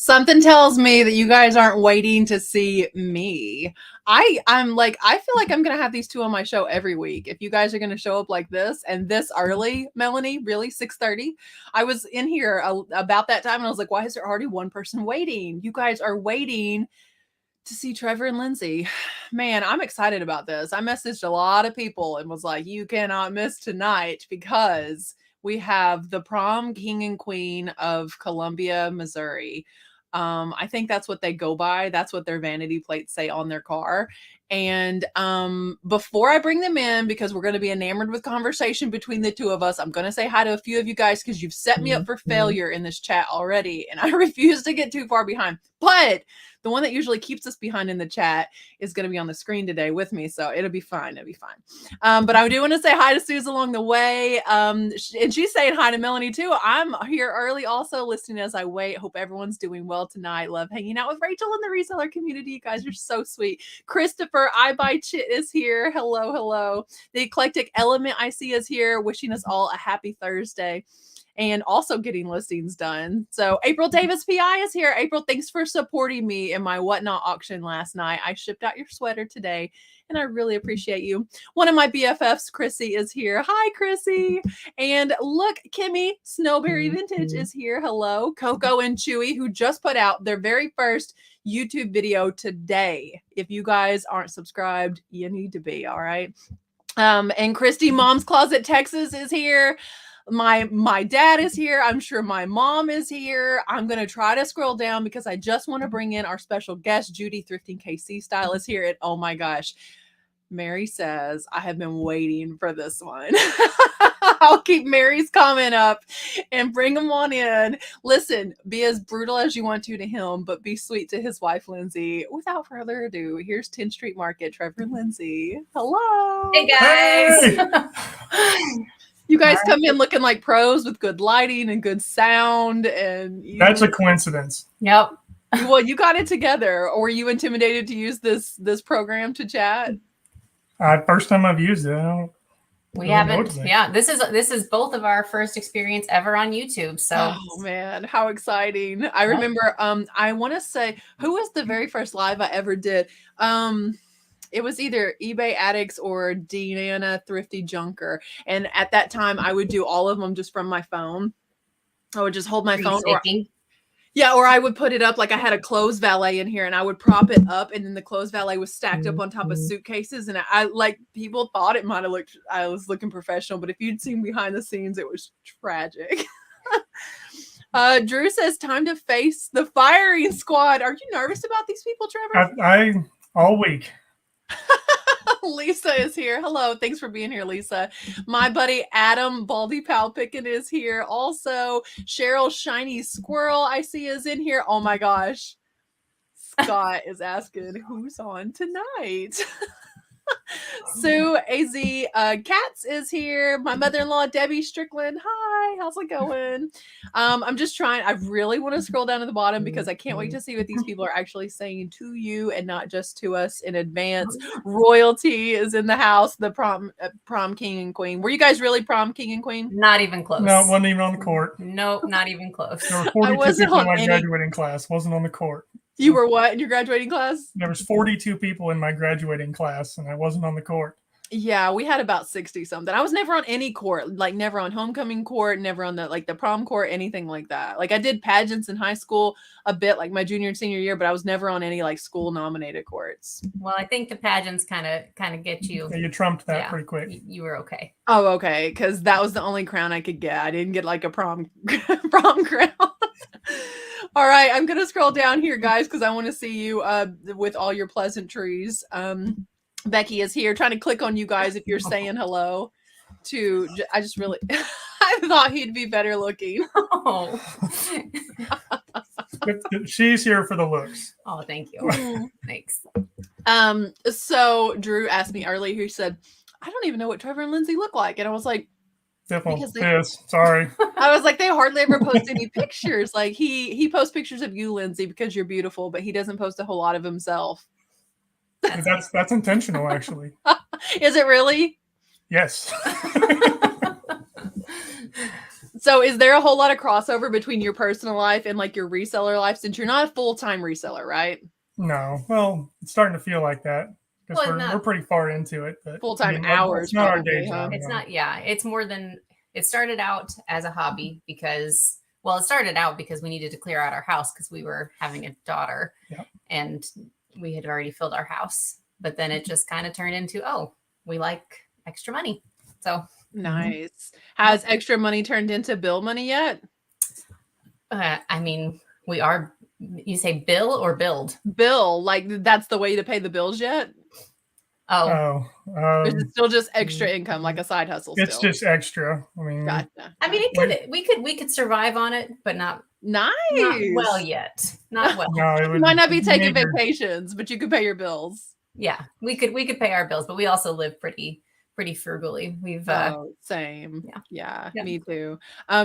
Something tells me that you guys aren't waiting to see me. I feel like I'm gonna have these two on my show every week. If you guys are gonna show up like this and this early, Melanie, really 6:30. I was in here about that time and I was like, why is there already one person waiting? You guys are waiting to see Trevor and Lindsay. Man, I'm excited about this. I messaged a lot of people and was like, you cannot miss tonight because we have the prom king and queen of Columbia, Missouri. I think that's what they go by. That's what their vanity plates say on their car. And before I bring them in, because we're going to be enamored with conversation between the two of us, I'm going to say hi to a few of you guys because you've set me up for failure in this chat already. And I refuse to get too far behind. But the one that usually keeps us behind in the chat is going to be on the screen today with me. So it'll be fine. It'll be fine. But I do want to say hi to Suze along the way. And she's saying hi to Melanie too. I'm here early also listening as I wait. Hope everyone's doing well tonight. Love hanging out with Rachel in the reseller community. You guys are so sweet. Christopher I Buy Chit is here. Hello, hello. The eclectic element I see is here. Wishing us all a happy Thursday. And also getting listings done. So April Davis PI is here. April, thanks for supporting me in my Whatnot auction last night. I shipped out your sweater today, and I really appreciate you. One of my BFFs, Chrissy, is here. Hi, Chrissy. And look, Kimmy, Snowberry Vintage is here. Hello. Coco and Chewy, who just put out their very first YouTube video today. If you guys aren't subscribed, you need to be, all right? And Christy, Mom's Closet, Texas is here. My dad is here. I'm sure my mom is here. I'm going to try to scroll down because I just want to bring in our special guest, Judy Thrifting KC Style is here. And oh my gosh, Mary says, I have been waiting for this one. I'll keep Mary's comment up and bring him on in. Listen, be as brutal as you want to him, but be sweet to his wife, Lindsay. Without further ado, here's 10th Street Market, Trevor and Lindsay. Hello. Hey, guys. Hey. You guys come in looking like pros with good lighting and good sound. And that's a coincidence. Yep. Well, you got it together. Or were you intimidated to use this program to chat? First time I've used it. We haven't. Yeah, this is both of our first experience ever on YouTube. So, oh man, how exciting! I remember. I want to say, who was the very first live I ever did? It was either eBay Addicts or Deanna Thrifty Junker. And at that time, I would do all of them just from my phone. I would just hold my phone. Or I would put it up like I had a clothes valet in here and I would prop it up and then the clothes valet was stacked up on top of suitcases. And I like people thought it might have looked, I was looking professional, but if you'd seen behind the scenes, it was tragic. Drew says, time to face the firing squad. Are you nervous about these people, Trevor? I all week. Lisa is here. Hello. Thanks for being here, Lisa. My buddy Adam Baldy Palpickin is here. Also, Cheryl Shiny Squirrel I see is in here. Oh my gosh. Scott is asking who's on tonight. Sue AZ Katz is here. My mother-in-law Debbie Strickland. Hi, how's it going? I'm just trying. I really want to scroll down to the bottom because I can't wait to see what these people are actually saying to you and not just to us in advance. Royalty is in the house. The prom king and queen. Were you guys really prom king and queen? Not even close. No, it wasn't even on the court. Nope, not even close. There were 42 people in my graduating class. Wasn't on the court. You were what in your graduating class? There was 42 people in my graduating class, and I wasn't on the court. Yeah, we had about 60 something. I was never on any court, like never on homecoming court, never on the prom court, anything like that. Like I did pageants in high school a bit, like my junior and senior year, but I was never on any like school nominated courts. Well, I think the pageants kind of get you. Yeah, you trumped that pretty quick. You were okay. Oh, okay, because that was the only crown I could get. I didn't get like a prom crown. All right, I'm gonna scroll down here, guys, because I want to see you with all your pleasantries. Becky is here, trying to click on you guys if you're saying hello. I just really, I thought he'd be better looking. Oh. She's here for the looks. Oh, thank you. Thanks. So Drew asked me earlier. He said, "I don't even know what Trevor and Lindsay look like," and I was like, sorry. I was like, they hardly ever post any pictures. Like he posts pictures of you, Lindsay, because you're beautiful, but he doesn't post a whole lot of himself. That's intentional, actually. Is it really? Yes. So is there a whole lot of crossover between your personal life and like your reseller life, since you're not a full-time reseller, right? No, well, it's starting to feel like that because we're pretty far into it. But Full-time hours, it's not our day probably, huh? job. It's no. not, yeah, it's more than, it started out as a hobby because, well, it started out because we needed to clear out our house because we were having a daughter and we had already filled our house. But then it just kind of turned into, oh, we like extra money. So nice. Has extra money turned into bill money yet? I mean, we are, you say bill or build? Bill, like that's the way to pay the bills yet? Oh, Or is it still just extra income, like a side hustle? It's still? just extra. I mean, Gotcha. I mean, it we could survive on it, but not Nice. not well yet. Not well. no, it You would, might not be taking major. vacations, but you could pay your bills. Yeah, we could pay our bills, but we also live pretty frugally. We've Same. Yeah, Yeah. me too.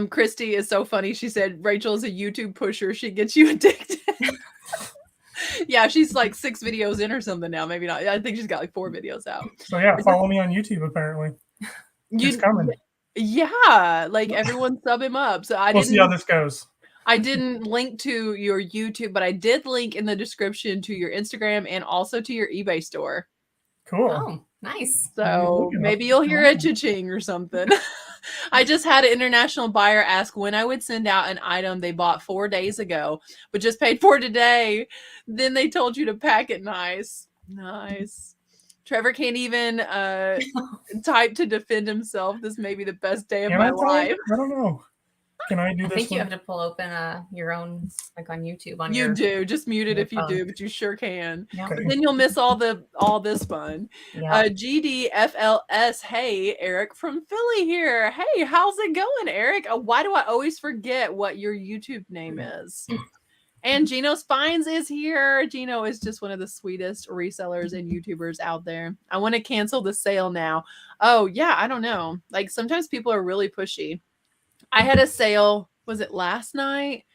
Christy is so funny. She said Rachel is a YouTube pusher. She gets you addicted. Yeah, she's like 6 videos in or something now. Maybe not. I think she's got like 4 videos out. So yeah, follow me on YouTube. Apparently, it's coming. Yeah, like everyone sub him up. So We'll see how this goes. I didn't link to your YouTube, but I did link in the description to your Instagram and also to your eBay store. Cool. Oh, nice. So maybe you'll hear a cha-ching or something. I just had an international buyer ask when I would send out an item they bought 4 days ago, but just paid for today. Then they told you to pack it nice. Nice. Trevor can't even type to defend himself. This may be the best day of my life. I don't know. Can I do I this? think you have to pull open your own, like on YouTube. On You do. Just mute it if you phone. do, but you sure can. Yeah. Okay. Then you'll miss all this fun. Yeah. GDFLS. Hey, Eric from Philly here. Hey, how's it going, Eric? Why do I always forget what your YouTube name is? And Gino Spines is here. Gino is just one of the sweetest resellers and YouTubers out there. I want to cancel the sale now. Oh, yeah, I don't know. Like sometimes people are really pushy. I had a sale, was it last night?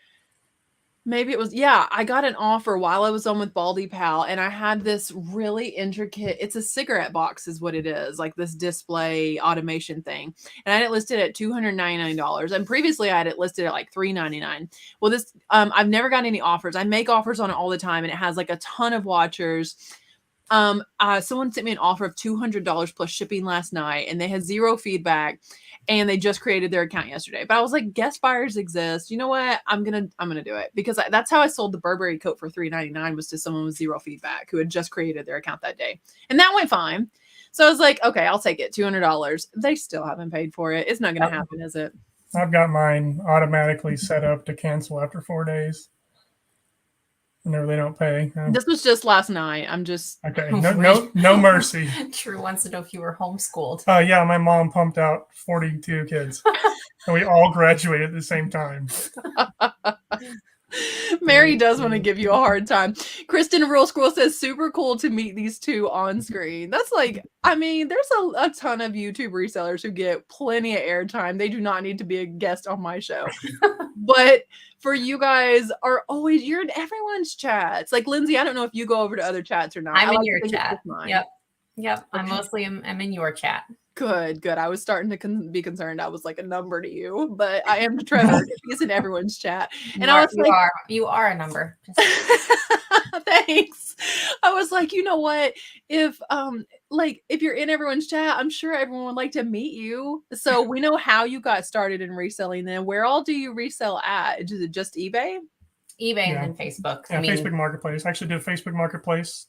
Maybe it was, yeah, I got an offer while I was on with Baldy Pal, and I had this really intricate, it's a cigarette box is what it is, like this display automation thing. And I had it listed at $299. And previously I had it listed at like $399. Well, this, I've never gotten any offers. I make offers on it all the time, and it has like a ton of watchers. Someone sent me an offer of $200 plus shipping last night, and they had 0 feedback, and they just created their account yesterday. But I was like, guest buyers exist. You know what? I'm gonna do it, because that's how I sold the Burberry coat for $399, was to someone with 0 feedback who had just created their account that day, and that went fine. So I was like, okay, I'll take it. $200. They still haven't paid for it. It's not gonna happen, is it? I've got mine automatically set up to cancel after 4 days. Whenever they don't pay. This was just last night. I'm just okay. No mercy. True wants to know if you were homeschooled. Yeah, my mom pumped out 42 kids, and we all graduated at the same time. Mary does want to give you a hard time. Kristen Real Squirrel says, super cool to meet these two on screen. That's like, I mean, there's a ton of YouTube resellers who get plenty of airtime. They do not need to be a guest on my show. But for you guys you're in everyone's chats. Like Lindsay, I don't know if you go over to other chats or not. I'm in your chat. Yep. Okay. I'm in your chat. Good. I was starting to be concerned. I was like a number to you, but I am Trevor. He's in everyone's chat, and you are a number. Thanks. I was like, you know what? If you're in everyone's chat, I'm sure everyone would like to meet you. So we know how you got started in reselling. Then where all do you resell at? Is it just eBay? eBay and then Facebook. Yeah, Facebook Marketplace. I actually did a Facebook Marketplace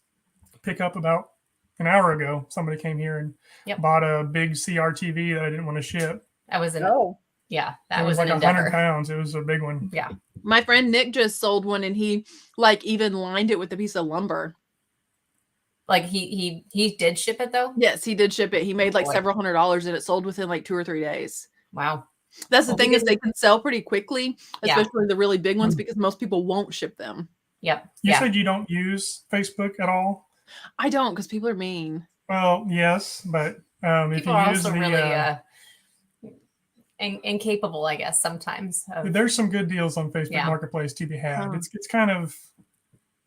pickup about an hour ago. Somebody came here and bought a big CRTV that I didn't want to ship. That was that was like an 100 pounds. It was a big one. Yeah. My friend Nick just sold one, and he like even lined it with a piece of lumber. Like he did ship it though? Yes, he did ship it. He made like several $100s, and it sold within like 2 or 3 days. Wow. That's the thing, is they can sell pretty quickly, especially the really big ones, because most people won't ship them. Yep. You said you don't use Facebook at all? I don't, because people are mean. Well, yes, but if you are use also really incapable, I guess, sometimes. There's some good deals on Facebook Marketplace to be had. It's kind of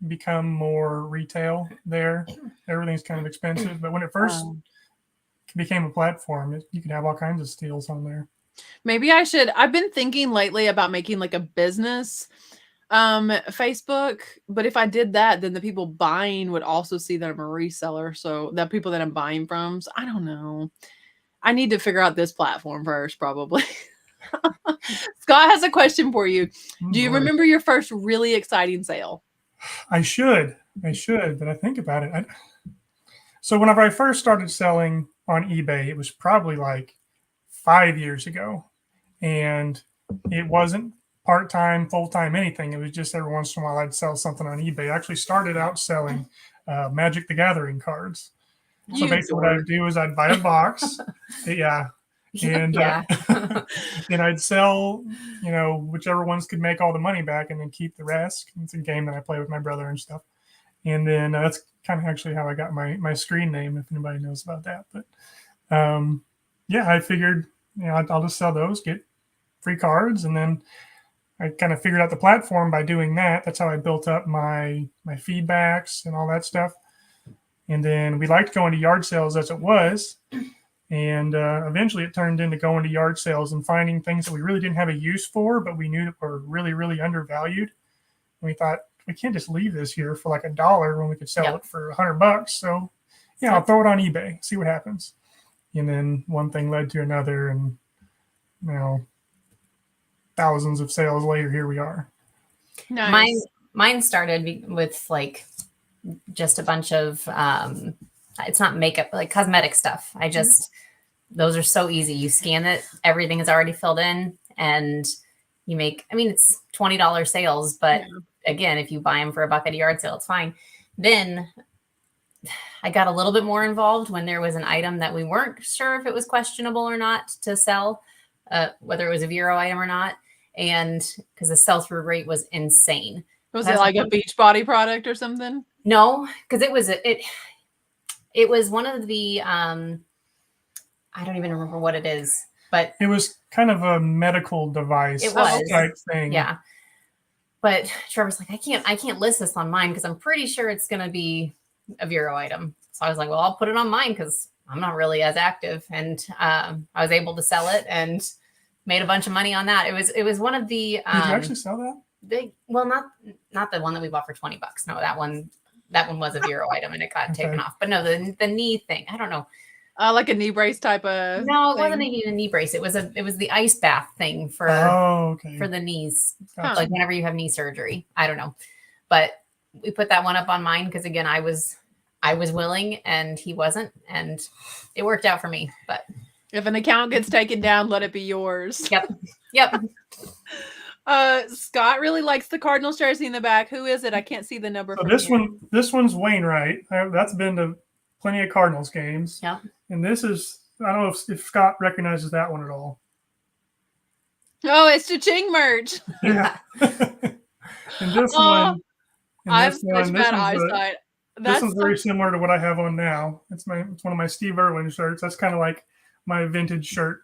become more retail there. Everything's kind of expensive, but when it first became a platform, you could have all kinds of steals on there. Maybe I should. I've been thinking lately about making like a business Facebook, but if I did that, then the people buying would also see that I'm a reseller, so the people that I'm buying from. So I don't know. I need to figure out this platform first, probably. Scott has a question for you. Do you remember your first really exciting sale? I should, but I think about it. So whenever I first started selling on eBay, it was probably like 5 years ago, and it wasn't part-time, full-time, anything. It was just every once in a while I'd sell something on eBay. I actually started out selling Magic the Gathering cards. So basically what I'd do is I'd buy a box. Yeah. And and I'd sell, whichever ones could make all the money back and then keep the rest. It's a game that I play with my brother and stuff. And then that's kind of actually how I got my screen name, if anybody knows about that. But yeah, I figured, I'll just sell those, get free cards. And then I kind of figured out the platform by doing that. That's how I built up my feedbacks and all that stuff. And then we liked going to yard sales as it was. And eventually it turned into going to yard sales and finding things that we really didn't have a use for, but we knew that were really, really undervalued. And we thought, we can't just leave this here for like $1 when we could sell it for $100. So yeah, I'll throw it on eBay, see what happens. And then one thing led to another, and thousands of sales later, here we are. Nice. Mine started with like just a bunch of it's not makeup, like cosmetic stuff. Those are so easy. You scan it, everything is already filled in, and you make, it's $20 sales, but again, if you buy them for $1 at a yard sale, it's fine. Then I got a little bit more involved when there was an item that we weren't sure if it was questionable or not to sell, whether it was a Vero item or not. And because the sell-through rate was insane. Was it like a Beachbody product or something? No, because it was one of the, I don't even remember what it is, but it was kind of a medical device. It was type thing. Yeah. But Trevor's like, I can't list this on mine because I'm pretty sure it's going to be a Vero item. So I was like, well, I'll put it on mine because I'm not really as active. And I was able to sell it and made a bunch of money on that. It was one of the. Did you actually sell that? Not the one that we bought for $20. No, that one was a Vero item and it got taken off. But no, the knee thing, I don't know. Like a knee brace type of. No, it wasn't a knee brace. It was the ice bath thing for the knees, like whenever you have knee surgery. I don't know, but we put that one up on mine because again, I was willing and he wasn't, and it worked out for me. But if an account gets taken down, let it be yours. Yep. Scott really likes the Cardinals jersey in the back. Who is it? I can't see the number. So this one's Wainwright. That's been to plenty of Cardinals games. Yeah. And this is, I don't know if Scott recognizes that one at all. Oh, it's Cha-Ching merch. Yeah. And this one. I have such bad eyesight. This one's very similar to what I have on now. It's one of my Steve Irwin shirts. That's kind of like my vintage shirt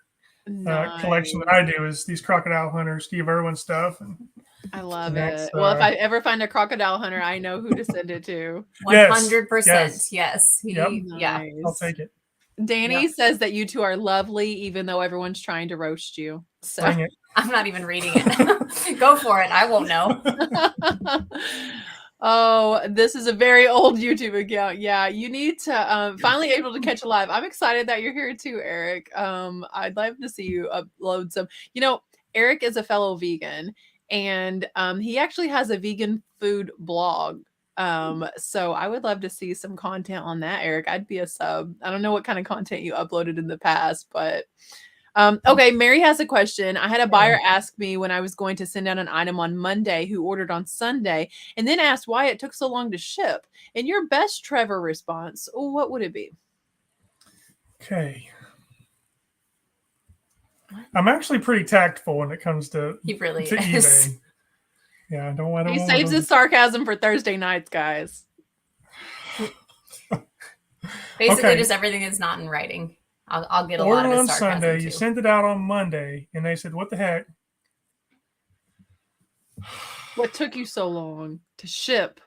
collection that I do, is these Crocodile Hunter Steve Irwin stuff. And I love it. Well, if I ever find a Crocodile Hunter, I know who to send it to. 100%. Yes. Nice. I'll take it. Danny says that you two are lovely, even though everyone's trying to roast you. So I'm not even reading it. Go for it. I won't know. Oh, this is a very old YouTube account. Yeah, you need to finally able to catch a live. I'm excited that you're here too, Eric. I'd love to see you upload some. Eric is a fellow vegan, and he actually has a vegan food blog. So I would love to see some content on that, Eric. I'd be a sub. I don't know what kind of content you uploaded in the past, but okay, Mary has a question. I had a buyer ask me when I was going to send out an item on Monday who ordered on Sunday, and then asked why it took so long to ship. In your best Trevor response, what would it be? Okay. I'm actually pretty tactful when it comes to he really to is. eBay. Yeah, I don't He saves his sarcasm for Thursday nights, guys. Basically, just everything that's not in writing. I'll get a lot of his sarcasm Sunday, too. You sent it out on Monday, and they said, "What the heck? What took you so long to ship?"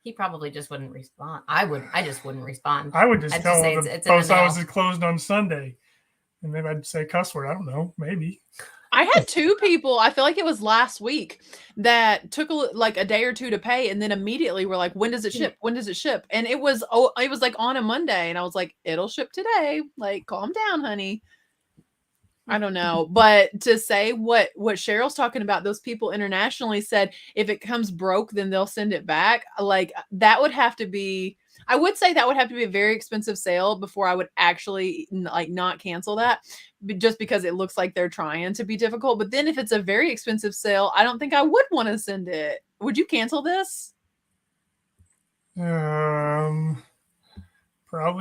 He probably just wouldn't respond. I just wouldn't respond. I would just tell the post I was closed on Sunday. And maybe I'd say cuss word. I don't know. Maybe. I had 2 people, I feel like it was last week, that took a day or 2 to pay, and then immediately were like, when does it ship? When does it ship? And it was like on a Monday, and I was like, it'll ship today. Like, calm down, honey. I don't know. But to say what Cheryl's talking about, those people internationally said, if it comes broke, then they'll send it back. Like, that would have to be, I would say that would have to be a very expensive sale before I would actually like not cancel that, just because it looks like they're trying to be difficult. But then if it's a very expensive sale, I don't think I would want to send it. Would you cancel this? Probably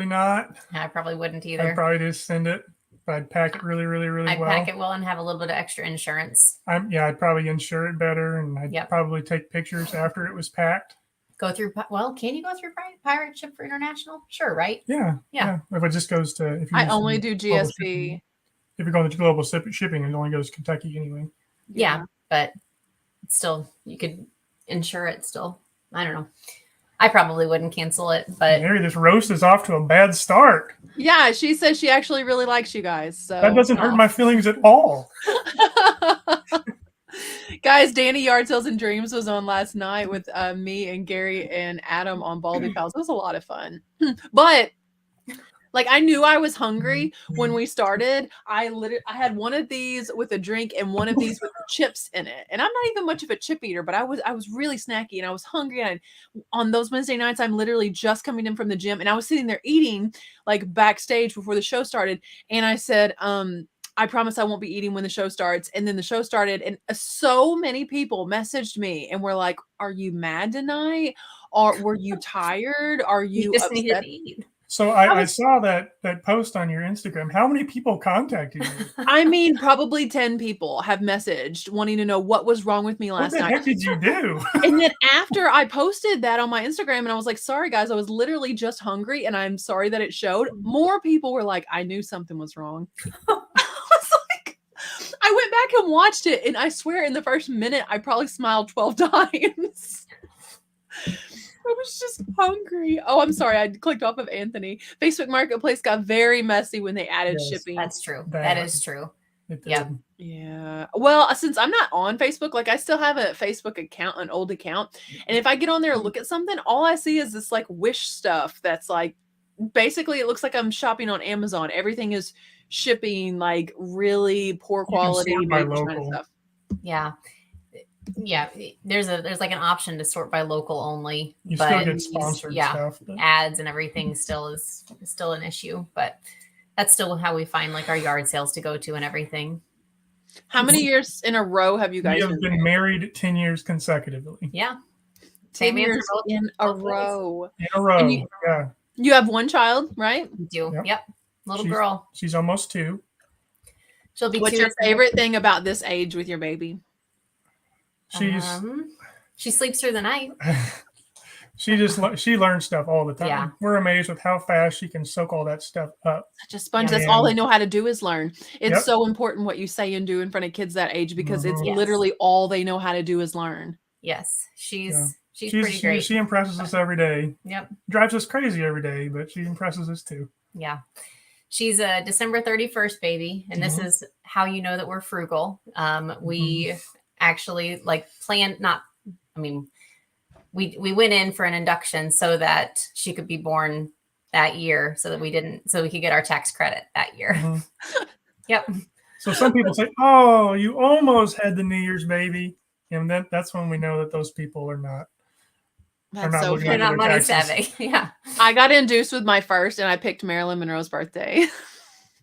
not. I probably wouldn't either. I'd probably just send it. But I'd pack it really, really, really well. I'd pack it well and have a little bit of extra insurance. I'd probably insure it better, and I'd Yep. probably take pictures after it was packed. Go through, well, can you go through pirate ship for international? Sure, right? Yeah. If it just goes to, if you I use only the do global GSP. shipping, if you're going to global shipping, it only goes to Kentucky anyway. Yeah, but still, you could insure it still. I don't know. I probably wouldn't cancel it, but Mary, this roast is off to a bad start. Yeah, she says she actually really likes you guys. So That doesn't hurt my feelings at all. Guys, Danny Yard Sales and Dreams was on last night with me and Gary and Adam on Baldy Pals. It was a lot of fun. But like, I knew I was hungry when we started. I had one of these with a drink and one of these with chips in it. And I'm not even much of a chip eater, but I was really snacky and I was hungry. And on those Wednesday nights, I'm literally just coming in from the gym, and I was sitting there eating like backstage before the show started. And I said, I promise I won't be eating when the show starts. And then the show started, and so many people messaged me and were like, are you mad tonight? Or were you tired? Are you just upset? needed to eat. So I saw that post on your Instagram. How many people contacted you? I mean, probably 10 people have messaged wanting to know what was wrong with me last What the night. heck did you do? And then after I posted that on my Instagram, and I was like, sorry guys, I was literally just hungry and I'm sorry that it showed. More people were like, I knew something was wrong. I was like, I went back and watched it, and I swear in the first minute, I probably smiled 12 times. I was just hungry. Oh, I'm sorry. I clicked off of Anthony. Facebook Marketplace got very messy when they added shipping. That's true. That is true. Yeah. Yeah. Well, since I'm not on Facebook, like I still have a Facebook account, an old account. And if I get on there and look at something, all I see is this like wish stuff that's like, basically it looks like I'm shopping on Amazon. Everything is shipping like really poor quality by made China local. stuff. Yeah. Yeah, there's like an option to sort by local only. You but still get sponsored stuff. But ads and everything still is still an issue, but that's still how we find like our yard sales to go to and everything. How many years in a row have you guys we have been married 10 years consecutively. Yeah. 10 years in a row. In a row. Yeah. You have one child, right? We do. Yep. Yep. Little girl. She's almost 2. She'll be What's 2. your favorite thing about this age with your baby? She sleeps through the night. she learns stuff all the time. Yeah. We're amazed with how fast she can soak all that stuff up. Such a sponge. Yeah. That's all they know how to do is learn. It's Yep. so important what you say and do in front of kids that age, because it's Yes. literally all they know how to do is learn. Yes. She's pretty great. She impresses us every day. Yep. Drives us crazy every day, but she impresses us too. Yeah. She's a December 31st baby, and this is how you know that we're frugal. We actually like planned we went in for an induction so that she could be born that year, so we could get our tax credit that year. Yep. So some people say, "Oh, you almost had the New Year's baby," and that's when we know that those people are not. That's so looking You're after not their money taxes. savvy. Yeah. I got induced with my first, and I picked Marilyn Monroe's birthday.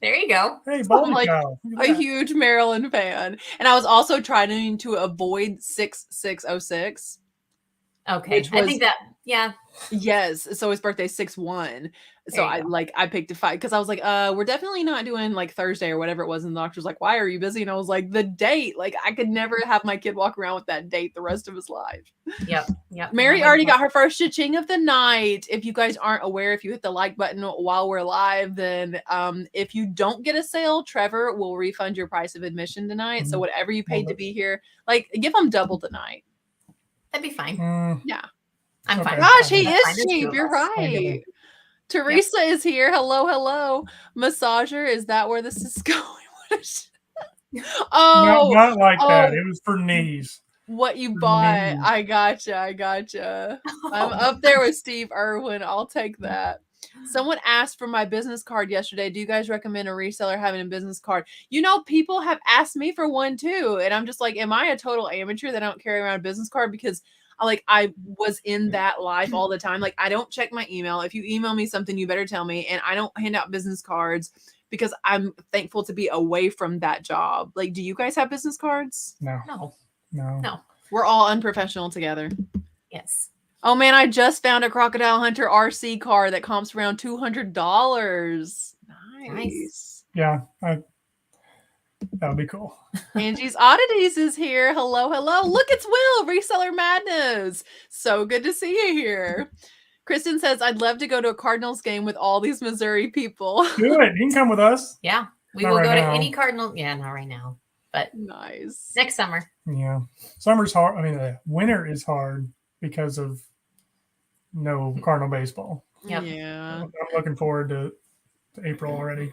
There you go. Hey, So I'm Baldy like cow. a huge Marilyn fan. And I was also trying to avoid 6606. Okay. Which I was- think that, yeah. Yes. So his birthday's 6/1. So There you I picked a 5 because I was like, we're definitely not doing like Thursday or whatever it was. And the doctor's like, why are you busy? And I was like, the date. Like, I could never have my kid walk around with that date the rest of his life. Yep. Mary already got her first cha-ching of the night. If you guys aren't aware, if you hit the like button while we're live, then if you don't get a sale, Trevor will refund your price of admission tonight. So whatever you paid to be here, like, give them double tonight. That'd be fine. Mm, Yeah. I'm Okay. fine. Gosh, he That's is fine. There's cheap. two of You're us. right. Teresa is here. Hello, hello. Massager, is that where this is going? Not like that. oh, It was for knees. what you For bought. knees. I gotcha. I'm up there with Steve Irwin. I'll take that. Someone asked for my business card yesterday. Do you guys recommend a reseller having a business card? You know, people have asked me for one too. And I'm just like, am I a total amateur that I don't carry around a business card? Because I was in that life all the time. Like, I don't check my email. If you email me something, you better tell me. And I don't hand out business cards because I'm thankful to be away from that job. Like, do you guys have business cards? No. We're all unprofessional together. Yes. Oh man, I just found a Crocodile Hunter RC car that comps around $200. Nice. Yeah, that would be cool. Angie's Oddities is here. Hello. Look, it's Will, Reseller Madness. So good to see you here. Kristen says, I'd love to go to a Cardinals game with all these Missouri people. Do it. You can come with us. Yeah. We Not will right go now. to any Cardinal. Yeah, not right now. But Nice. next summer. Yeah. Summer's hard. I mean, winter is hard because of no Cardinal baseball. Yep. Yeah. I'm looking forward to April already.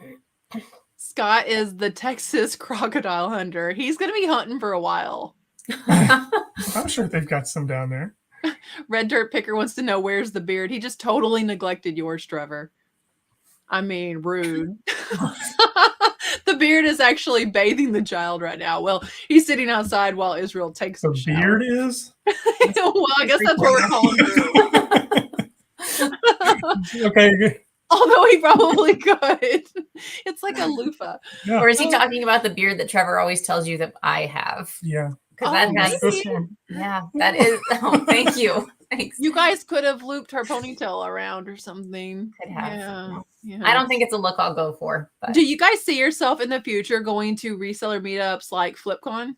Scott is the Texas Crocodile Hunter. He's going to be hunting for a while. I'm sure they've got some down there. Red Dirt Picker wants to know, where's the beard? He just totally neglected yours, Trevor. I mean, rude. The beard is actually bathing the child right now. Well, he's sitting outside while Israel takes The a shower. beard is? Well, I guess that's what we're calling it. Okay. Although he probably could. It's like a loofah. Yeah. Or is he talking about the beard that Trevor always tells you that I have? Yeah. Because Oh, that has, This one. yeah, that is. Oh, thank you. Thanks. You guys could have looped her ponytail around or something. Could have. Yeah. I don't think it's a look I'll go for. But Do you guys see yourself in the future going to reseller meetups like FlipCon?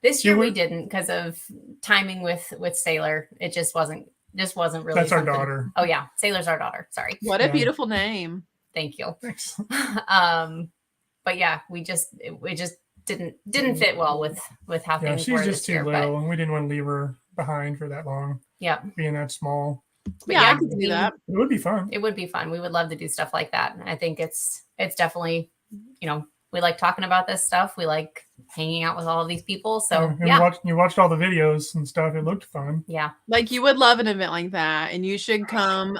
This year we we're- didn't because of timing with Sailor. It just wasn't really. That's our something- daughter. Oh yeah, Sailor's our daughter. Sorry. What a Yeah. beautiful name. Thank you. Thanks. But yeah, it just didn't fit well with how Yeah, things she's were just this too year. little, But and we didn't want to leave her behind for that long, yeah, being that small. But Yeah, yeah, I could do that. It would be fun. it would be fun. We would love to do stuff like that. I think it's definitely, we like talking about this stuff. We like hanging out with all of these people. So And yeah, you watched all the videos and stuff. It looked fun. yeah. Like, you would love an event like that, and you should come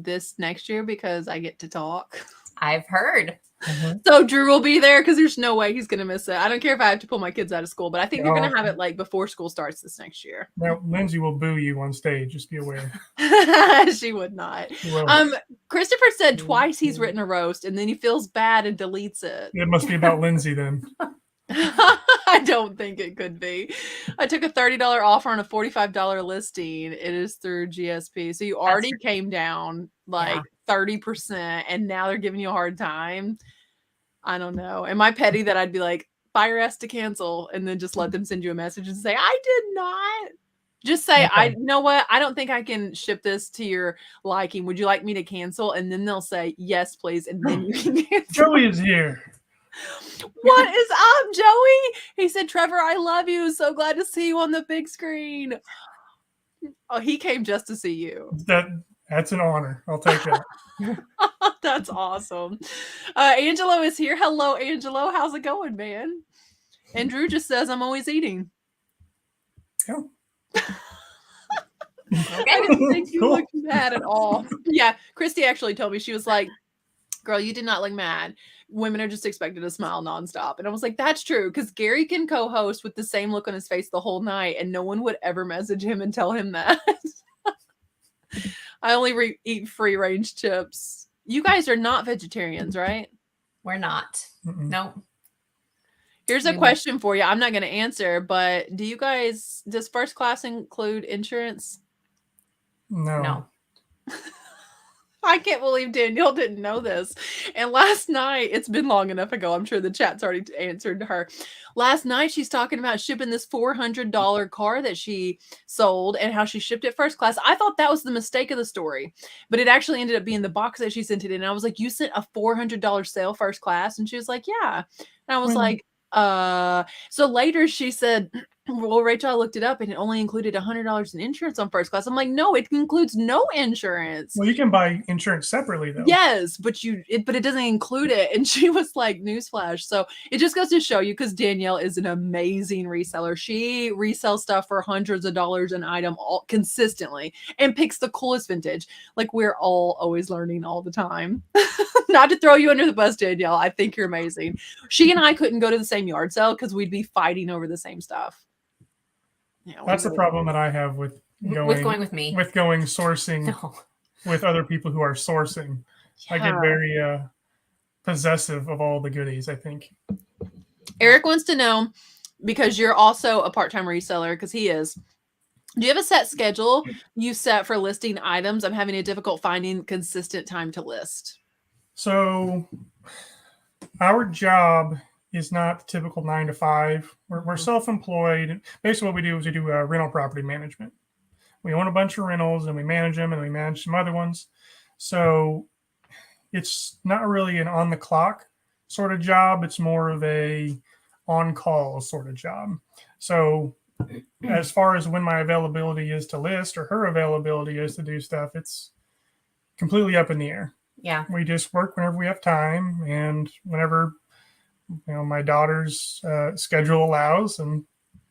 this next year because I get to talk. I've heard. So Drew will be there because there's no way he's gonna miss it. I don't care if I have to pull my kids out of school, but I think they're gonna have it like before school starts this next year. Now, Lindsay will boo you on stage. Just be aware. She would not. She will. Christopher said twice he's written a roast and then he feels bad and deletes it. It must be about Lindsay then. I don't think it could be. I took a $30 offer on a $45 listing. It is through GSP. So you already came down like 30% and now they're giving you a hard time. I don't know. Am I petty that I'd be like, buyer has to cancel and then just let them send you a message and say, I did not. Just say, Okay. you know what? I don't think I can ship this to your liking. Would you like me to cancel? And then they'll say, yes, please. And then you can cancel. Joey is here. What is up, Joey? He said, Trevor, I love you. So glad to see you on the big screen. Oh, he came just to see you. That's an honor. I'll take that. That's awesome. Angelo is here. Hello, Angelo. How's it going, man? And Drew just says, I'm always eating. Yeah. I didn't think you Cool. looked mad at all. Yeah, Christy actually told me, she was like, girl, you did not look mad. Women are just expected to smile nonstop. And I was like, that's true. Because Gary can co-host with the same look on his face the whole night and no one would ever message him and tell him that. I only eat free range chips. You guys are not vegetarians, right? We're not. Mm-mm. No. Here's a question for you. I'm not going to answer, but does first class include insurance? No. I can't believe Danielle didn't know this. And last night, it's been long enough ago. I'm sure the chat's already answered her. Last night, she's talking about shipping this $400 car that she sold and how she shipped it first class. I thought that was the mistake of the story, but it actually ended up being the box that she sent it in. And I was like, you sent a $400 sale first class? And she was like, yeah. And I was like, so later she said, Well, Rachel, I looked it up and it only included $100 in insurance on first class. I'm like, no, it includes no insurance. Well, you can buy insurance separately though. Yes, but it doesn't include it. And she was like, newsflash. So it just goes to show you, because Danielle is an amazing reseller. She resells stuff for hundreds of dollars an item all consistently and picks the coolest vintage. Like, we're all always learning all the time. Not to throw you under the bus, Danielle. I think you're amazing. She and I couldn't go to the same yard sale because we'd be fighting over the same stuff. Yeah, that's the problem that I have with going with me. With going sourcing No. with other people who are sourcing. I get very possessive of all the goodies, I think. Eric wants to know, because you're also a part-time reseller, because he is. Do you have a set schedule you set for listing items? I'm having a difficult finding consistent time to list. So our job is not the typical 9 to 5. We're self-employed. Basically what we do is we do rental property management. We own a bunch of rentals and we manage them, and we manage some other ones. So it's not really an on the clock sort of job. It's more of a on call sort of job. So as far as when my availability is to list or her availability is to do stuff, it's completely up in the air. Yeah. We just work whenever we have time and whenever my daughter's schedule allows, and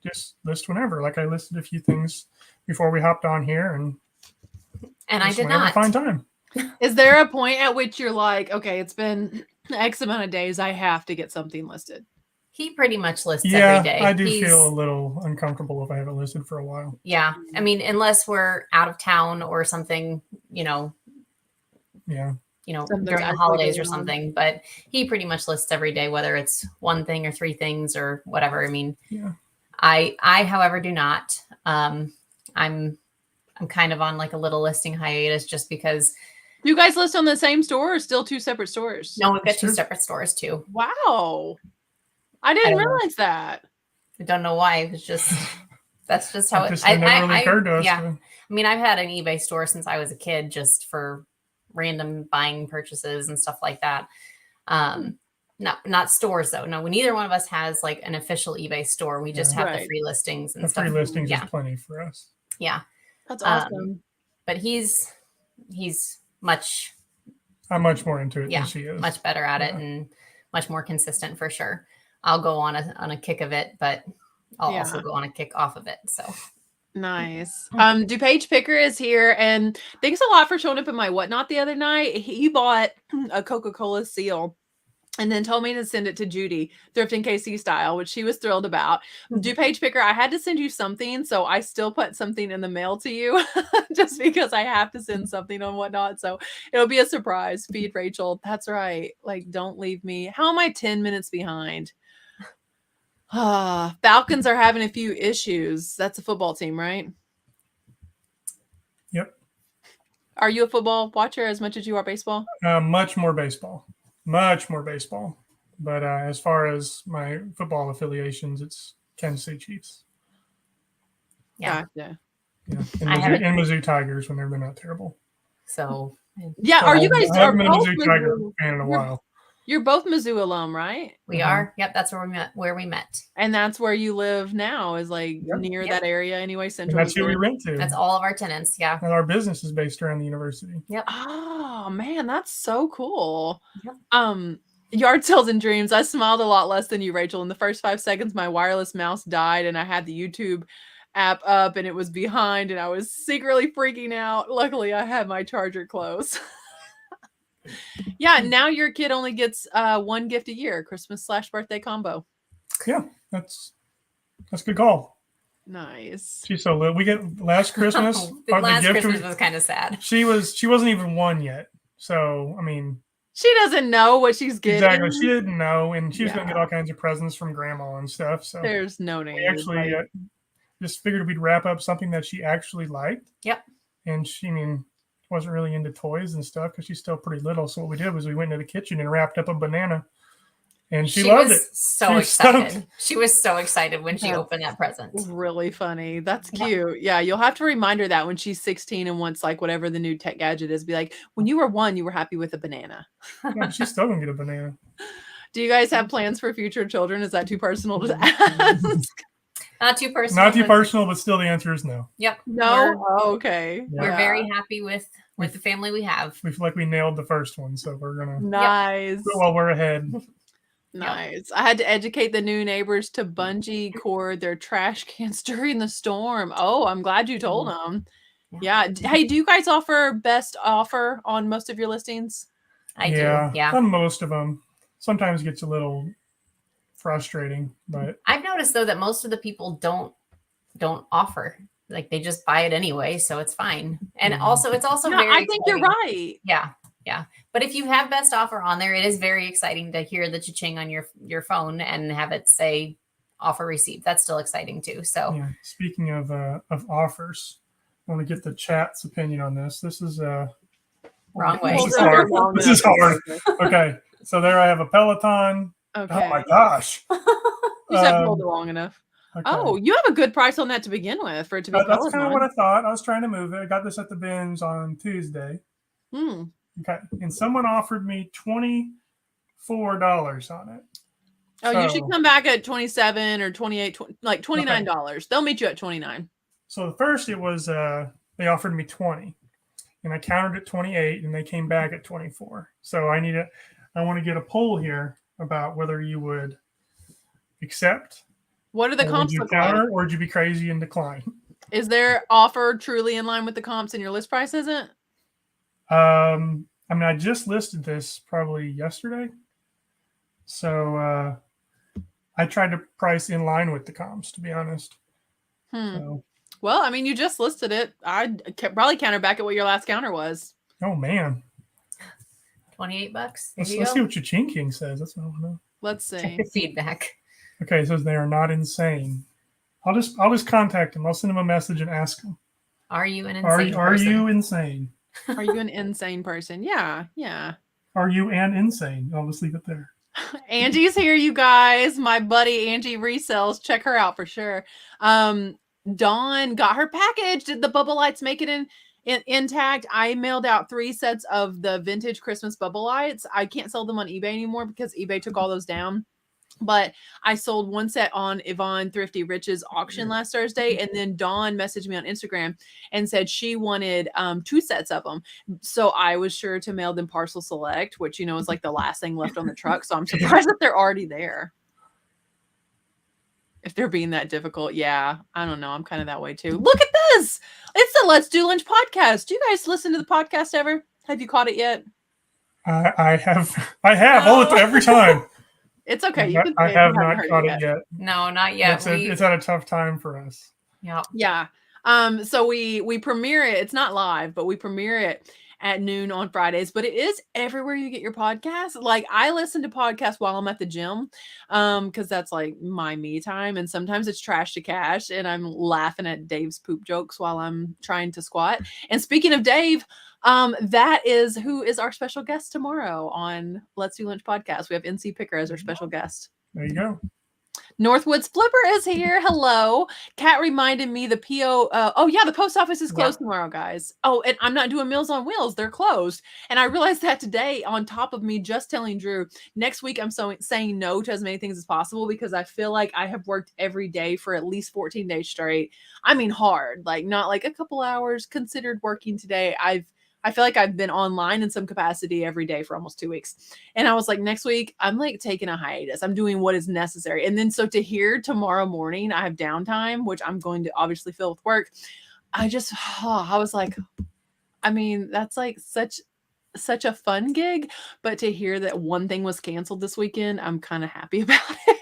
just list whenever. Like, I listed a few things before we hopped on here, and I did not find time. Is there a point at which you're like, okay, it's been X amount of days, I have to get something listed? He pretty much lists every day. I do feel a little uncomfortable if I haven't listed for a while. Yeah. I mean, unless we're out of town or something, Yeah. During the holidays or something, but he pretty much lists every day, whether it's one thing or three things or whatever. I mean, yeah. I, however, do not. I'm kind of on like a little listing hiatus just because. You guys list on the same store or still two separate stores? No, we've got two separate stores too. Wow. I didn't realize that. I don't know why. It's just, that's just how it never really occurred to us. Yeah. I mean, I've had an eBay store since I was a kid, just for random buying purchases and stuff like that. Not stores though. No, neither one of us has like an official eBay store. We just have the free listings and stuff. Free listings is plenty for us. Yeah. That's awesome. But he's much. I'm much more into it than she is. Much better at it and much more consistent for sure. I'll go on a kick of it, but I'll also go on a kick off of it. So nice. DuPage Picker is here, and thanks a lot for showing up in my whatnot the other night. He bought a Coca-Cola seal and then told me to send it to Judy, Thrifting KC style, which she was thrilled about. DuPage Picker, I had to send you something, so I still put something in the mail to you just because I have to send something on whatnot. So it'll be a surprise. Feed Rachel. That's right. Like, don't leave me. How am I 10 minutes behind? Falcons are having a few issues. That's a football team, right? Yep. Are you a football watcher as much as you are baseball? Much more baseball. But as far as my football affiliations, it's Kansas City Chiefs. Yeah. Gotcha. Yeah. And Mizzou Tigers whenever they're not terrible. So yeah, are you guys? I haven't been a Mizzou Tiger fan in a while. You're both Mizzou alum, right? We are. Yep, that's where we met. And that's where you live now, is like near that area anyway, central. And that's who we rent to. That's all of our tenants, yeah. And our business is based around the university. Yep. Oh man, that's so cool. Yep. Yard sales and dreams. I smiled a lot less than you, Rachel. In the first 5 seconds, my wireless mouse died and I had the YouTube app up and it was behind and I was secretly freaking out. Luckily, I had my charger close. Yeah, now your kid only gets one gift a year, Christmas/birthday combo. Yeah, that's a good call. Nice. She's so lit. We get last Christmas. Last Christmas was kind of sad. She wasn't even one yet. So I mean, she doesn't know what she's getting. Exactly, she didn't know, and she was going to get all kinds of presents from grandma and stuff. So there's no name. We actually just figured we'd wrap up something that she actually liked. Yep. And she wasn't really into toys and stuff because she's still pretty little. So what we did was we went into the kitchen and wrapped up a banana, and she loved it. So excited. She was so excited when she opened that present. Really funny. That's cute. Yeah, you'll have to remind her that when she's 16 and wants like whatever the new tech gadget is, be like, when you were 1, you were happy with a banana. Yeah, she's still gonna get a banana. Do you guys have plans for future children? Is that too personal to ask? Not too personal. Not too personal, but still the answer is no. Yep. No? Oh, okay. We're very happy with the family we have. We feel like we nailed the first one, so we're gonna nice. well, we're ahead. Nice. I had to educate the new neighbors to bungee cord their trash cans during the storm. Oh, I'm glad you told them. Yeah. Hey, do you guys offer best offer on most of your listings? I do. Yeah. On most of them. Sometimes it gets a little frustrating, but I've noticed though that most of the people don't offer. Like they just buy it anyway, so it's fine. And also it's also very I think exciting. you're right. Yeah. But if you have best offer on there, it is very exciting to hear the cha-ching on your phone and have it say offer received. That's still exciting too. So speaking of offers, I want to get the chat's opinion on this. This is wrong way. This is hard. This is hard. Okay. So there I have a Peloton. Okay. Oh my gosh. You just have to hold it long enough. Okay. Oh, you have a good price on that to begin with for it to be That's kind of what I thought. I was trying to move it. I got this at the bins on Tuesday. Okay. And someone offered me $24 on it. Oh, you should come back at 27 or 28, like $29. Okay. They'll meet you at 29. So the first it was they offered me 20 and I countered at 28 and they came back at 24. So I want to get a poll here about whether you would accept. What are the comps look counter, like? Or would you be crazy and decline? Is their offer truly in line with the comps and your list price isn't? I mean, I just listed this probably yesterday. So I tried to price in line with the comps, to be honest. So, well, I mean, you just listed it. I'd probably counter back at what your last counter was. Oh, man. $28. Let's see what your Chin King says. That's what I want to know. Let's see. Feedback. Okay, it says they are not insane. I'll just contact them. I'll send them a message and ask them. Are you an insane person? Are you insane? Are you an insane person? Yeah. Are you an insane? I'll just leave it there. Angie's here, you guys. My buddy Angie resells. Check her out for sure. Dawn got her package. Did the bubble lights make it intact? I mailed out 3 sets of the vintage Christmas bubble lights. I can't sell them on eBay anymore because eBay took all those down. But I sold 1 set on Yvonne Thrifty Rich's auction last Thursday. And then Dawn messaged me on Instagram and said she wanted 2 sets of them. So I was sure to mail them parcel select, which, is like the last thing left on the truck. So I'm surprised that they're already there. If they're being that difficult. Yeah, I don't know. I'm kind of that way too. Look at this. It's the Let's Do Lunch podcast. Do you guys listen to the podcast ever? Have you caught it yet? I have every time. It's okay. I have not caught it yet. No, not yet. It's at a tough time for us. Yeah. So we premiere it. It's not live, but we premiere it at noon on Fridays. But it is everywhere you get your podcast. Like I listen to podcasts while I'm at the gym, because that's like my me time. And sometimes it's trash to cash, and I'm laughing at Dave's poop jokes while I'm trying to squat. And speaking of Dave, that is who is our special guest tomorrow on Let's Do Lunch podcast. We have NC Picker as our special guest. There you go. Northwoods Flipper is here. Hello. Kat reminded me the PO. The post office is closed tomorrow, guys. Oh, and I'm not doing Meals on Wheels. They're closed. And I realized that today on top of me just telling Drew, next week I'm saying no to as many things as possible because I feel like I have worked every day for at least 14 days straight. I mean, hard, like not like a couple hours considered working today. I feel like I've been online in some capacity every day for almost 2 weeks. And I was like, next week, I'm like taking a hiatus. I'm doing what is necessary. And then so to hear tomorrow morning, I have downtime, which I'm going to obviously fill with work. I was like, I mean, that's like such a fun gig, but to hear that one thing was canceled this weekend, I'm kind of happy about it.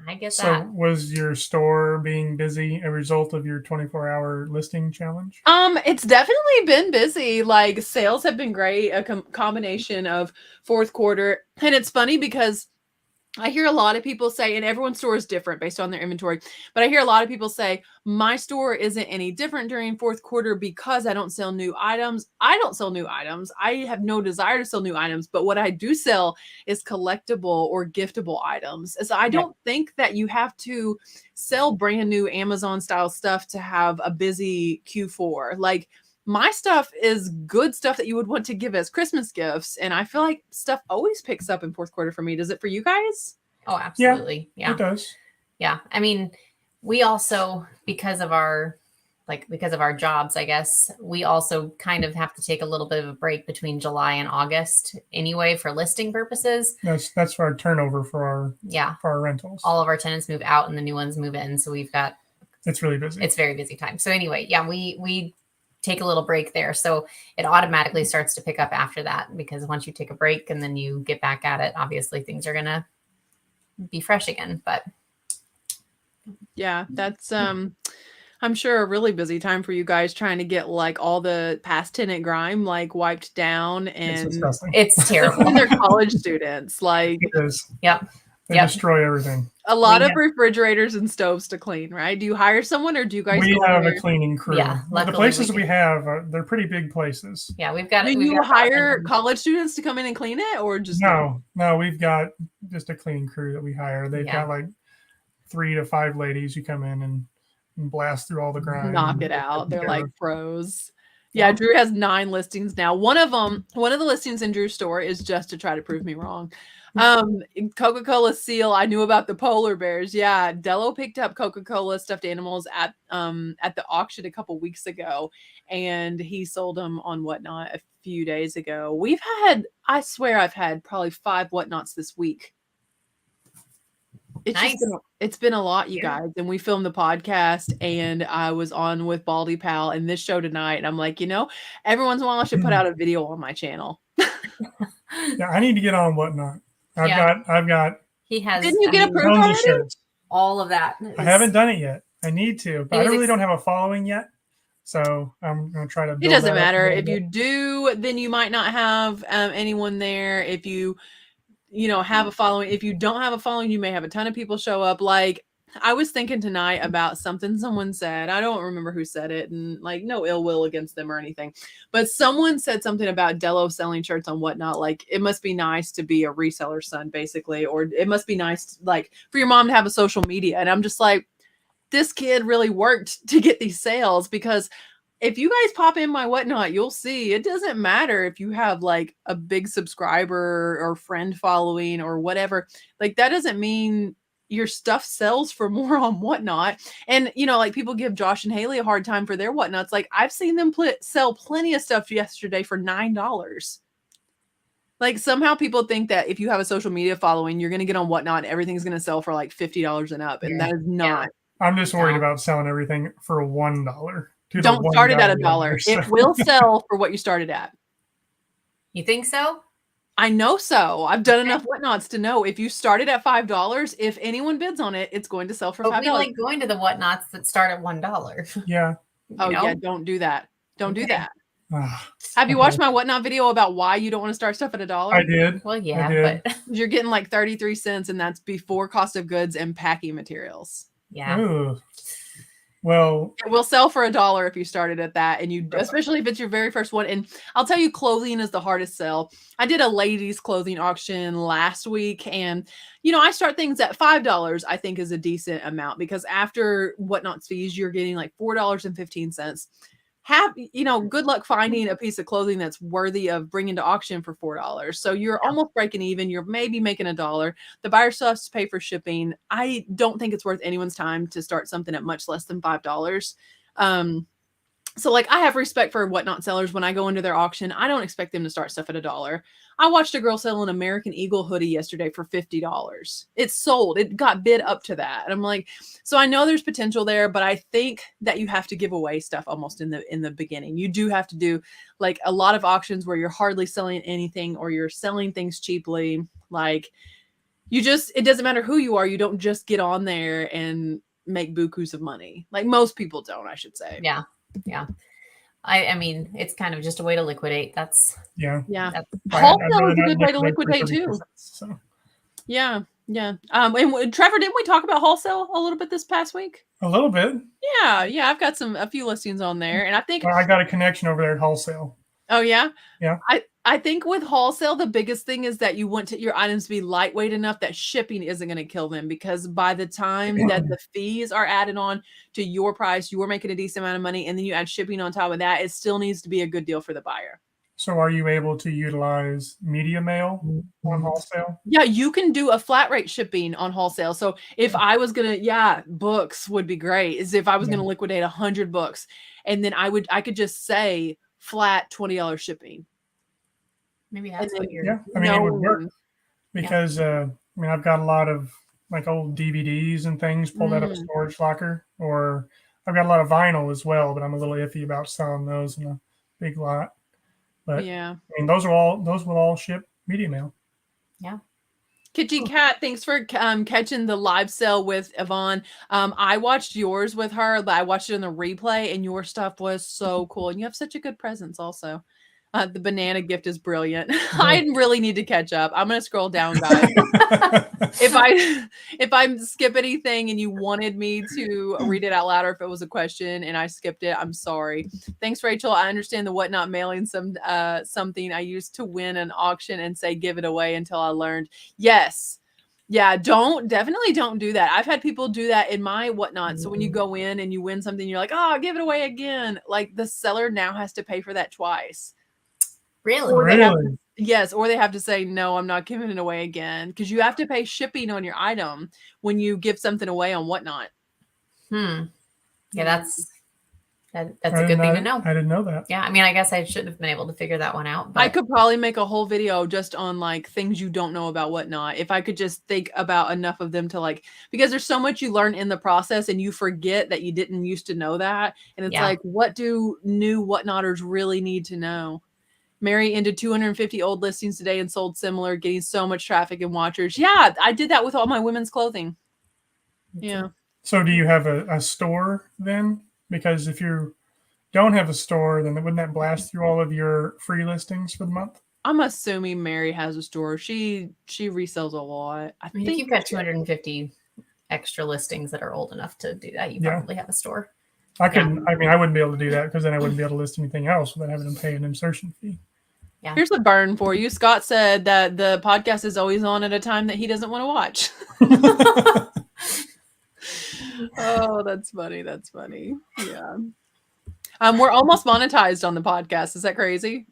I get that. So was your store being busy a result of your 24-hour listing challenge? It's definitely been busy. Like sales have been great, a combination of fourth quarter. And it's funny because I hear a lot of people say, and everyone's store is different based on their inventory, but I hear a lot of people say, my store isn't any different during fourth quarter because I don't sell new items. I don't sell new items. I have no desire to sell new items, but what I do sell is collectible or giftable items. So I don't think that you have to sell brand new Amazon style stuff to have a busy Q4. Like, my stuff is good stuff that you would want to give as Christmas gifts. And I feel like stuff always picks up in fourth quarter for me. Does it for you guys? Oh, absolutely. Yeah. It does. Yeah. I mean, we also, because of our jobs, I guess, we also kind of have to take a little bit of a break between July and August anyway for listing purposes. That's for our turnover for our rentals. All of our tenants move out and the new ones move in. So we've got, it's really busy. It's very busy time. So anyway, yeah, we take a little break there. So it automatically starts to pick up after that, because once you take a break and then you get back at it, obviously things are going to be fresh again. But yeah, that's I'm sure a really busy time for you guys trying to get like all the past tenant grime like wiped down, and it's terrible. They're college students. Like, it is. Yep. They destroy everything. A lot of refrigerators and stoves to clean, right? Do you hire someone, or do you guys? We have a cleaning crew. Yeah, the places we have, they're pretty big places. Yeah, we've got. Do you hire college students to come in and clean it, or just no? We've got just a cleaning crew that we hire. They've got like 3 to 5 ladies who come in and blast through all the grime, knock it out. They're like pros. Yeah, Drew has 9 listings now. One of the listings in Drew's store is just to try to prove me wrong. Coca-Cola seal. I knew about the polar bears. Yeah, Dello picked up Coca-Cola stuffed animals at the auction a couple weeks ago, and he sold them on Whatnot a few days ago. I swear I've had probably 5 Whatnots this week. It's been a lot, you guys. And we filmed the podcast, and I was on with Baldy Pal in this show tonight. And I'm like, every once in a while I should put out a video on my channel. Yeah, I need to get on Whatnot. I've got. He has. Didn't you get approved already? All of that. I haven't done it yet. I need to, but I really don't have a following yet. So I'm going to try to build. It doesn't matter. If you do, then you might not have anyone there. If you have a following. If you don't have a following, you may have a ton of people show up. Like, I was thinking tonight about something someone said. I don't remember who said it, and like, no ill will against them or anything. But someone said something about Dello selling shirts on Whatnot. Like, it must be nice to be a reseller's son, basically, or it must be nice, like, for your mom to have a social media. And I'm just like, this kid really worked to get these sales, because if you guys pop in my Whatnot, you'll see it doesn't matter if you have like a big subscriber or friend following or whatever. Like, that doesn't mean your stuff sells for more on Whatnot. And, like, people give Josh and Haley a hard time for their Whatnots. Like, I've seen them sell plenty of stuff yesterday for $9. Like, somehow people think that if you have a social media following, you're going to get on Whatnot and everything's going to sell for like $50 and up. And that is not. I'm just worried about selling everything for $1. Don't start it at $1. It will sell for what you started at. You think so? I know so. I've done enough Whatnots to know if you started at $5, if anyone bids on it, it's going to sell for $5. We like going to the Whatnots that start at $1. Yeah. Yeah. Don't do that. Don't do that. Have you watched my Whatnot video about why you don't want to start stuff at $1? I did. Well, yeah, but you're getting like 33 cents, and that's before cost of goods and packing materials. Yeah. Ooh. Well, it will sell for $1 if you started at that, and especially if it's your very first one. And I'll tell you, clothing is the hardest sell. I did a ladies' clothing auction last week, and I start things at $5. I think is a decent amount, because after Whatnot's fees, you're getting like $4.15. Good luck finding a piece of clothing that's worthy of bringing to auction for $4. So you're almost breaking even. You're maybe making $1. The buyer still has to pay for shipping. I don't think it's worth anyone's time to start something at much less than $5. So like, I have respect for Whatnot sellers. When I go into their auction, I don't expect them to start stuff at $1. I watched a girl sell an American Eagle hoodie yesterday for $50. It sold. It got bid up to that. And I'm like, so I know there's potential there, but I think that you have to give away stuff almost in the beginning. You do have to do like a lot of auctions where you're hardly selling anything, or you're selling things cheaply. Like, it doesn't matter who you are. You don't just get on there and make bukus of money. Like, most people don't, I should say. Yeah. Yeah. I mean, it's kind of just a way to liquidate. Yeah. Wholesale is a good way to liquidate too. So. Yeah. And Trevor, didn't we talk about wholesale a little bit this past week? A little bit. Yeah. I've got a few listings on there, and I think I got a connection over there at Wholesale. Oh yeah. Yeah. I think with Wholesale, the biggest thing is that you want your items to be lightweight enough that shipping isn't going to kill them, because by the time that the fees are added on to your price, you're making a decent amount of money, and then you add shipping on top of that, it still needs to be a good deal for the buyer. So are you able to utilize media mail on Wholesale? Yeah, you can do a flat rate shipping on Wholesale. So if I was gonna, books would be great. Is if I was gonna liquidate 100 books, and then I could just say flat $20 shipping. Maybe that's And what then you're. I mean, it would work no, because I mean, I've got a lot of like old DVDs and things pulled out of a storage locker, or I've got a lot of vinyl as well, but I'm a little iffy about selling those in a big lot. But yeah. I mean, those will all ship media mail. Yeah. Kitty Cat, thanks for catching the live sale with Yvonne. I watched yours with her, but I watched it on the replay, and your stuff was so cool. And you have such a good presence, also. The banana gift is brilliant. I really need to catch up. I'm gonna scroll down, guys. If I skip anything and you wanted me to read it out loud, or if it was a question and I skipped it, I'm sorry. Thanks, Rachel. I understand the whatnot mailing something I used to win an auction and say give it away until I learned. Yes. Yeah, definitely don't do that. I've had people do that in my whatnot. So when you go in and you win something, you're like, oh, give it away again. Like the seller now has to pay for that twice. Really? Or Really? yes, or they have to say, no, I'm not giving it away again. Because you have to pay shipping on your item when you give something away on whatnot. Yeah, that's a good thing to know. I didn't know that. Yeah, I mean, I guess I should have been able to figure that one out. But I could probably make a whole video just on like things you don't know about whatnot. If I could just think about enough of them to like, because there's so much you learn in the process and you forget that you didn't used to know that. And it's like, what do new whatnotters really need to know? Mary ended 250 old listings today and sold similar, getting so much traffic and watchers. Yeah, I did that with all my women's clothing. Yeah. So do you have a store then? Because if you don't have a store, then wouldn't that blast through all of your free listings for the month? I'm assuming Mary has a store. She resells a lot. I mean, if you've got 250 extra listings that are old enough to do that, you probably have a store. I couldn't. I mean, I wouldn't be able to do that because then I wouldn't be able to list anything else without having to pay an insertion fee. Yeah. Here's a burn for you. Scott said that the podcast is always on at a time that he doesn't want to watch. Oh, that's funny. That's funny. Yeah. We're almost monetized on the podcast. Is that crazy?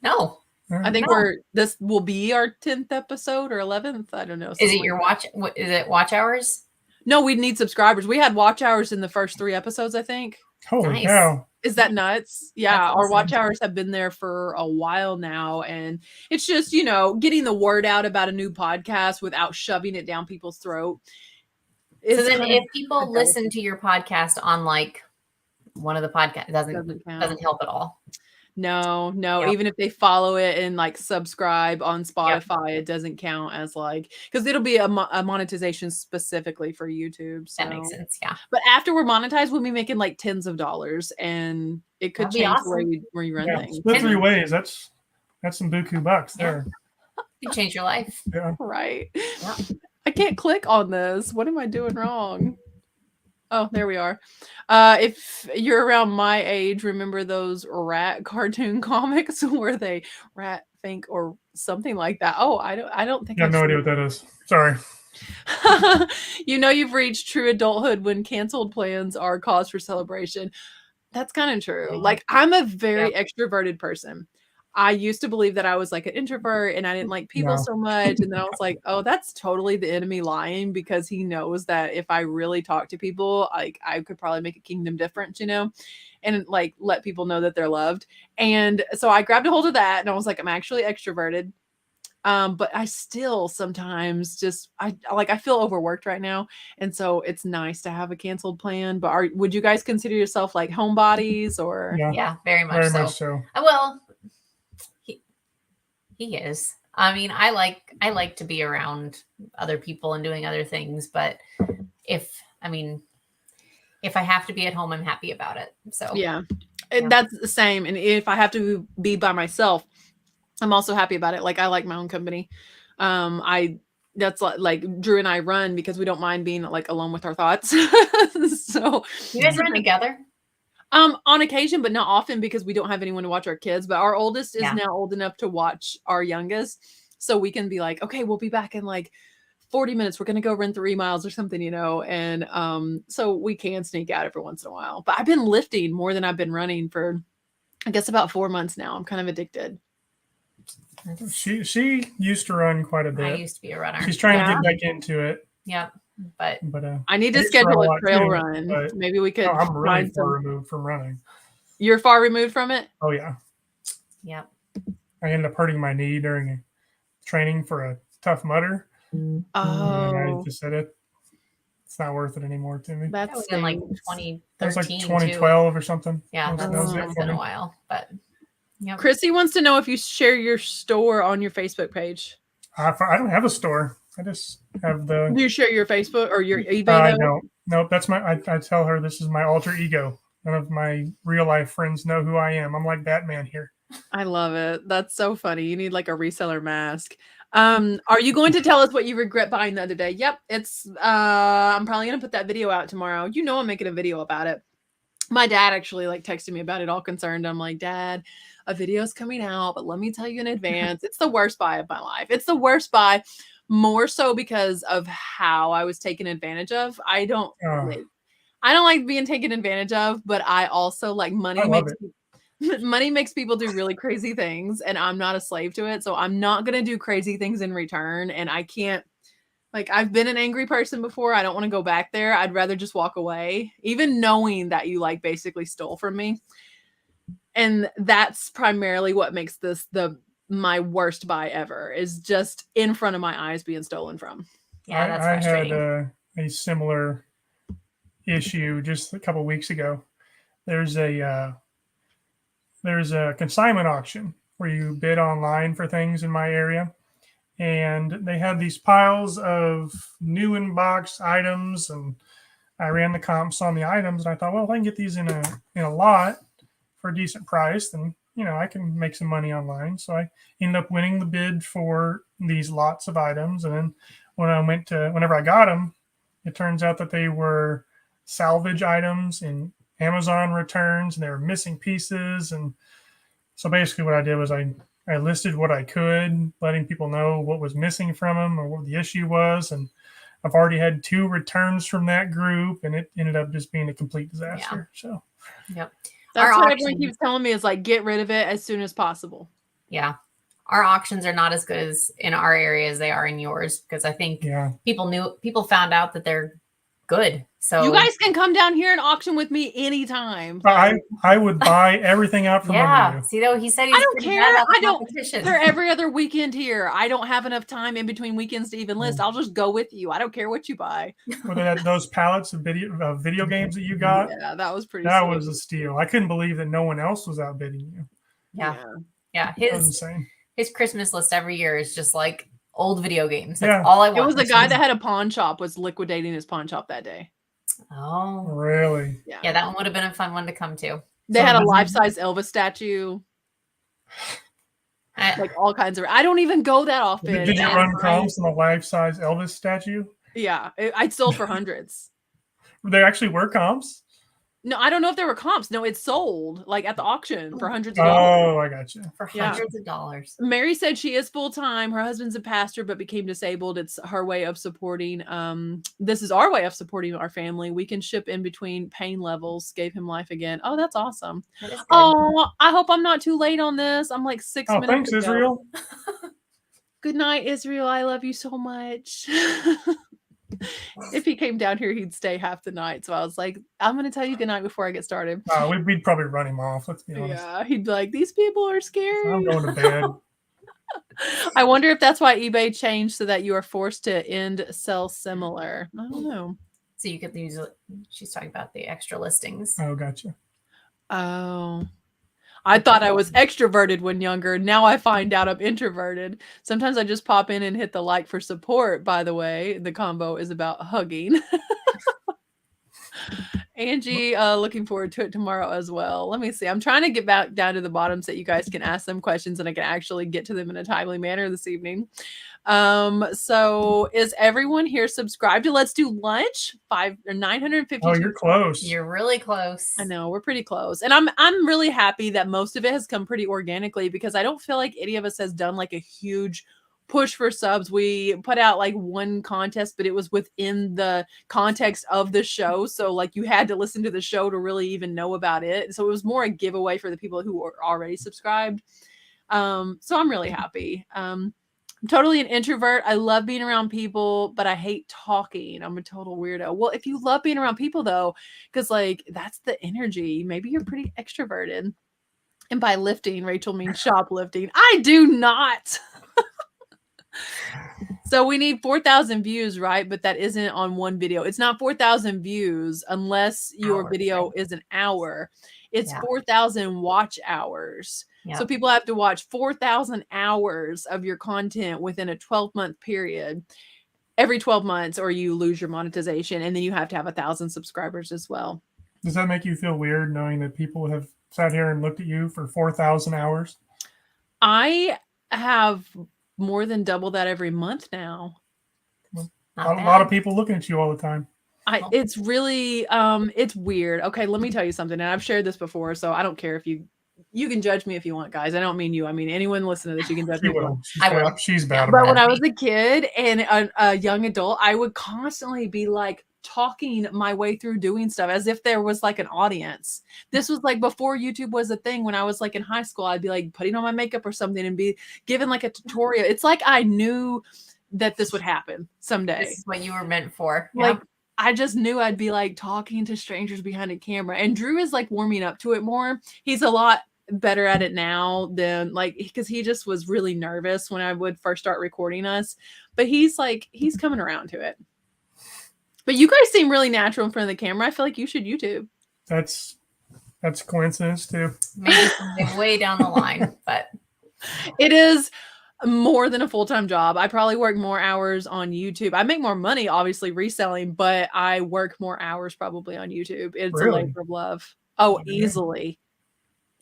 No. I think this will be our 10th episode or 11th. I don't know. Is it your watch? Is it watch hours? No, we need subscribers. We had watch hours in the first 3 episodes, I think. Holy cow. Is that nuts? Yeah, That's awesome. Our watch hours have been there for a while now. And it's just, getting the word out about a new podcast without shoving it down people's throat. So then if people listen to your podcast on like one of the podcasts, it doesn't help at all. No. Even if they follow it and like subscribe on Spotify, it doesn't count as like, because it'll be a monetization specifically for YouTube. So. That makes sense. Yeah. But after we're monetized, we'll be making like tens of dollars, and it could change the way you run things. Split 3 ways. That's some buku bucks there. You change your life. Yeah. Right. Yeah. I can't click on this. What am I doing wrong? Oh, there we are. If you're around my age, remember those rat cartoon comics where they rat think or something like that. Oh, I don't think I have no idea what that is. Sorry. You've reached true adulthood when canceled plans are cause for celebration. That's kind of true. Like I'm a very extroverted person. I used to believe that I was like an introvert and I didn't like people so much. And then I was like, oh, that's totally the enemy lying, because he knows that if I really talk to people, like I could probably make a kingdom difference, and like let people know that they're loved. And so I grabbed a hold of that and I was like, I'm actually extroverted. But I still sometimes just, I feel overworked right now. And so it's nice to have a canceled plan, but would you guys consider yourself like homebodies or? Yeah, very much so. Well, he is. I mean, I like to be around other people and doing other things, but if I have to be at home, I'm happy about it. So yeah. That's the same. And if I have to be by myself, I'm also happy about it. Like I like my own company. That's like Drew and I run because we don't mind being like alone with our thoughts. So you guys run together? On occasion, but not often because we don't have anyone to watch our kids. But our oldest is now old enough to watch our youngest. So we can be like, okay, we'll be back in like 40 minutes. We're going to go run 3 miles or something, And so we can sneak out every once in a while. But I've been lifting more than I've been running for I guess about 4 months now. I'm kind of addicted. She used to run quite a I bit. used to be a runner. She's trying to Yeah. get back into it. Yep. But I need to used to run schedule a a lot trail too, run. but Maybe we could I'm really find far some. removed from running. You're far removed from it? Oh yeah. yep. I ended up hurting my knee during a training for a Tough Mudder. And I Oh, just said it's not worth it anymore to me. That that's was in like stinks. That was like 2013 too. 2012 or something. Yeah, that was it that's for been a me. while. But yep. Chrissy wants to know if you share your store on your Facebook page. I don't have a store. I just have Do the. you share your Facebook or your eBay I though? don't. Nope. That's my. I tell her this is my alter ego. None of my real life friends know who I am. I'm like Batman here. I love it. That's so funny. You need like a reseller mask. Are you going to tell us what you regret buying the other day? Yep, it's I'm probably gonna put that video out tomorrow. You know I'm making a video about it. My dad actually like texted me about it, all concerned. I'm like, Dad, a video's coming out, but let me tell you in advance, it's the worst buy of my life. It's the worst buy, more so because of how I was taken advantage of. I don't like being taken advantage of, but I also like I love it. money makes people do really crazy things, and I'm not a slave to it. So I'm not going to do crazy things in return. And I can't, like, I've been an angry person before. I don't want to go back there. I'd rather just walk away, even knowing that you like basically stole from me. And that's primarily what makes this my worst buy ever, is just in front of my eyes being stolen from. Yeah, that's I frustrating. had a similar issue just a couple weeks ago. There's a consignment auction where you bid online for things in my area, and they had these piles of new in box items, and I ran the comps on the items, and I thought, well, if I can get these in a lot for a decent price, then I can make some money online. So I ended up winning the bid for these lots of items, and then whenever I got them, it turns out that they were salvage items in Amazon returns, and they were missing pieces. And so basically what I did was I listed what I could, letting people know what was missing from them or what the issue was. And I've already had 2 returns from that group, and it ended up just being a complete disaster. Yeah. So yep. That's what everyone keeps telling me, is like, get rid of it as soon as possible. Yeah. Our auctions are not as good as in our area as they are in yours, because I think people found out that they're good. So you guys can come down here and auction with me anytime. I would buy everything out from under you. See, though, he said he's I don't pretty care. bad about the I don't. competition. They're every other weekend here. I don't have enough time in between weekends to even list. I'll just go with you. I don't care what you buy. Well, those pallets of video games that you got, yeah, that was pretty. That sweet. was a steal. I couldn't believe that no one else was outbidding you. Yeah. His Christmas list every year is just like old video games. That's all I want. It was a guy that had a pawn shop was liquidating his pawn shop that day. Oh, really? Yeah, that one would have been a fun one to come to. They had a life-size Elvis statue. Like all kinds of. I don't even go that often. Did you run comps on the life-size Elvis statue? Yeah, I sold for hundreds. There actually were comps? No, I don't know if there were comps. No, it sold like at the auction for hundreds of dollars. Oh, I got you. For hundreds of dollars. Mary said she is full-time. Her husband's a pastor, but became disabled. It's her way of supporting. This is our way of supporting our family. We can ship in between pain levels. Gave him life again. Oh, that's awesome. Oh, I hope I'm not too late on this. I'm like 6 minutes. Thanks, ago. Israel. Good night, Israel. I love you so much. If he came down here, he'd stay half the night. So I was like, I'm going to tell you good night before I get started. We'd probably run him off. Let's be honest. Yeah, he'd be like, these people are scary. I'm going to bed. I wonder if that's why eBay changed so that you are forced to end sell similar. I don't know. So you could use it. She's talking about the extra listings. Oh, gotcha. Oh. I thought I was extroverted when younger. Now I find out I'm introverted. Sometimes I just pop in and hit the like for support, by the way. The combo is about hugging. Angie, looking forward to it tomorrow as well. Let me see. I'm trying to get back down to the bottom so that you guys can ask them questions and I can actually get to them in a timely manner this evening. So is everyone here subscribed to Let's Do Lunch? 950. Oh, you're close. You're really close. I know, we're pretty close. And I'm really happy that most of it has come pretty organically, because I don't feel like any of us has done like a huge push for subs. We put out like one contest, but it was within the context of the show. So like you had to listen to the show to really even know about it. So it was more a giveaway for the people who were already subscribed. So I'm really happy. I'm totally an introvert. I love being around people, but I hate talking. I'm a total weirdo. Well, if you love being around people though, because like that's the energy, maybe you're pretty extroverted. And by lifting, Rachel means shoplifting. I do not. So we need 4,000 views, right? But that isn't on one video. It's not 4,000 views unless your video is an hour. It's 4,000 watch hours. Yep. So people have to watch 4,000 hours of your content within a 12-month period every 12 months, or you lose your monetization. And then you have to have 1,000 subscribers as well. Does that make you feel weird knowing that people have sat here and looked at you for 4,000 hours? I have more than double that every month now. A lot of people looking at you all the time. It's really it's weird. Okay, let me tell you something, and I've shared this before, so I don't care if you can judge me if you want, guys. I don't mean you. I mean anyone listening to this, you can judge me. I will. She's bad. But when I was a kid and a young adult, I would constantly be like talking my way through doing stuff as if there was like an audience. This was like before YouTube was a thing. When I was like in high school, I'd be like putting on my makeup or something and be given like a tutorial. It's like I knew that this would happen someday. This is what you were meant for. Like I just knew I'd be like talking to strangers behind a camera. And Drew is like warming up to it more. He's a lot better at it now than like, because he just was really nervous when I would first start recording us. But he's coming around to it. But you guys seem really natural in front of the camera. I feel like you should YouTube. That's coincidence too. Maybe something way down the line, but it is more than a full-time job. I probably work more hours on YouTube. I make more money, obviously, reselling, but I work more hours probably on YouTube. It's a labor of love. Oh, easily.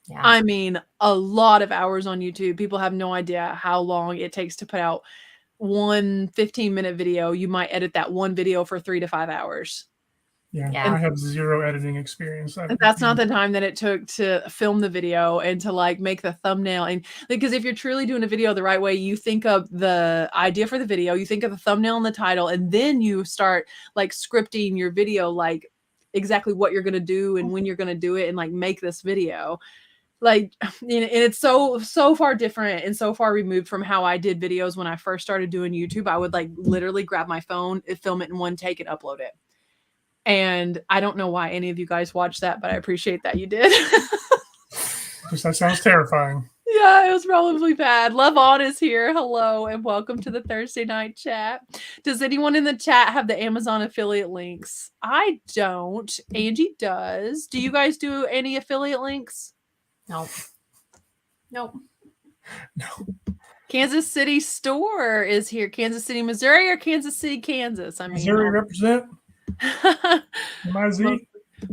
Yeah. I mean, a lot of hours on YouTube. People have no idea how long it takes to put out one 15-minute video. You might edit that one video for 3 to 5 hours. Yeah. I have zero editing experience. That's not the time that it took to film the video and to like make the thumbnail. And because if you're truly doing a video the right way, you think of the idea for the video, you think of the thumbnail and the title, and then you start like scripting your video, like exactly what you're going to do and when you're going to do it and like make this video. Like, and it's so far different and so far removed from how I did videos when I first started doing YouTube. I would like literally grab my phone, film it in one take and upload it. And I don't know why any of you guys watched that, but I appreciate that you did. That sounds terrifying. Yeah, it was probably bad. Love On is here. Hello, and welcome to the Thursday night chat. Does anyone in the chat have the Amazon affiliate links? I don't. Angie does. Do you guys do any affiliate links? Nope. No. Kansas City store is here. Kansas City, Missouri, or Kansas City, Kansas? I mean, Missouri represent. MIZ.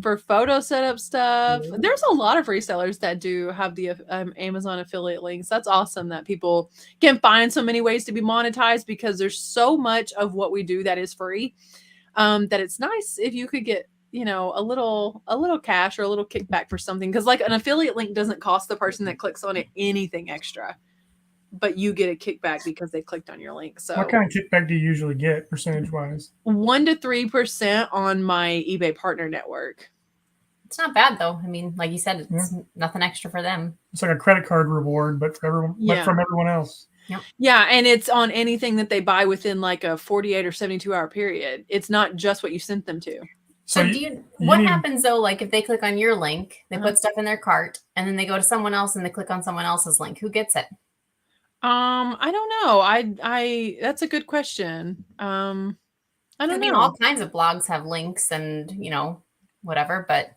For photo setup stuff. There's a lot of resellers that do have the Amazon affiliate links. That's awesome that people can find so many ways to be monetized, because there's so much of what we do that is free, that it's nice if you could get, you know, a little cash or a little kickback for something. Because like an affiliate link doesn't cost the person that clicks on it anything extra, but you get a kickback because they clicked on your link. So what kind of kickback do you usually get percentage wise? 1 to 3% on my eBay partner network. It's not bad though. I mean, like you said, it's nothing extra for them. It's like a credit card reward, but for everyone, but from everyone else. Yep. Yeah, and it's on anything that they buy within like a 48 or 72 hour period. It's not just what you sent them to. So what happens though, like if they click on your link, they put stuff in their cart, and then they go to someone else and they click on someone else's link? Who gets it? I don't know. I that's a good question. I don't know. All kinds of blogs have links and, you know, whatever, but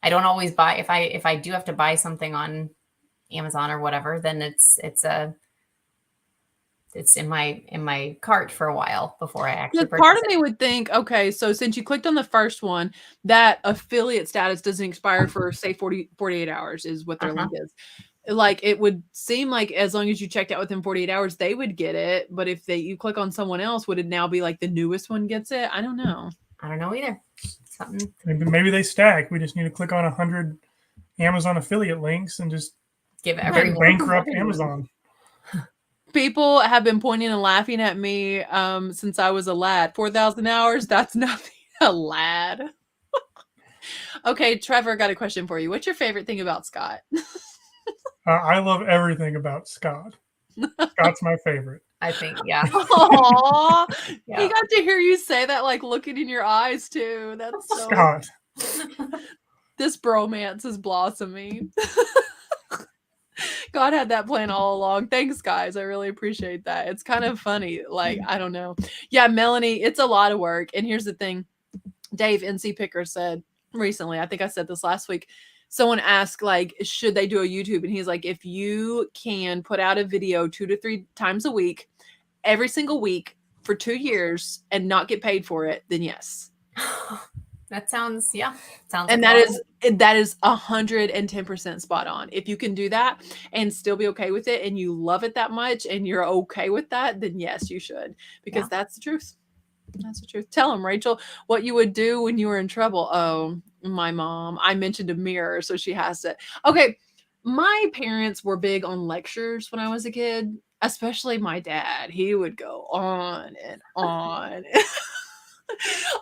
I don't always buy. If I do have to buy something on Amazon or whatever, then it's in my cart for a while before I actually purchase part of me would think, okay, so since you clicked on the first one, that affiliate status doesn't expire for say 48 hours is what their link is. Like it would seem like as long as you checked out within 48 hours, they would get it. But if you click on someone else, would it now be like the newest one gets it? I don't know. I don't know either. Something. Maybe they stack. We just need to click on 100 Amazon affiliate links and just give everyone bankrupt Amazon. People have been pointing and laughing at me since I was a lad. 4,000 hours, that's nothing. A lad. Okay, Trevor, got a question for you. What's your favorite thing about Scott? I love everything about Scott. Scott's my favorite. I think, yeah. Aww. Yeah. He got to hear you say that, like looking in your eyes too. That's so. Scott. This bromance is blossoming. God had that plan all along. Thanks, guys. I really appreciate that. It's kind of funny. Like, I don't know. Yeah, Melanie, it's a lot of work. And here's the thing. Dave NC Picker said recently, I think I said this last week, someone asked, like, should they do a YouTube? And he's like, if you can put out a video 2 to 3 times a week, every single week for 2 years and not get paid for it, then yes. That sounds, yeah. Sounds And like that is 110% spot on. If you can do that and still be okay with it and you love it that much and you're okay with that, then yes, you should, because that's the truth. That's the truth. Tell them, Rachel, what you would do when you were in trouble. Oh, my mom. I mentioned a mirror, so she has to. Okay, my parents were big on lectures when I was a kid, especially my dad. He would go on and on.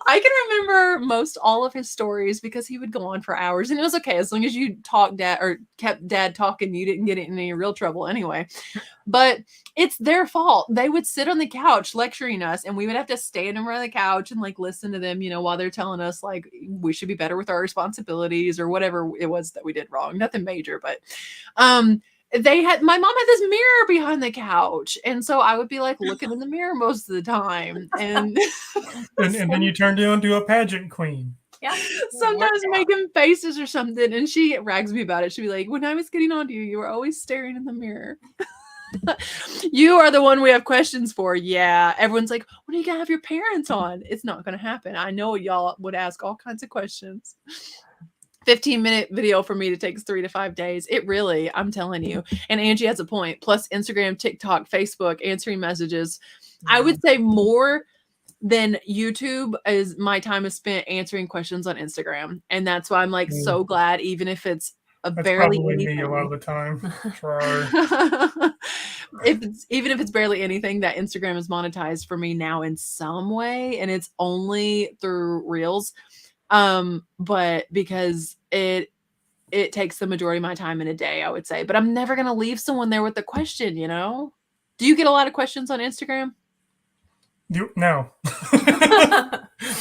I can remember most all of his stories because he would go on for hours, and it was okay as long as you talked dad or kept dad talking. You didn't get in any real trouble anyway. But it's their fault. They would sit on the couch lecturing us, and we would have to stand in front of the couch and like listen to them, while they're telling us like we should be better with our responsibilities or whatever it was that we did wrong. Nothing major, but my mom had this mirror behind the couch, and so I would be like looking in the mirror most of the time, and and then you turned into a pageant queen. Yeah. Sometimes making faces or something, and she rags me about it. She'd be like, when I was getting on to you, you were always staring in the mirror. You are the one we have questions for. Yeah, everyone's like, when are you gonna have your parents on? It's not gonna happen. I know y'all would ask all kinds of questions. 15-minute video for me to take 3 to 5 days. It really, I'm telling you. And Angie has a point. Plus Instagram, TikTok, Facebook, answering messages. I would say more than YouTube is my time is spent answering questions on Instagram. And that's why I'm like so glad, even if it's That's barely probably anything. me a lot of the time. Sure. Even if it's barely anything, that Instagram is monetized for me now in some way, and it's only through Reels. But because it takes the majority of my time in a day, I would say. But I'm never gonna leave someone there with a question, Do you get a lot of questions on Instagram? No.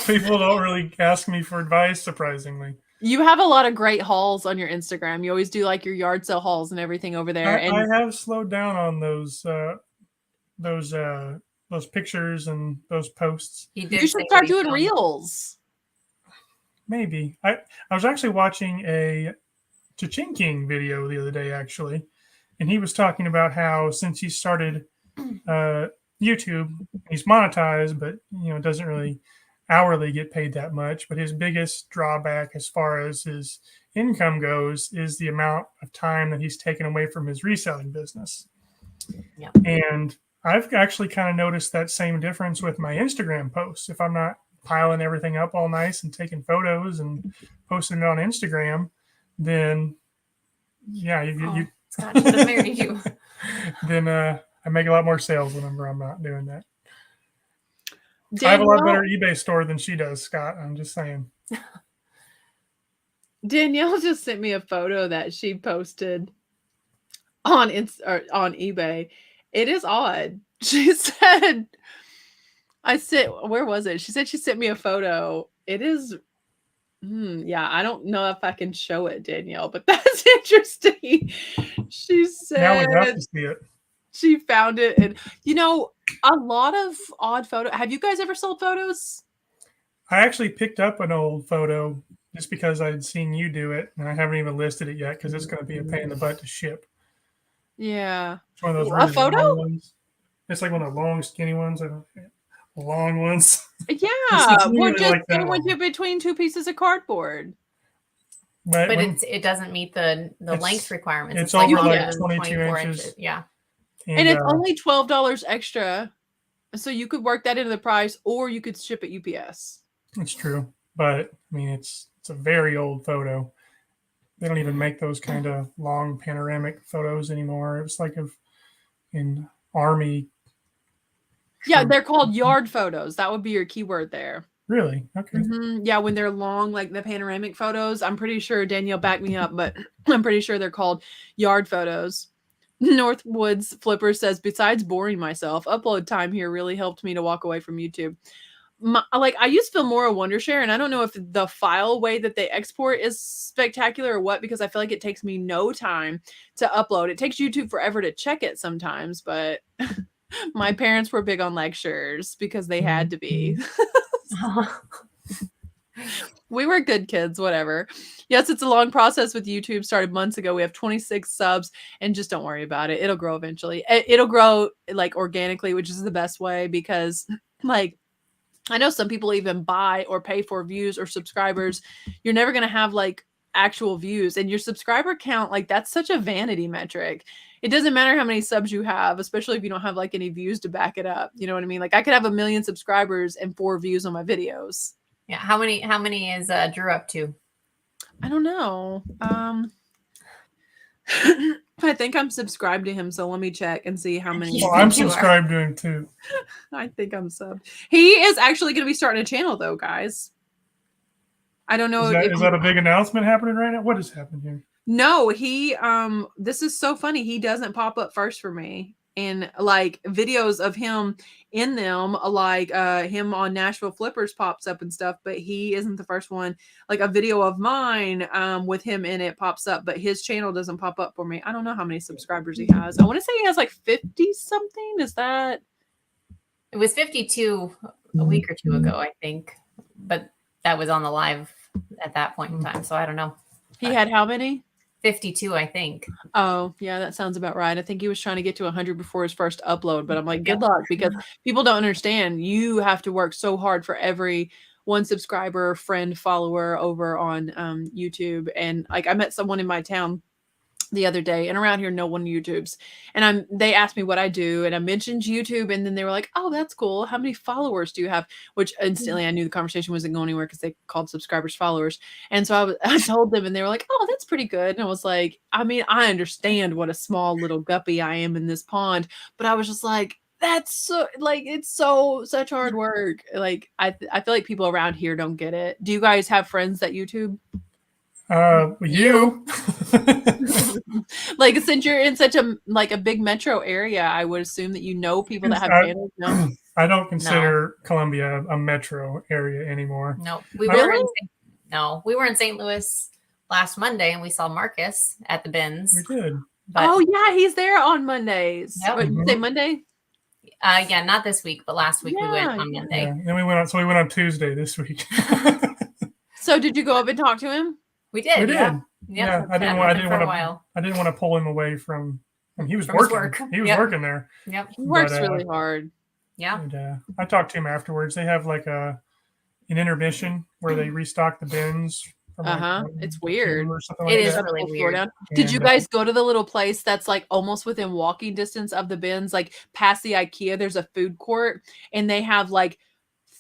People don't really ask me for advice, surprisingly. You have a lot of great hauls on your Instagram. You always do like your yard sale hauls and everything over there. I have slowed down on those pictures and those posts. You should start doing Reels. Maybe. I was actually watching a Cha-Ching King video the other day, actually, and he was talking about how since he started YouTube, he's monetized, but doesn't really hourly get paid that much. But his biggest drawback as far as his income goes is the amount of time that he's taken away from his reselling business. Yeah. And I've actually kind of noticed that same difference with my Instagram posts. If I'm not piling everything up all nice and taking photos and posting it on Instagram, then Scott should have married you. Then I make a lot more sales whenever I'm not doing that. Danielle, I have a lot better eBay store than she does, Scott. I'm just saying. Danielle just sent me a photo that she posted on eBay. It is odd. She said, where was it? She said she sent me a photo. It is, I don't know if I can show it, Danielle, but that's interesting. She said, now we have to see it. She found it, and a lot of odd photos. Have you guys ever sold photos? I actually picked up an old photo just because I'd seen you do it, and I haven't even listed it yet because it's going to be a pain in the butt to ship. Yeah, it's one of those really photo ones. It's like one of the long, skinny ones. Long ones. Yeah, we're just like between 2 pieces of cardboard. But it doesn't meet the length requirements. It's over like 22 inches. Yeah. And it's only $12 extra. So you could work that into the price, or you could ship it UPS. It's true. But I mean, it's a very old photo. They don't even make those kind of long panoramic photos anymore. It was like in army. Yeah, troop. they're called yard photos. That would be your keyword there. Really? Okay. Yeah, when they're long, like the panoramic photos, I'm pretty sure Danielle backed me up, but I'm pretty sure they're called yard photos. Northwoods Flipper says, besides boring myself, upload time here really helped me to walk away from YouTube. Like I use Filmora Wondershare, and I don't know if the file way that they export is spectacular or what, because I feel like it takes me no time to upload. It takes YouTube forever to check it sometimes, but my parents were big on lectures because they had to be. We were good kids, whatever. Yes, it's a long process with YouTube. Started months ago. We have 26 subs, and just don't worry about it. It'll grow eventually. It'll grow like organically, which is the best way, because like I know some people even buy or pay for views or subscribers. You're never going to have like actual views, and your subscriber count, like that's such a vanity metric. It doesn't matter how many subs you have, especially if you don't have like any views to back it up. You know what I mean? Like I could have 1 million subscribers and 4 views on my videos. Yeah. How many is Drew up to? I don't know. I think I'm subscribed to him, so let me check and see how many. Well, I'm subscribed to him too. I think I'm subbed. He is actually going to be starting a channel, though, guys. I don't know. Is that a big announcement happening right now? What is happening here? No, he. This is so funny. He doesn't pop up first for me, and like videos of him in them, like him on Nashville Flippers pops up and stuff, but he isn't the first one. Like a video of mine with him in it pops up, but his channel doesn't pop up for me. I don't know how many subscribers he has. I want to say he has like 50 something. Is that? It was 52 a week or two ago, I think, but that was on the live at that point in time, so I don't know. He had how many? 52, I think. Oh, yeah, that sounds about right. I think he was trying to get to 100 before his first upload, but I'm like, good luck, because people don't understand. You have to work so hard for every one subscriber, friend, follower over on YouTube. And like, I met someone in my town the other day, and around here no one YouTubes, and they asked me what I do, and I mentioned YouTube, and then they were like, oh, that's cool, how many followers do you have? Which instantly I knew the conversation wasn't going anywhere, because they called subscribers followers. And so I told them, and they were like, oh, that's pretty good. And I was like, I mean, I understand what a small little guppy I am in this pond, but I was just like, that's so, like, it's such hard work. Like I feel like people around here don't get it. Do you guys have friends that YouTube? You. Like, since you're in such a big metro area, I would assume that you know people that have channels. No, I don't consider Columbia a metro area anymore. No, we were in St. Louis last Monday, and we saw Marcus at the bins. We did. But, oh yeah, he's there on Mondays. Yep. Did you say Monday? Yeah, not this week, but last week we went on Monday. Yeah. Then we went on Tuesday this week. So did you go up and talk to him? We did. We did. Yeah. I didn't want to pull him away from. He was working. He was working there. Yep. He works really hard. Yeah. And, I talked to him afterwards. They have like an intermission where they restock the bins. It's weird. Or something it like is that. really weird. Did you guys go to the little place that's like almost within walking distance of the bins, like past the IKEA? There's a food court, and they have like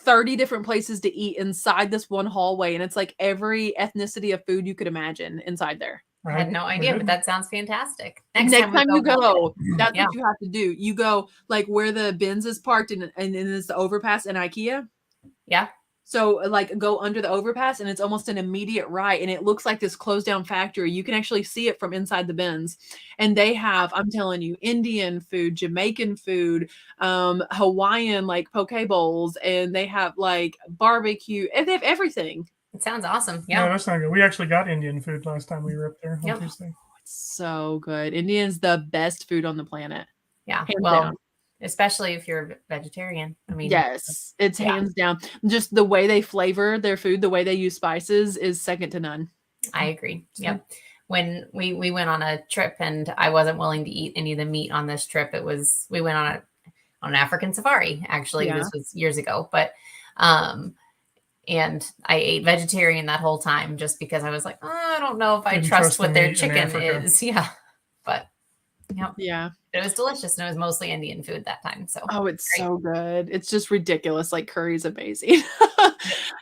30 different places to eat inside this one hallway, and it's like every ethnicity of food you could imagine inside there. I had no idea, but that sounds fantastic. Next time you go, that's what you have to do. You go like where the bins is parked, and it's the overpass in IKEA. Yeah. So like go under the overpass, and it's almost an immediate right, and it looks like this closed down factory. You can actually see it from inside the bins, and they have, I'm telling you, Indian food, Jamaican food, Hawaiian like poke bowls, and they have like barbecue, and they have everything. It sounds awesome. Yeah, no, that's not good. We actually got Indian food last time we were up there on Tuesday. It's so good. Indian's the best food on the planet. Yeah, down. Especially if you're a vegetarian. I mean, yes, it's hands down. Just the way they flavor their food, the way they use spices is second to none. I agree. Yep. When we went on a trip, and I wasn't willing to eat any of the meat on this trip, we went on an African safari. Actually, this was years ago, but and I ate vegetarian that whole time just because I was like, I don't know if I trust what their chicken is. Yeah, but Yep. Yeah. It was delicious, and it was mostly Indian food that time. So Oh, it's great. so good. It's just ridiculous. Like curry's amazing.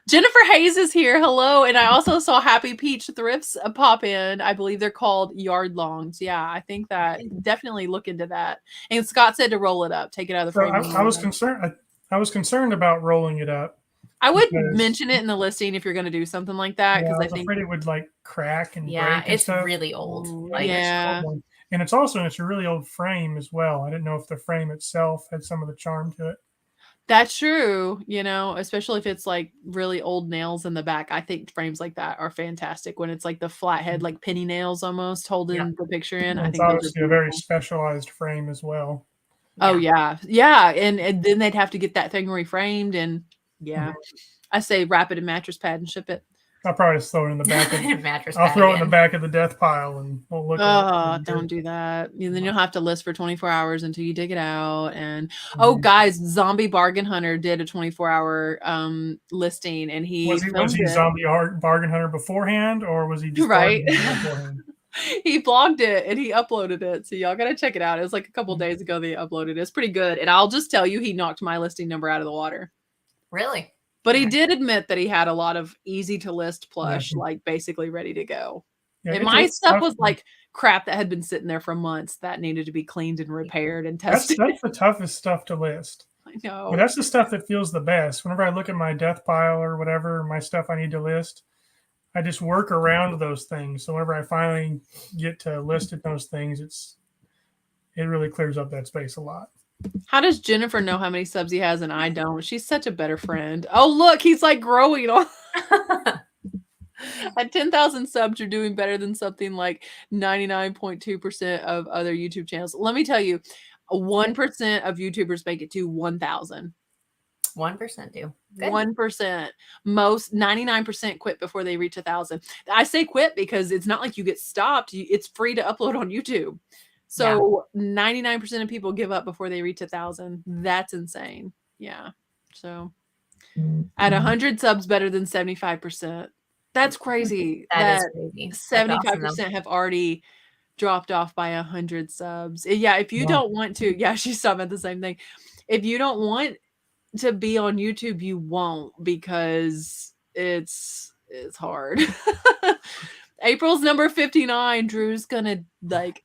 Jennifer Hayes is here. Hello. And I also saw Happy Peach Thrifts pop in. I believe they're called yard longs. Yeah, I think that definitely look into that. And Scott said to roll it up, take it out of the So frame. I was concerned. I was concerned about rolling it up. I would because, mention it in the listing if you're going to do something like that, yeah, because I I was think afraid it would like crack and Yeah, break and it's stuff. really old. Ooh, Like, It's an yeah. old one. And it's a really old frame as well. I didn't know if the frame itself had some of the charm to it. That's true, you know, especially if it's like really old nails in the back. I think frames like that are fantastic when it's like the flathead, like penny nails almost holding the picture in. And I it's think those are obviously a very beautiful. specialized frame as well. Oh yeah. Yeah. And then they'd have to get that thing reframed and yeah. I say wrap it in mattress pad and ship it. I'll probably just throw it in the back of mattress I'll pad throw it in the again. back of the death pile and we'll look at Oh, it. don't do that. And then you'll have to list for 24 hours until you dig it out. And Mhm. guys, Zombie Bargain Hunter did a 24-hour listing and he Was filmed he it. Zombie Bargain Hunter beforehand, or was he just Right. Bargain Hunter beforehand? He blogged it and he uploaded it. So y'all gotta check it out. It was like a couple days ago they uploaded it. It's pretty good. And I'll just tell you, he knocked my listing number out of the water. Really? But he did admit that he had a lot of easy to list plush, Yeah. like basically ready to go. Yeah, And my it's stuff tough. was like crap that had been sitting there for months that needed to be cleaned and repaired and tested. That's the toughest stuff to list. I know. But that's the stuff that feels the best. Whenever I look at my death pile or whatever, my stuff I need to list, I just work around those things. So whenever I finally get to listing those things, it really clears up that space a lot. How does Jennifer know how many subs he has and I don't? She's such a better friend. Oh, look, he's like growing on. At 10,000 subs, you're doing better than something like 99.2% of other YouTube channels. Let me tell you, 1% of YouTubers make it to 1,000. 1% do. Good. 1%. Most 99% quit before they reach 1,000. I say quit because it's not like you get stopped. It's free to upload on YouTube. So 99% of people give up before they reach 1,000. That's insane. Yeah. So at 100 subs, better than 75%. That's crazy. That is crazy. 75% have already dropped off by 100 subs. Yeah, if you don't want to, she's talking about the same thing. If you don't want to be on YouTube, you won't, because it's hard. April's number 59. Drew's gonna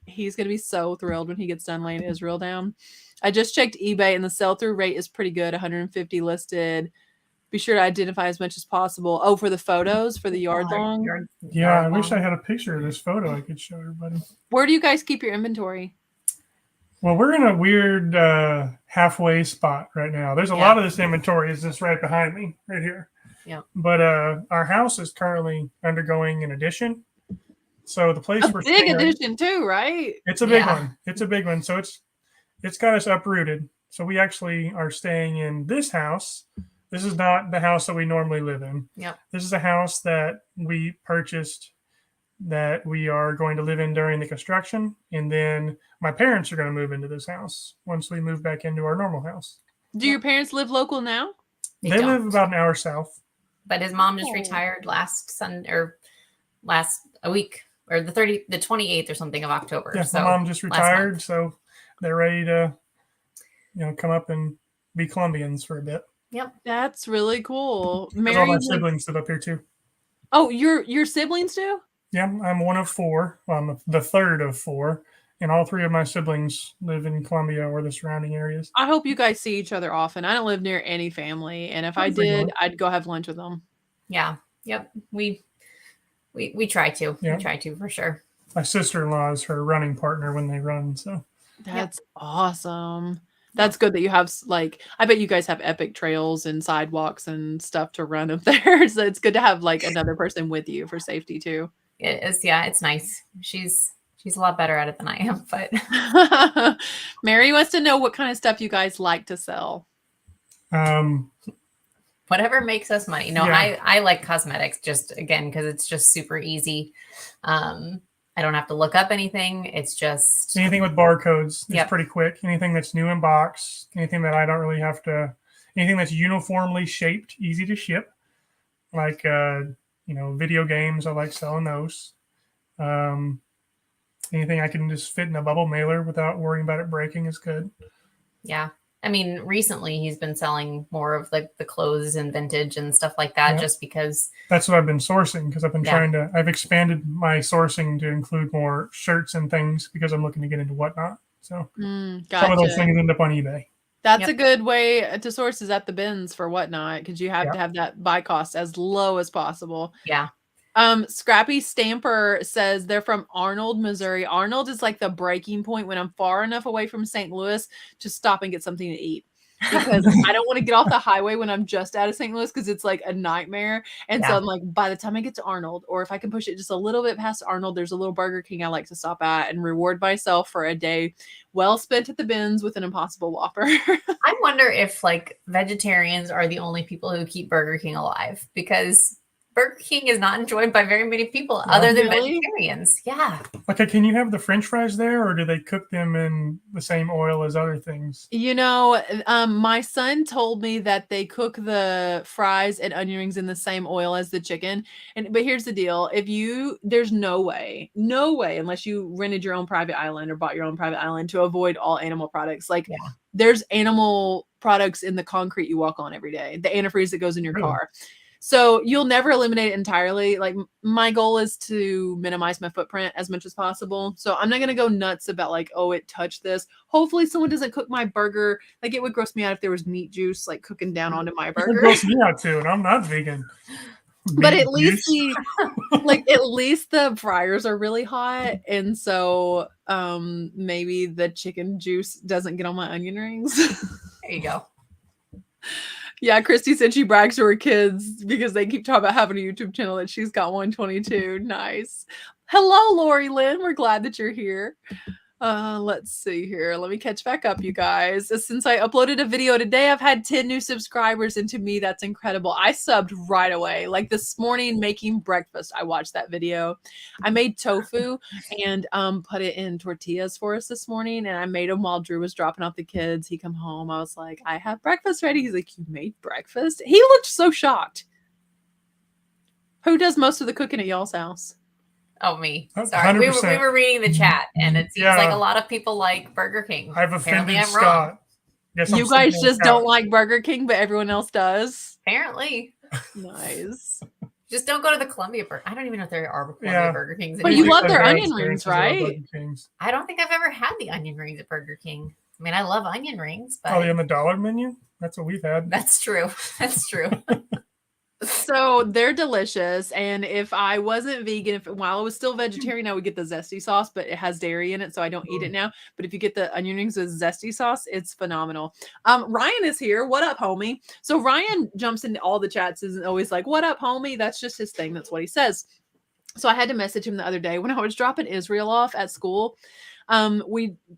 he's gonna be so thrilled when he gets done laying Israel down. I just checked eBay and the sell-through rate is pretty good. 150 listed. Be sure to identify as much as possible. Oh, for the photos, for the yard long? Yeah, I wish I had a picture of this photo I could show everybody. Where do you guys keep your inventory? Well, we're in a weird halfway spot right now. There's a lot of this inventory is just right behind me, right here. Yeah. But our house is currently undergoing an addition. So the place we're big staying addition too, right? It's a big one. It's a big one. So it's got us uprooted. So we actually are staying in this house. This is not the house that we normally live in. Yeah. This is a house that we purchased that we are going to live in during the construction. And then my parents are going to move into this house once we move back into our normal house. Do your parents live local now? They live about an hour south. But his mom just retired last week, or the 28th or something of October. Yeah, so my mom just retired, so they're ready to, come up and be Colombians for a bit. Yep, that's really cool. Mary, all my siblings live up here too. Oh, your siblings do? Yeah, I'm one of four. Well, I'm the third of four, and all three of my siblings live in Columbia or the surrounding areas. I hope you guys see each other often. I don't live near any family, and if I did, I'd go have lunch with them. Yeah. Yep. We try to. Yeah. We try to for sure. My sister-in-law is her running partner when they run. So that's awesome. That's good that you have, I bet you guys have epic trails and sidewalks and stuff to run up there. So it's good to have another person with you for safety too. It is. Yeah, it's nice. She's a lot better at it than I am, but Mary wants to know what kind of stuff you guys like to sell. Whatever makes us money. No, I like cosmetics just again, because it's just super easy. I don't have to look up anything. It's just anything with barcodes. It's pretty quick. Anything that's new in box, anything that I don't really have to, anything that's uniformly shaped, easy to ship, like, video games. I like selling those. Anything I can just fit in a bubble mailer without worrying about it breaking is good. Yeah. I mean, recently he's been selling more of like the clothes and vintage and stuff like that, just because. That's what I've been sourcing, because I've been I've expanded my sourcing to include more shirts and things because I'm looking to get into whatnot. So some of those things end up on eBay. That's a good way to source, is at the bins for whatnot, because you have to have that buy cost as low as possible. Yeah. Scrappy Stamper says they're from Arnold, Missouri. Arnold is like the breaking point when I'm far enough away from St. Louis to stop and get something to eat, because I don't want to get off the highway when I'm just out of St. Louis, because it's like a nightmare. And so I'm like, by the time I get to Arnold, or if I can push it just a little bit past Arnold, there's a little Burger King I like to stop at and reward myself for a day well spent at the bins with an Impossible Whopper. I wonder if like vegetarians are the only people who keep Burger King alive, because Burger King is not enjoyed by very many people other than vegetarians. Yeah. Okay, can you have the French fries there, or do they cook them in the same oil as other things? You know, my son told me that they cook the fries and onion rings in the same oil as the chicken. But here's the deal. There's no way, unless you rented your own private island or bought your own private island, to avoid all animal products. Like there's animal products in the concrete you walk on every day, the antifreeze that goes in your car. So you'll never eliminate it entirely. Like my goal is to minimize my footprint as much as possible. So I'm not going to go nuts about like, oh, it touched this. Hopefully someone doesn't cook my burger. Like it would gross me out if there was meat juice like cooking down onto my burger. It gross me out too, and I'm not vegan. But at least at least the fryers are really hot. And so maybe the chicken juice doesn't get on my onion rings. There you go. Yeah, Christy said she brags to her kids because they keep talking about having a YouTube channel that she's got 122. Nice. Hello, Lori Lynn. We're glad that you're here. Let's see here. Let me catch back up, you guys. Since I uploaded a video today, I've had 10 new subscribers, and to me, that's incredible. I subbed right away. Like this morning, making breakfast, I watched that video. I made tofu and put it in tortillas for us this morning, and I made them while Drew was dropping off the kids. He come home. I was like, I have breakfast ready. He's like, you made breakfast? He looked so shocked. Who does most of the cooking at y'all's house? Oh, me. Sorry. We were reading the chat, and it seems like a lot of people like Burger King. I've offended Scott. You guys just don't like Burger King, but everyone else does? Apparently. Nice. Just don't go to the Columbia Burger. I don't even know if there are Columbia Burger Kings. But you love their onion rings, right? I don't think I've ever had the onion rings at Burger King. I mean, I love onion rings, but probably on the dollar menu. That's what we've had. That's true. That's true. So they're delicious. And if I wasn't vegan, while I was still vegetarian, I would get the zesty sauce, but it has dairy in it, so I don't eat it now. But if you get the onion rings with zesty sauce, it's phenomenal. Ryan is here. What up, homie? So Ryan jumps into all the chats and is always like, what up, homie? That's just his thing. That's what he says. So I had to message him the other day when I was dropping Israel off at school.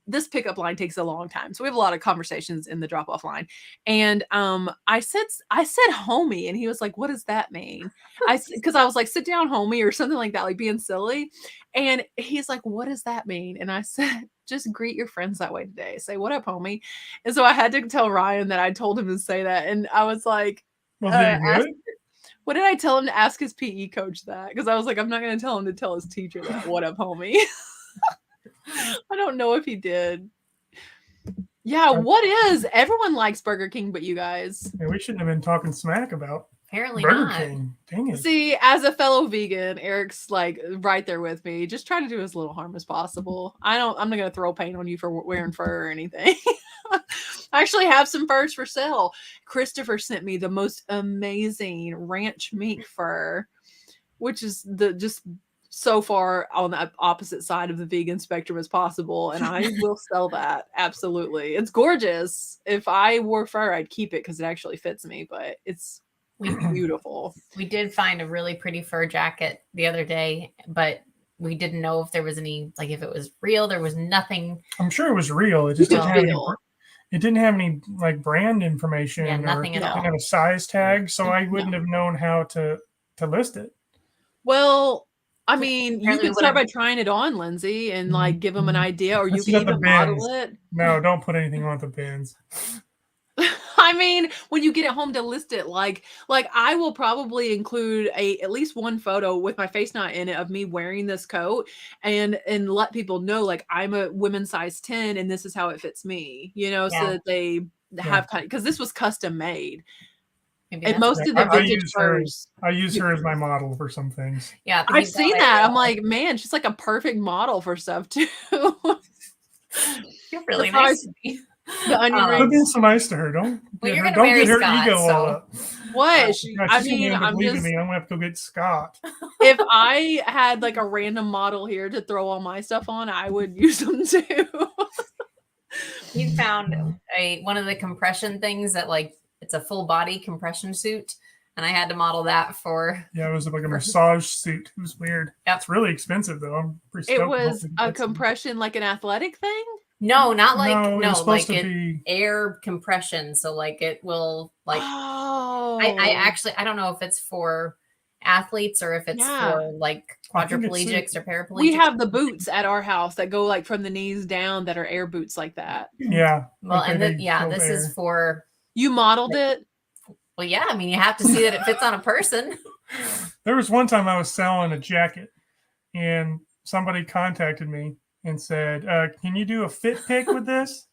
This pickup line takes a long time. So we have a lot of conversations in the drop off line. And, I said homie, and he was like, what does that mean? Cause I was like, sit down, homie, or something like that, like being silly. And he's like, what does that mean? And I said, just greet your friends that way today. Say, what up, homie? And so I had to tell Ryan that I told him to say that. And I was like, what did I tell him to ask his PE coach that? Cause I was like, I'm not going to tell him to tell his teacher that. What up, homie? I don't know if he did. Yeah, what is? Everyone likes Burger King, but you guys. Yeah, we shouldn't have been talking smack about apparently Burger not. King. Dang it. See, as a fellow vegan, Eric's like right there with me. Just try to do as little harm as possible. I'm not gonna throw paint on you for wearing fur or anything. I actually have some furs for sale. Christopher sent me the most amazing ranch mink fur, which is just so far on the opposite side of the vegan spectrum as possible. And I will sell that. Absolutely. It's gorgeous. If I wore fur, I'd keep it because it actually fits me, but it's beautiful. We did find a really pretty fur jacket the other day, but we didn't know if there was any, like if it was real. There was nothing. I'm sure it was real. It just didn't have any, it didn't have any like brand information. Yeah, nothing at all. It didn't have a size tag, so I wouldn't have known how to list it. Well, I mean, you can start by trying it on, Lindsay, and like give them an idea, or you can even model it. No, don't put anything on the bins. I mean, when you get it home to list it, like I will probably include at least one photo with my face not in it of me wearing this coat and let people know like I'm a women's size 10 and this is how it fits me, so that they have kind of, because this was custom made. Maybe And that's most of the I vintage furs. I use her as my model for some things. Yeah, I've seen that. I'm like, man, she's like a perfect model for stuff too. you're really Surprise. nice to me. The onion I've rings. been so nice to her. Don't Well, you're her, gonna don't marry get her Scott, ego all so- up. What? She's I gonna mean, end up I'm leaving just, me. I'm gonna have to go get Scott. if I had like a random model here to throw all my stuff on, I would use them too. You found one of the compression things that like it's a full body compression suit, and I had to model that for. Yeah, it was like a massage suit. It was weird. Yep. It's really expensive though. I'm pretty stoked. It was a compression, like an athletic thing. No, not like No, it was supposed like to be air compression. So like it will like. Oh, I actually I don't know if it's for athletes or if it's for like I think it's quadriplegics or paraplegics. we have the boots at our house that go like from the knees down that are air boots like that. Yeah. Well, like and they this air. is for. You modeled it. Well, yeah. I mean, you have to see that it fits on a person. There was one time I was selling a jacket and somebody contacted me and said, can you do a fit pic with this?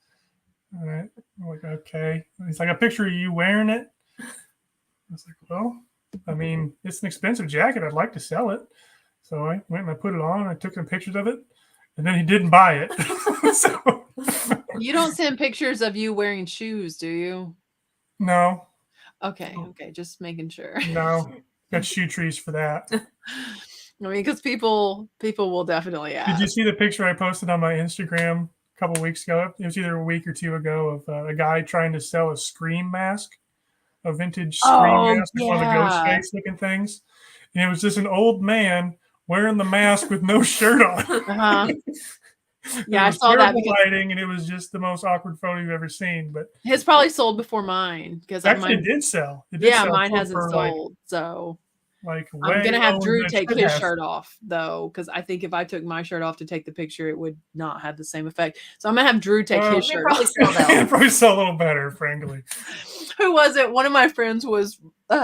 And I'm like, okay. He's like, a picture of you wearing it. I was like, well, I mean, it's an expensive jacket. I'd like to sell it. So I went and I put it on. I took some pictures of it. And then he didn't buy it. So, You don't send pictures of you wearing shoes, do you? no. Okay, just making sure. No. Got shoe trees for that. I mean, because people will definitely ask. Did you see the picture I posted on my Instagram a couple weeks ago? It was either a week or two ago of a guy trying to sell a Scream mask, a vintage Scream mask, like one of the ghost face looking things. And it was just an old man wearing the mask with no shirt on. Uh-huh. Yeah, I saw that. Lighting, and it was just the most awkward photo you've ever seen. But his probably sold before mine because actually it did sell. Mine hasn't sold. So I'm gonna have Drew take his shirt off though, because I think if I took my shirt off to take the picture, it would not have the same effect. So I'm gonna have Drew take his shirt off. Probably sell a little better, frankly. Who was it? One of my friends was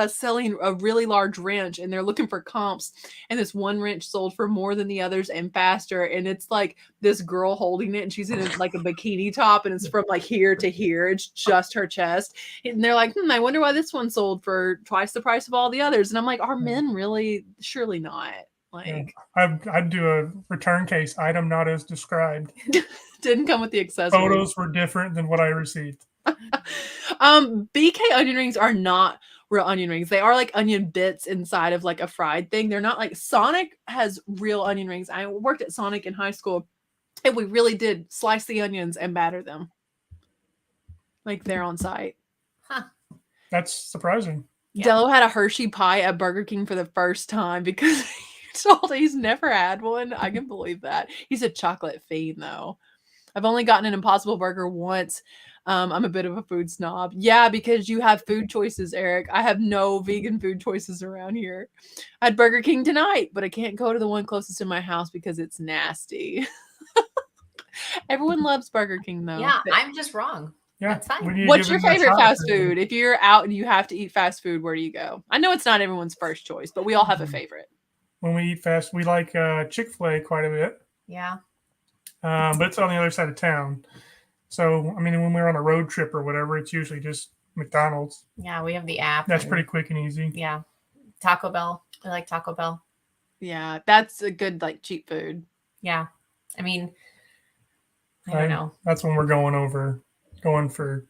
selling a really large wrench, and they're looking for comps. And this one wrench sold for more than the others and faster. And it's like this girl holding it, and she's in like a bikini top, and it's from like here to here. It's just her chest. And they're like, I wonder why this one sold for twice the price of all the others. And I'm like, are men really? Surely not. Like, I'd do a return case, item not as described. Didn't come with the accessories. Photos were different than what I received. BK onion rings are not real onion rings. They are like onion bits inside of like a fried thing. They're not like Sonic has real onion rings. I worked at Sonic in high school, and we really did slice the onions and batter them. Like they're on site. Huh. That's surprising. Yeah. Dello had a Hershey pie at Burger King for the first time because he told he's never had one. I can believe that. He's a chocolate fiend though. I've only gotten an Impossible Burger once. I'm a bit of a food snob. Yeah, because you have food choices, Eric. I have no vegan food choices around here. I had Burger King tonight, but I can't go to the one closest to my house because it's nasty. Everyone loves Burger King, though. Yeah, I'm just wrong. Yeah. That's fine. What's your favorite fast food? If you're out and you have to eat fast food, where do you go? I know it's not everyone's first choice, but we all have a favorite. When we eat fast, we like Chick-fil-A quite a bit. Yeah. But it's on the other side of town. So, I mean, when we're on a road trip or whatever, it's usually just McDonald's. Yeah, we have the app. That's pretty quick and easy. Yeah. Taco Bell. I like Taco Bell. Yeah, that's a good, like, cheap food. Yeah. I mean, I don't know. That's when we're going for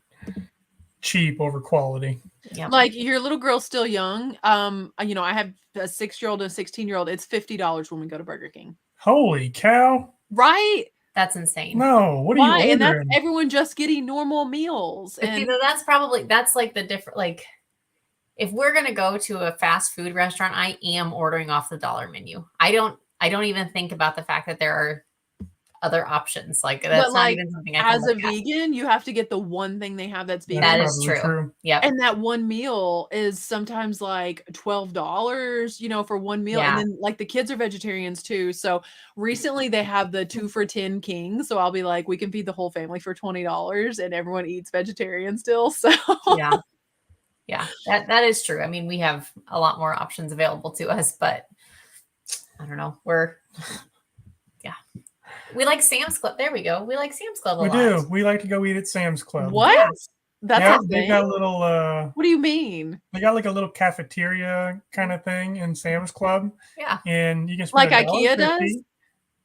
cheap over quality. Yeah. Like, your little girl's still young. I have a 6-year-old and a 16-year-old. It's $50 when we go to Burger King. Holy cow. Right? That's insane. No, what are you ordering? And that's everyone just getting normal meals. But and that's like the different, like, if we're going to go to a fast food restaurant, I am ordering off the dollar menu. I don't even think about the fact that there are other options. Like that's But not like even something I can as a look at. vegan, you have to get the one thing they have that's vegan. That That's is probably true. Yep. And that one meal is sometimes like $12, for one meal. And Yeah. then like the kids are vegetarians too. So recently they have the 2 for 10 king. So I'll be like, we can feed the whole family for $20 and everyone eats vegetarian still. So Yeah. Yeah, that is true. I mean, we have a lot more options available to us, but I don't know. We like Sam's Club. There we go. We like Sam's Club a We lot. do. We like to go eat at Sam's Club. what? Yeah. That's Yeah, a they thing? got a little. What do you mean? They got like a little cafeteria kind of thing in Sam's Club, Yeah. and you can Like spend IKEA $1.50. does?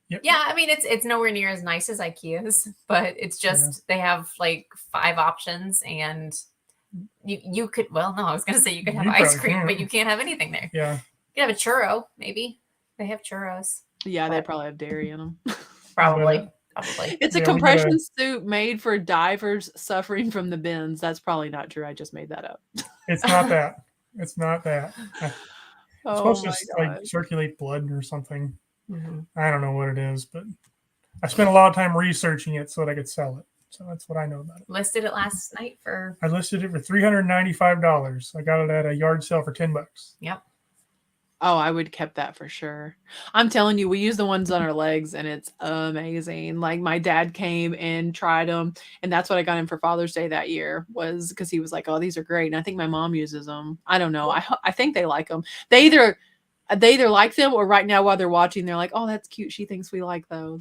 Yep. Yeah. I mean, it's nowhere near as nice as IKEA's, but it's just they have like 5 options, and you could. Well, no, I was gonna say you could have You ice probably cream, can't. but you can't have anything there. Yeah. You could have a churro, maybe. They have churros. Yeah, they But- probably have dairy in them. Probably. It's a Yeah, we compression soup made for divers suffering from the bends. That's probably not true. I just made that up. It's not that. It's not that. It's Oh supposed my to god. like circulate blood or something. Mhm. I don't know what it is, but I spent a lot of time researching it so that I could sell it. So that's what I know about it. Listed it last night for. I listed it for $395. I got it at a yard sale for $10. Yep. Oh, I would kept that for sure. I'm telling you, we use the ones on our legs and it's amazing. Like my dad came and tried them, and that's what I got him for Father's Day that year, was because he was like, "Oh, these are great." And I think my mom uses them. I don't know. I think they like them. They either like them, or right now while they're watching, they're like, "Oh, that's cute. She thinks we like those."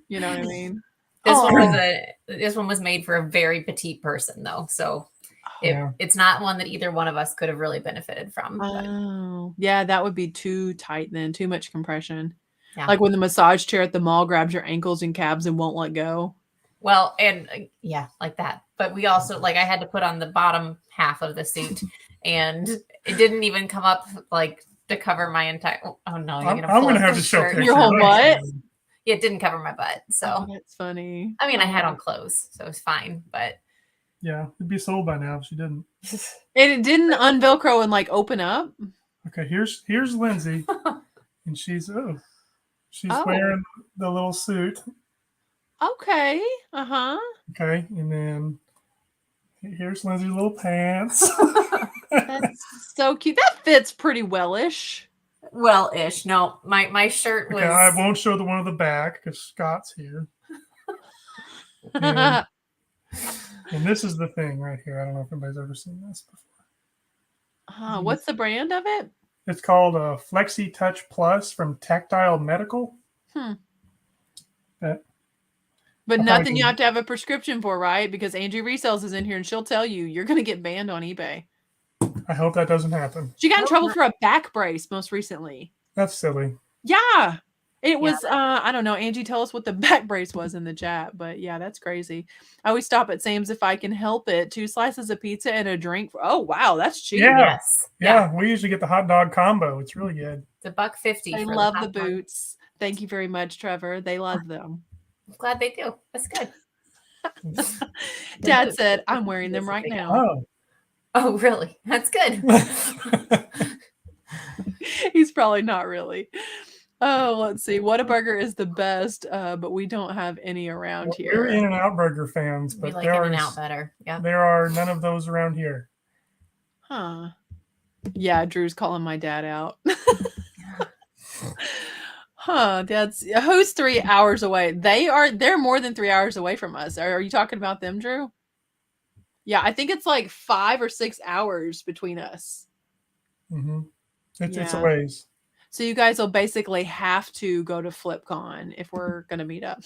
You know what I mean? This one was made for a very petite person though, so Yeah. it's not one that either one of us could have really benefited from. but- Oh, yeah, that would be too tight then, too much compression. Yeah. Like when the massage chair at the mall grabs your ankles and calves and won't let go. Well, and yeah, like that. But we also I had to put on the bottom half of the suit, and it didn't even come up like to cover my entire. Oh no, you're I'm gonna. going to have to show shirt. pictures. Your whole butt? Yeah, it didn't cover my butt, so Oh, that's funny. I mean, I had on clothes, so it's fine. But Yeah, it'd be sold by now if she didn't. And it didn't unvelcro and like open up. Okay, here's Lindsay, and she's Oh. wearing the little suit. Okay. Uh-huh. Okay, and then here's Lindsay's little pants. That's so cute. That fits pretty wellish. well-ish. No, my shirt was. Okay, I won't show the one on the back because Scott's here. And, and this is the thing right here. I don't know if anybody's ever seen this before. What's the brand of it? It's called Flexi Touch Plus from Tactile Medical. But I'll nothing probably- you have to have a prescription for, right? Because Angie Resells is in here and she'll tell you you're going to get banned on eBay. I hope that doesn't happen. She got in Nope, trouble not- for a back brace most recently. That's silly. Yeah. It was, I don't know. Angie, tell us what the back brace was in the chat. But yeah, that's crazy. I always stop at Sam's if I can help it. 2 slices of pizza and a drink. Oh, wow. That's cheap. Yeah. Yes. Yeah, we usually get the hot dog combo. It's really good. It's $1.50. I for love the hot dog. boots. Thank you very much, Trevor. They love them. I'm glad they do. That's good. Dad said, I'm wearing them right now. Oh. Oh, really? That's good. He's probably not really. Oh, let's see. Whataburger is the best, but we don't have any around We're here. In-N-Out Burger fans, We but like there In and are Out better. Yeah. there are none of those around here. Huh. Yeah, Drew's calling my dad out. Huh, who's 3 hours away? They're more than 3 hours away from us. Are you talking about them, Drew? Yeah, I think it's like 5 or 6 hours between us. Mm-hmm. It's a Yeah. ways. So you guys will basically have to go to FlipCon if we're gonna meet up.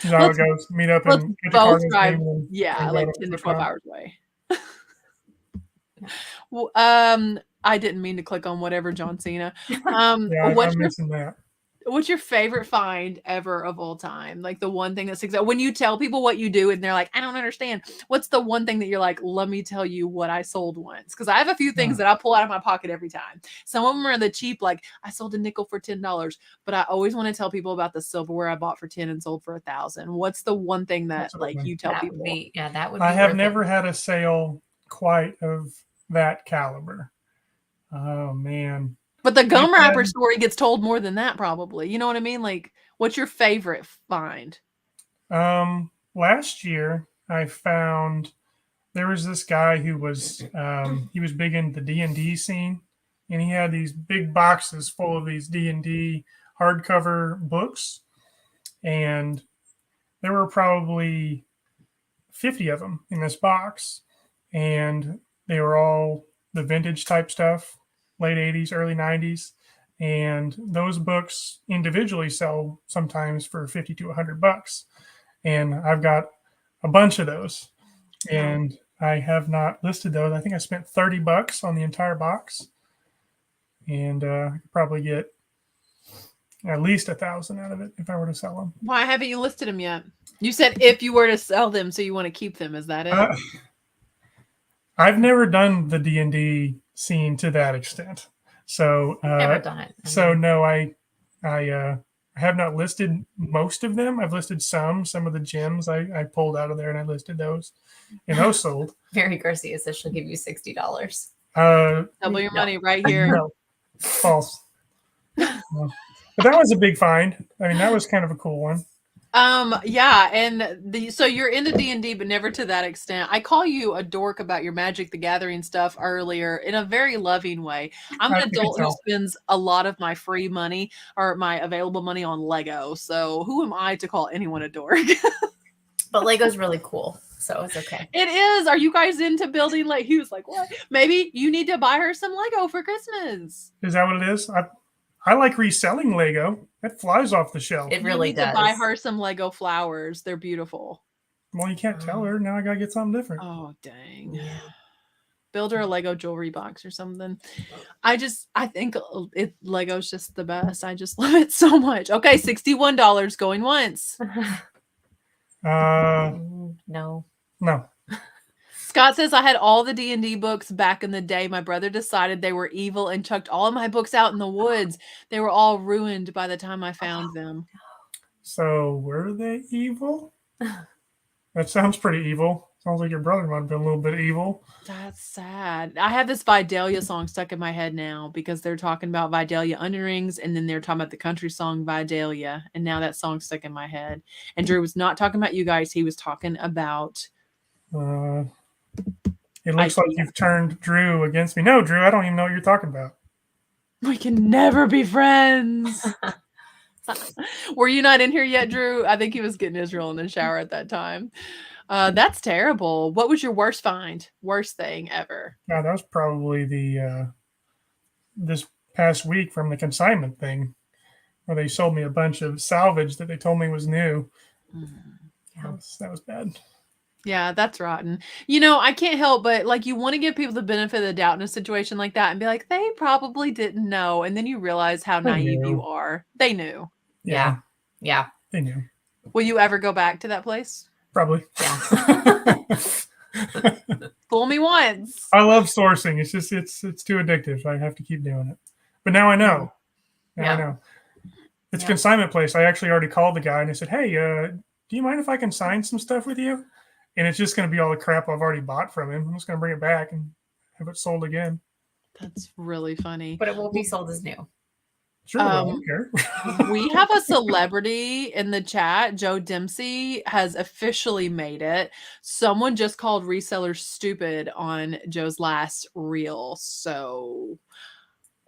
You know how it Let's- goes. Meet up Let's and get the both Cardinals drive. game and Yeah, go like to 10 to 12 FlipCon. hours away. Well, I didn't mean to click on whatever John Cena. Yeah, What's I'm your missing that. What's your favorite find ever of all time? Like the one thing that sticks out when you tell people what you do and they're like, I don't understand. What's the one thing that you're like, let me tell you what I sold once? Because I have a few things that I pull out of my pocket every time. Some of them are the cheap, like I sold a nickel for $10, but I always want to tell people about the silverware I bought for 10 and sold for 1,000. What's the one thing that That's a good like one. you tell That people? would be, that would be I have worth never it. had a sale quite of that caliber. Oh man. But the gum Like, wrapper story gets told more than that, probably. You know what I mean? Like, What's your favorite find? Last year I found there was this guy who was he was big into the D&D scene, and he had these big boxes full of these D&D hardcover books, and there were probably 50 of them in this box, and they were all the vintage type stuff, late 80s, early 90s, and those books individually sell sometimes for 50 to $100, and I've got a bunch of those, and I have not listed those. I think I spent $30 on the entire box, and I could probably get at least 1,000 out of it if I were to sell them. Why haven't you listed them yet? You said if you were to sell them, so you want to keep them. Is that it? I've never done the D&D scene to that extent, so Never done it. So no, I have not listed most of them. I've listed some of the gems I pulled out of there, and I listed those, and those sold. Mary Garcia says she'll give you $60. Double your money right here. No, false. No. But that was a big find. I mean, that was kind of a cool one. Yeah, and so you're into D&D, but never to that extent. I call you a dork about your Magic the Gathering stuff earlier in a very loving way. I'm an adult who spends a lot of my free money or my available money on Lego. So who am I to call anyone a dork? But Lego's really cool, so it's okay. It is. Are you guys into building? Like, he was like, what? Maybe you need to buy her some Lego for Christmas. Is that what it is? I like reselling Lego. That flies off the shelf. It really does. To buy her some Lego flowers. They're beautiful. Well, you can't tell her. Now I got to get something different. Oh, dang. Yeah. Build her a Lego jewelry box or something. I think Lego's just the best. I just love it so much. Okay, $61 going once. No. Scott says, I had all the D&D books back in the day. My brother decided they were evil and chucked all of my books out in the woods. They were all ruined by the time I found them. So were they evil? That sounds pretty evil. Sounds like your brother might have been a little bit evil. That's sad. I have this Vidalia song stuck in my head now because they're talking about Vidalia onion rings, and then they're talking about the country song Vidalia, and now that song's stuck in my head. And Drew was not talking about you guys. He was talking about... It looks like you've turned Drew against me. No, Drew, I don't even know what you're talking about. We can never be friends. Were you not in here yet, Drew? I think he was getting Israel in the shower at that time. That's terrible. What was your worst find? Worst thing ever? Yeah, that was probably this past week from the consignment thing, where they sold me a bunch of salvage that they told me was new. That was bad. Yeah, that's rotten. I can't help but you want to give people the benefit of the doubt in a situation like that and be like, they probably didn't know. And then you realize how naive you are. They knew. Yeah. They knew. Will you ever go back to that place? Probably. Yeah. Fool me once. I love sourcing. It's just, it's too addictive. I have to keep doing it. But now I know. I know. It's a consignment place. I actually already called the guy and I said, hey, do you mind if I consign some stuff with you? And it's just going to be all the crap I've already bought from him. I'm just going to bring it back and have it sold again. That's really funny. But it won't be sold as new. Sure, I don't care. We have a celebrity in the chat. Joe Dempsey has officially made it. Someone just called resellers stupid on Joe's last reel. So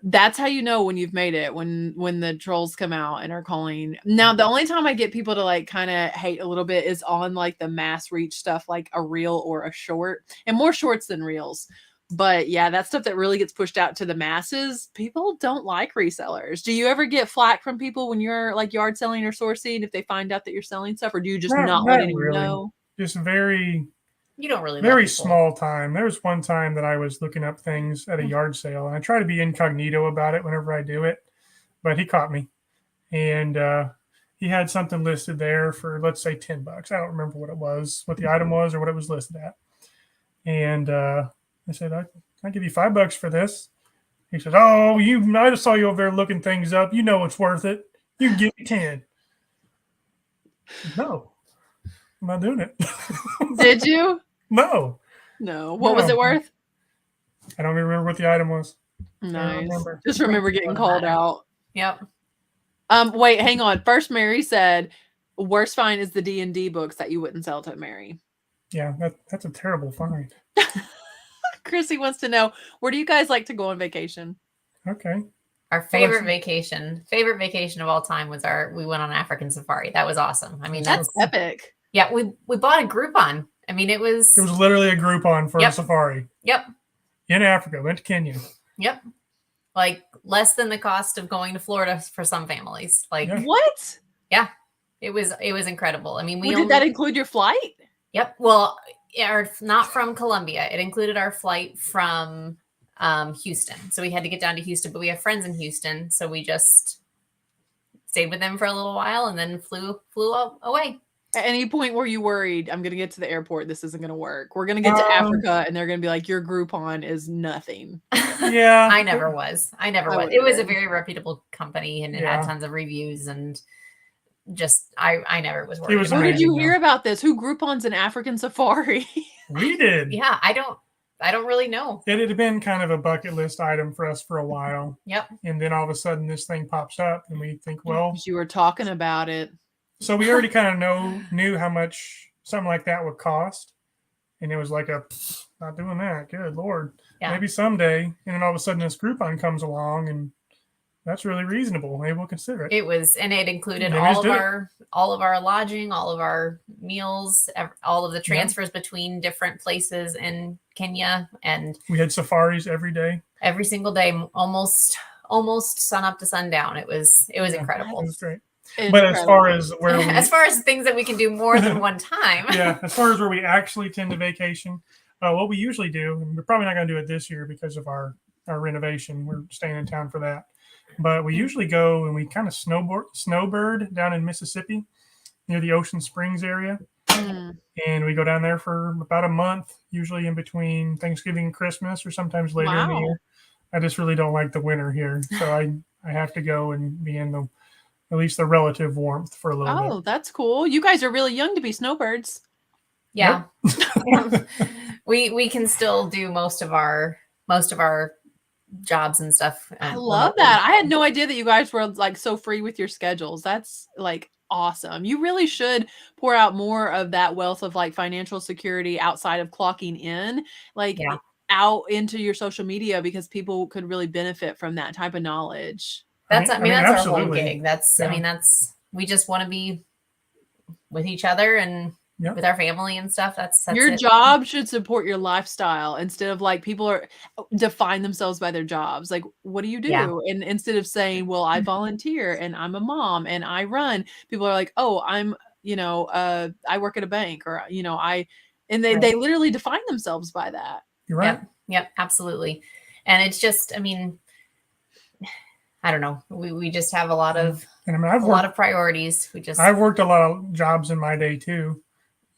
that's how you know when you've made it, when the trolls come out and are calling. Now, the only time I get people to kind of hate a little bit is on the mass reach stuff, like a reel or a short, and more shorts than reels. But yeah, that stuff that really gets pushed out to the masses, people don't like resellers. Do you ever get flack from people when you're yard selling or sourcing if they find out that you're selling stuff, or do you just not let anyone really know? Just very... You don't really very small time. There was one time that I was looking up things at a yard sale, and I try to be incognito about it whenever I do it, but he caught me, and he had something listed there for, let's say, $10. I don't remember what it was, what the item was, or what it was listed at. And I said, "I'll give you $5 for this." He said, "Oh, I just saw you over there looking things up. You know it's worth it. You can give me 10." No, I'm not doing it. Did you? No. What was it worth? I don't even remember what the item was. Nice. Just remember getting called out. Yep. Wait, hang on. First, Mary said, worst find is the D&D books that you wouldn't sell to Mary. Yeah, that's a terrible find. Chrissy wants to know, where do you guys like to go on vacation? Okay. Our favorite vacation of all time was we went on African safari. That was awesome. I mean, That's epic. Yeah, we bought a Groupon. I mean, it was literally a Groupon for a safari. Yep. In Africa, went to Kenya. Yep. Like less than the cost of going to Florida for some families. Like what? Yeah. It was incredible. I mean, did that include your flight? Yep. Well, not from Colombia. It included our flight from Houston. So we had to get down to Houston, but we have friends in Houston. So we just stayed with them for a little while and then flew away. At any point were you worried, I'm going to get to the airport, this isn't going to work? We're going to get to Africa, and they're going to be like, your Groupon is nothing. Yeah. I never was. It was a very reputable company, and it had tons of reviews, and just, I never was worried. Where did you hear about this? Who Groupon's an African safari? We did. Yeah, I don't really know. It had been kind of a bucket list item for us for a while. Yep. And then all of a sudden this thing pops up, and we think, well, you were talking about it. So we already kind of knew how much something like that would cost. And it was like not doing that. Good Lord. Yeah. Maybe someday. And then all of a sudden this Groupon comes along, and that's really reasonable. Maybe we'll consider it. It was, and it included all of our lodging, all of our meals, all of the transfers between different places in Kenya. And we had safaris every day. Every single day, almost sun up to sundown. It was incredible. It was great. But as far as as far as things that we can do more than one time. Yeah, as far as where we actually tend to vacation, what we usually do, and we're probably not going to do it this year because of our renovation. We're staying in town for that. But we usually go and we kind of snowbird down in Mississippi near the Ocean Springs area. And we go down there for about a month, usually in between Thanksgiving and Christmas, or sometimes later in the year. I just really don't like the winter here. So I have to go and be in at least the relative warmth for a little bit. Oh, that's cool. You guys are really young to be snowbirds. Yeah. Yep. We can still do most of our jobs and stuff. I love that. I had no idea that you guys were like so free with your schedules. That's like awesome. You really should pour out more of that wealth of like financial security outside of clocking in, out into your social media, because people could really benefit from that type of knowledge. That's our whole gig. We just want to be with each other and with our family and stuff. That's your job should support your lifestyle, instead of like people define themselves by their jobs. Like, what do you do? Yeah. And instead of saying, well, I volunteer and I'm a mom and I run, people are like, oh, I'm, I work at a bank, or, they literally define themselves by that. You're right. Yep, absolutely. And it's just, I don't know. We just have a lot of lot of priorities. I've worked a lot of jobs in my day too.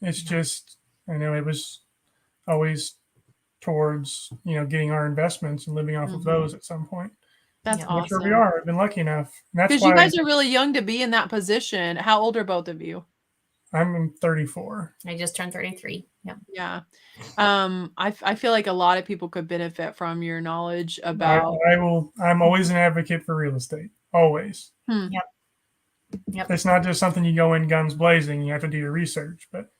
It's just, it was always towards, getting our investments and living off of those at some point. That's awesome. That's where we are. I've been lucky enough. Because you guys are really young to be in that position. How old are both of you? I'm 34. I just turned 33. Yeah. I feel like a lot of people could benefit from your knowledge about. I'm always an advocate for real estate. Always. Yep. It's not just something you go in guns blazing. You have to do your research, but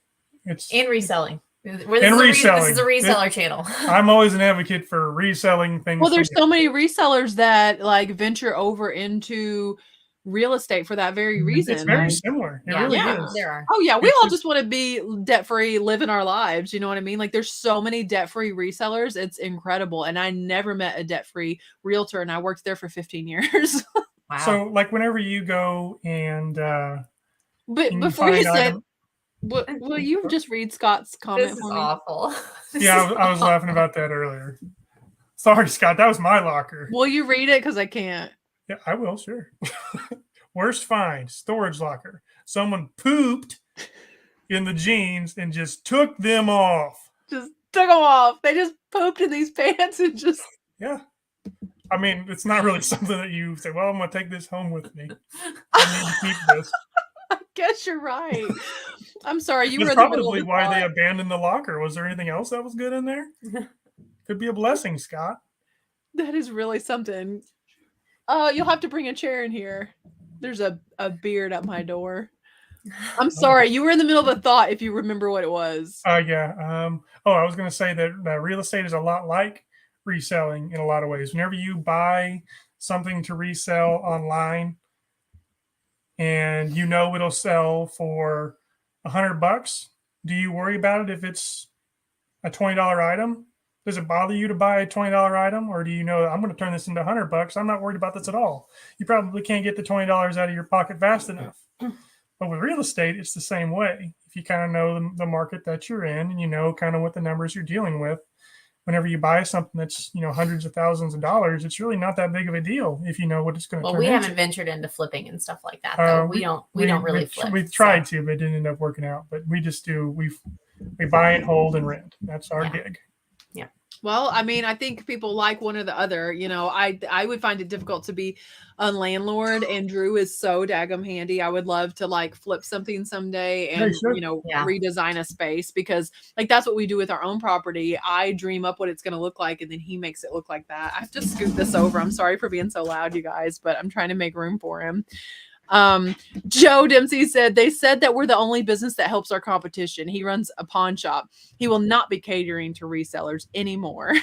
it's in reselling. This is a reseller channel. I'm always an advocate for reselling things. Well, there's so many resellers that like venture over into real estate for that very reason. It's very similar. It really is. There are. Oh yeah, we all just want to be debt free, living our lives. You know what I mean? Like, there's so many debt free resellers. It's incredible. And I never met a debt free realtor, and I worked there for 15 years. Wow. So, like, whenever you go and but before you said, will you just read Scott's comment? This is awful. Yeah, I was laughing about that earlier. Sorry, Scott. That was my locker. Will you read it? Because I can't. Yeah, I will, sure. Worst find, storage locker. Someone pooped in the jeans and just took them off. Just took them off. They just pooped in these pants and just... Yeah. It's not really something that you say, well, I'm going to take this home with me. I need to keep this. I guess you're right. I'm sorry. You were probably why they abandoned the locker. Was there anything else that was good in there? Could be a blessing, Scott. That is really something. You'll have to bring a chair in here. There's a beard at my door. I'm sorry. You were in the middle of a thought if you remember what it was. Yeah. I was going to say that real estate is a lot like reselling in a lot of ways. Whenever you buy something to resell online and you know it'll sell for $100, do you worry about it if it's a $20 item? Does it bother you to buy a $20 item, or do you know I'm going to turn this into $100? I'm not worried about this at all. You probably can't get the $20 out of your pocket fast enough. But with real estate, it's the same way. If you kind of know the market that you're in and you know kind of what the numbers you're dealing with, whenever you buy something that's, hundreds of thousands of dollars, it's really not that big of a deal if you know what it's going to turn we into. haven't ventured into flipping and stuff like that, though. We don't really flip. We've tried to, but it didn't end up working out. But we just do. We buy and hold and rent. That's our gig. Yeah. Well, I mean, I think people like one or the other. I would find it difficult to be a landlord, and Drew is so daggum handy. I would love to like flip something someday and redesign a space, because like that's what we do with our own property. I dream up what it's going to look like, and then he makes it look like that. I have to scoot this over. I'm sorry for being so loud, you guys, but I'm trying to make room for him. Joe Dempsey said, they said that we're the only business that helps our competition. He runs a pawn shop. He will not be catering to resellers anymore.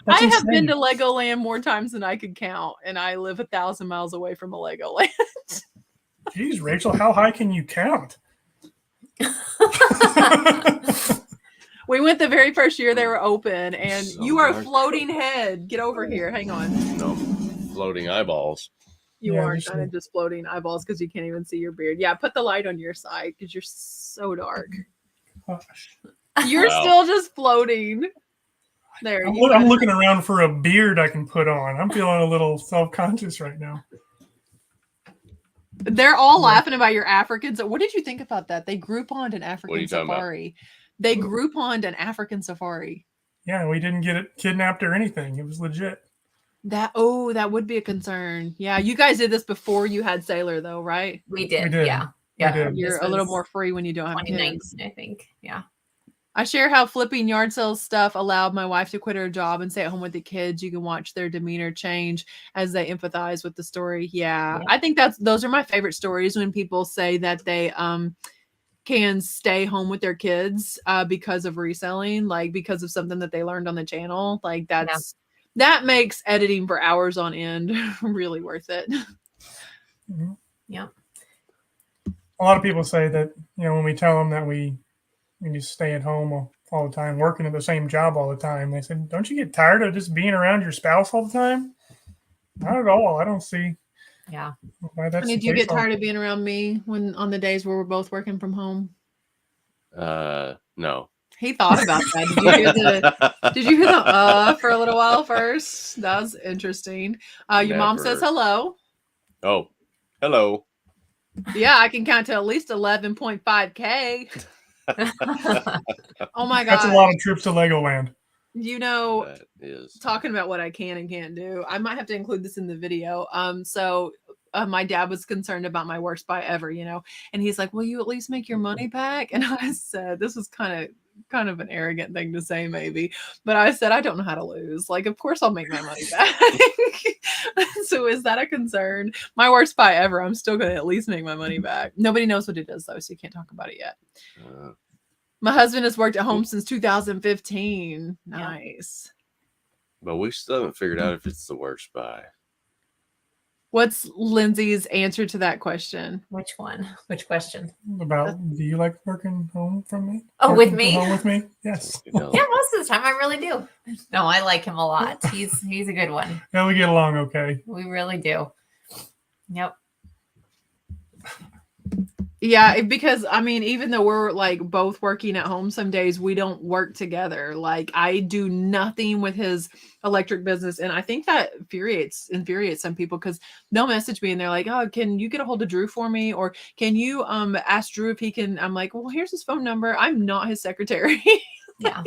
I have been to Legoland more times than I could count, and I live 1,000 miles away from a Legoland. Jeez, Rachel, how high can you count? We went the very first year they were open, and you are a floating head. Get over here. Hang on. No, floating eyeballs. You are kind of just floating eyeballs because you can't even see your beard. Yeah, put the light on your side because you're so dark. Gosh. You're still just floating. There. I'm looking around for a beard I can put on. I'm feeling a little self-conscious right now. They're all laughing about your Africans. What did you think about that? They Grouponed an African safari. They Grouponed an African safari. Yeah, we didn't get it kidnapped or anything. It was legit. That would be a concern. Yeah, you guys did this before you had Sailor, though, right? We did. Yeah. You're a little more free when you don't have 2019, kids. I think. Yeah. I share how flipping yard sale stuff allowed my wife to quit her job and stay at home with the kids. You can watch their demeanor change as they empathize with the story. Yeah. I think those are my favorite stories, when people say that they can stay home with their kids because of reselling, like because of something that they learned on the channel. Like that makes editing for hours on end really worth it. Mm-hmm. Yeah. A lot of people say that, when we tell them that we just stay at home all the time, working at the same job all the time, they said, don't you get tired of just being around your spouse all the time? Not at all. I don't see why that's the case. Do you get tired of being around me on the days where we're both working from home? No. He thought about that. Did you hear the for a little while first? That was interesting. Your mom says hello. Oh, hello. Yeah, I can count to at least 11.5K. Oh my God. That's a lot of trips to Legoland. That is. Talking about what I can and can't do. I might have to include this in the video. So my dad was concerned about my worst buy ever, and he's like, will you at least make your money back? And I said, this was kind of an arrogant thing to say, maybe, but I said, I don't know how to lose. Like, of course I'll make my money back. So is that a concern? My worst buy ever. I'm still going to at least make my money back. Nobody knows what it is though, so you can't talk about it yet. My husband has worked at home since 2015. Nice. But we still haven't figured out if it's the worst buy. What's Lindsay's answer to that question? Which one? Which question? About, do you like working home from me? Oh, with me? Home with me? Yes. Yeah, most of the time I really do. No, I like him a lot. He's a good one. Yeah, we get along okay. We really do. Yep. Yeah, because I mean, even though we're like both working at home, some days we don't work together. Like I do nothing with his electric business, and I think that infuriates some people, because they'll message me and they're like, "Oh, can you get a hold of Drew for me, or can you ask Drew if he can?" I'm like, "Well, here's his phone number. I'm not his secretary." Yeah.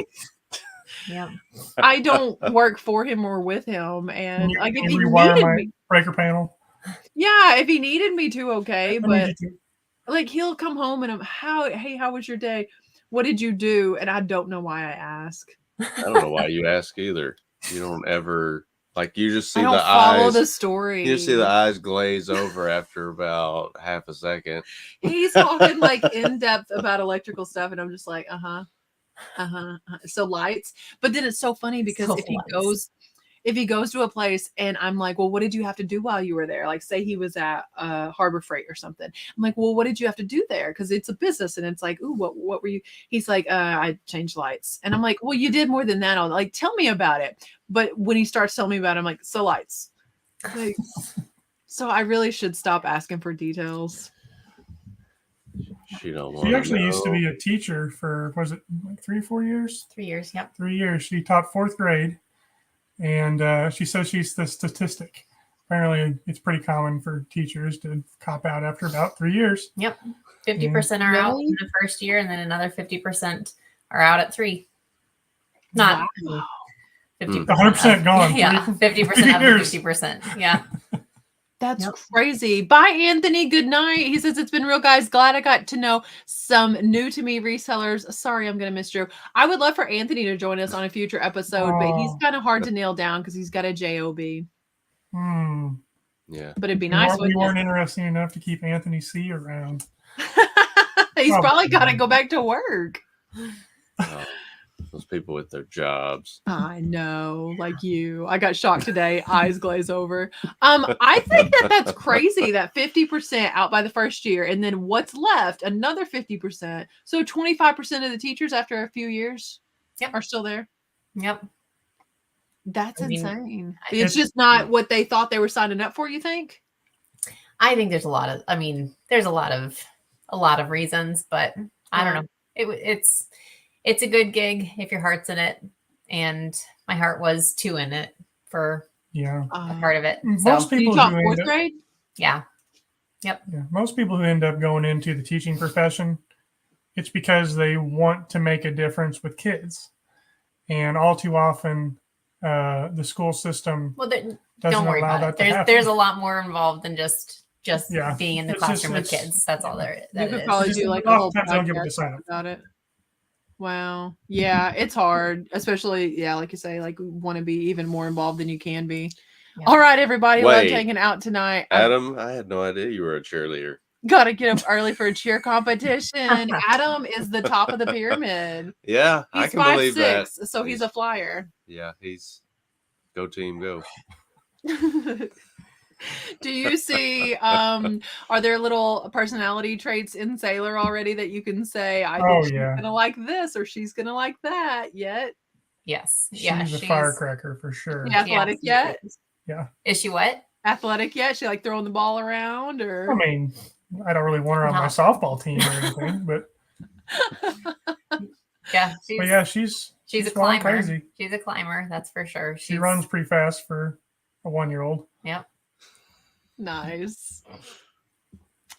Yeah. I don't work for him or with him, and like if he rewire needed my me, breaker panel. Yeah, if he needed me to, okay, but. Like he'll come home and hey, how was your day? What did you do? And I don't know why I ask. I don't know why you ask either. You don't ever Like you just see I don't the follow eyes. the story. You just see the eyes glaze over after about half a second. He's talking like in depth about electrical stuff, and I'm just like, So lights, but then it's so funny because So if he goes to a place and I'm like, well, what did you have to do while you were there? Like, say he was at Harbor Freight or something. I'm like, well, what did you have to do there? Because it's a business, and it's like, ooh, what were you? He's like, I changed lights, and I'm like, well, you did more than that. I'll like, tell me about it. But when he starts telling me about it, I'm like, so lights. Like, so I really should stop asking for details. She don't want. She actually used to be a teacher for, was it like 3 or 4 years? 3 years. Yep. 3 years. She taught 4th grade, and she says she's the statistic. Apparently, it's pretty common for teachers to cop out after about 3 years. Yep. 50% are out Really? in the first year, and then another 50% are out at 3. Not Wow. 50%. 100% gone. Yeah, 50% of the 50%. Yeah. That's crazy. Bye, Anthony. Good night. He says, it's been real, guys. Glad I got to know some new to me resellers. Sorry, I'm going to miss Drew. I would love for Anthony to join us on a future episode, but he's kind of hard to nail down because he's got a job. Yeah. But it'd be nice. We weren't interesting enough to keep Anthony C around. He's probably got to go back to work. Those people with their jobs. I know, like you. I got shocked today. Eyes glaze over. I think that's crazy that 50% out by the first year, and then what's left, another 50%. So 25% of the teachers after a few years are still there. Yep. That's insane. It's just not what they thought they were signing up for, you think? I think there's a lot of reasons, but I don't know. It's a good gig if your heart's in it, and my heart was too in it for a part of it. Most people you taught 4th grade? Yeah. Yep. Yeah. Most people who end up going into the teaching profession, it's because they want to make a difference with kids, and all too often, the school system doesn't don't worry allow about that it. to happen. There's a lot more involved than just being in the classroom with kids. That's all there. You could probably do like a whole podcast about it. Wow. Yeah, it's hard, especially, like you say, like we want to be even more involved than you can be. Yeah. All right, everybody. Love hanging out tonight. Adam, I had no idea you were a cheerleader. Got to get up early for a cheer competition. Adam is the top of the pyramid. Yeah, he's I can believe 5'6", so he's a flyer. Yeah, he's go team go. Do you see are there little personality traits in Sailor already that you can say, I think she's gonna like this or she's gonna like that yet? Yes. She's a firecracker for sure. Athletic yet? Yeah. Is she what? Athletic yet? She like throwing the ball around, or I mean, I don't really want her on my softball team or anything, but she's a climber. Crazy. She's a climber, that's for sure. She runs pretty fast for a 1-year-old. Yep. Nice.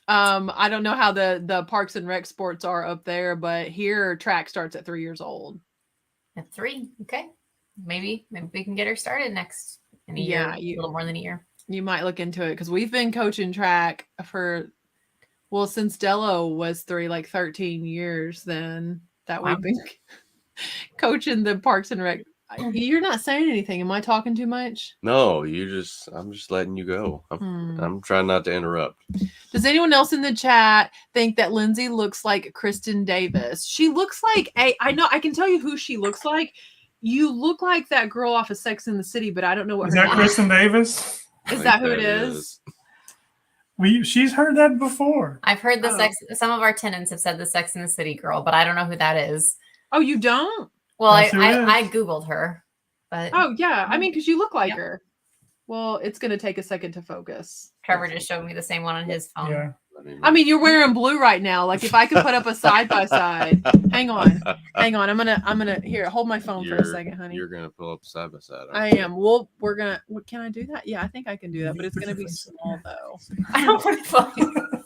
I don't know how the Parks and Rec sports are up there, but here track starts at 3 years old. At 3, okay. Maybe we can get her started next in a year, a little more than a year. You might look into it because we've been coaching track since Dello was 3, like 13 years. Then that we've been coaching the Parks and Rec. You're not saying anything. Am I talking too much? No, I'm just letting you go. I'm trying not to interrupt. Does anyone else in the chat think that Lindsay looks like Kristen Davis? She looks like I know, I can tell you who she looks like. You look like that girl off of Sex and the City, but I don't know what is that Kristen Davis? Is that who it is? She's heard that before. I've heard some of our tenants have said the Sex and the City girl, but I don't know who that is. Oh, you don't? Well, I Googled her, but I mean, because you look like her. Well, it's going to take a second to focus. Trevor just showed me the same one on his phone. Yeah. I mean, you're wearing blue right now. Like if I could put up a side by side. Hang on. I'm gonna here. Hold my phone for a second, honey. You're gonna pull up side by side. I am. Well, we're gonna. Can I do that? Yeah, I think I can do that, but it's gonna be small though. I don't want to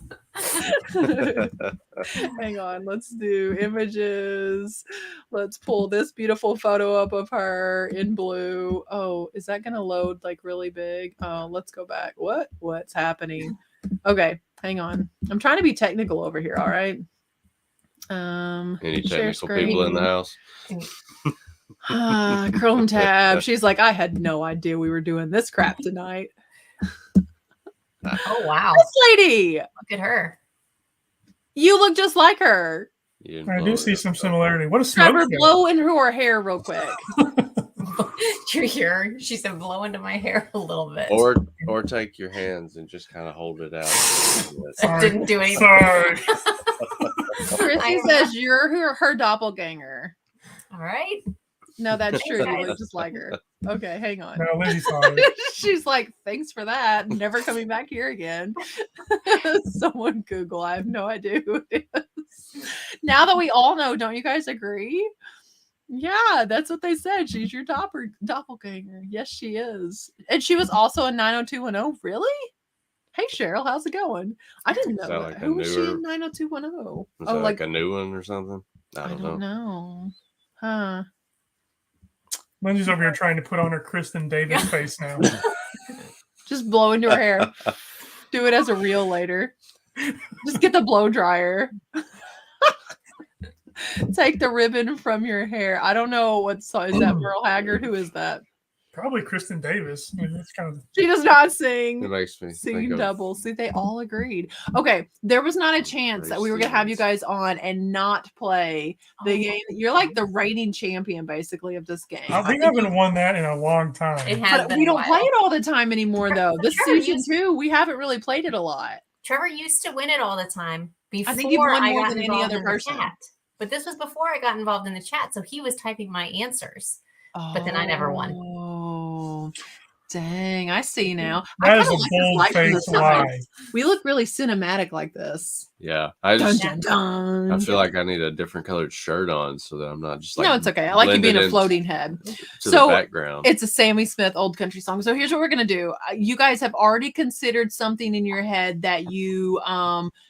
Hang on. Let's do images. Let's pull this beautiful photo up of her in blue. Oh, is that gonna load like really big? Oh, let's go back. What's happening? Okay, hang on. I'm trying to be technical over here. All right. Any technical people in the house? Chrome tab. She's like, I had no idea we were doing this crap tonight. Oh wow. This lady, Look at her. you look just like her. You didn't I blow do it see up, some though. similarity. What a smoke Trevor, show. blow into her hair real quick. You hear? She said, "Blow into my hair a little bit." Or take your hands and just kind of hold it out. That didn't do anything. Sorry. Chrissy says you're her doppelganger. All right. No, that's Thanks, true. You guys. look just like her. Okay, hang on. No, Lindsay saw it. She's like, thanks for that. Never coming back here again. Someone Google. I have no idea who it is. Now that we all know, don't you guys agree? Yeah, that's what they said. She's your doppelganger. Yes, she is. And she was also a 90210. Really? Hey, Cheryl, how's it going? I didn't know Is that that. like a Who was she newer- in 90210? Is that like a new one or something? I don't know. know. Huh. Lindsay's over here trying to put on her Kristen Davis face now. Just blow into her hair. Do it as a reel later. Just get the blow dryer. Take the ribbon from your hair. I don't know what song is that. Merle Haggard. Who is that? Probably Kristen Davis. I mean, that's kind of She does not It sing. makes me think Sing of double. See, they all agreed. Okay, there was not a chance that we were gonna have you guys on and not play the game. You're like the reigning champion, basically, of this game. we haven't won that in a long time. It has But been we a don't while. play it all the time anymore, though. This Trevor season used- 2, we haven't really played it a lot. Trevor used to win it all the time before I think you've won more got than any involved other in the person. chat. But this was before I got involved in the chat, so he was typing my answers. But then I never won. Oh, dang! I see now. That I is kinda a like this light from bold-faced the side. lie. We look really cinematic like this. Yeah, I Dun, just dun, dun. I feel like I need a different colored shirt on so that I'm not just like no, it's okay. I like you being blended a in floating head. to So, the background. It's a Sammy Smith old country song. So here's what we're gonna do. You guys have already considered something in your head that you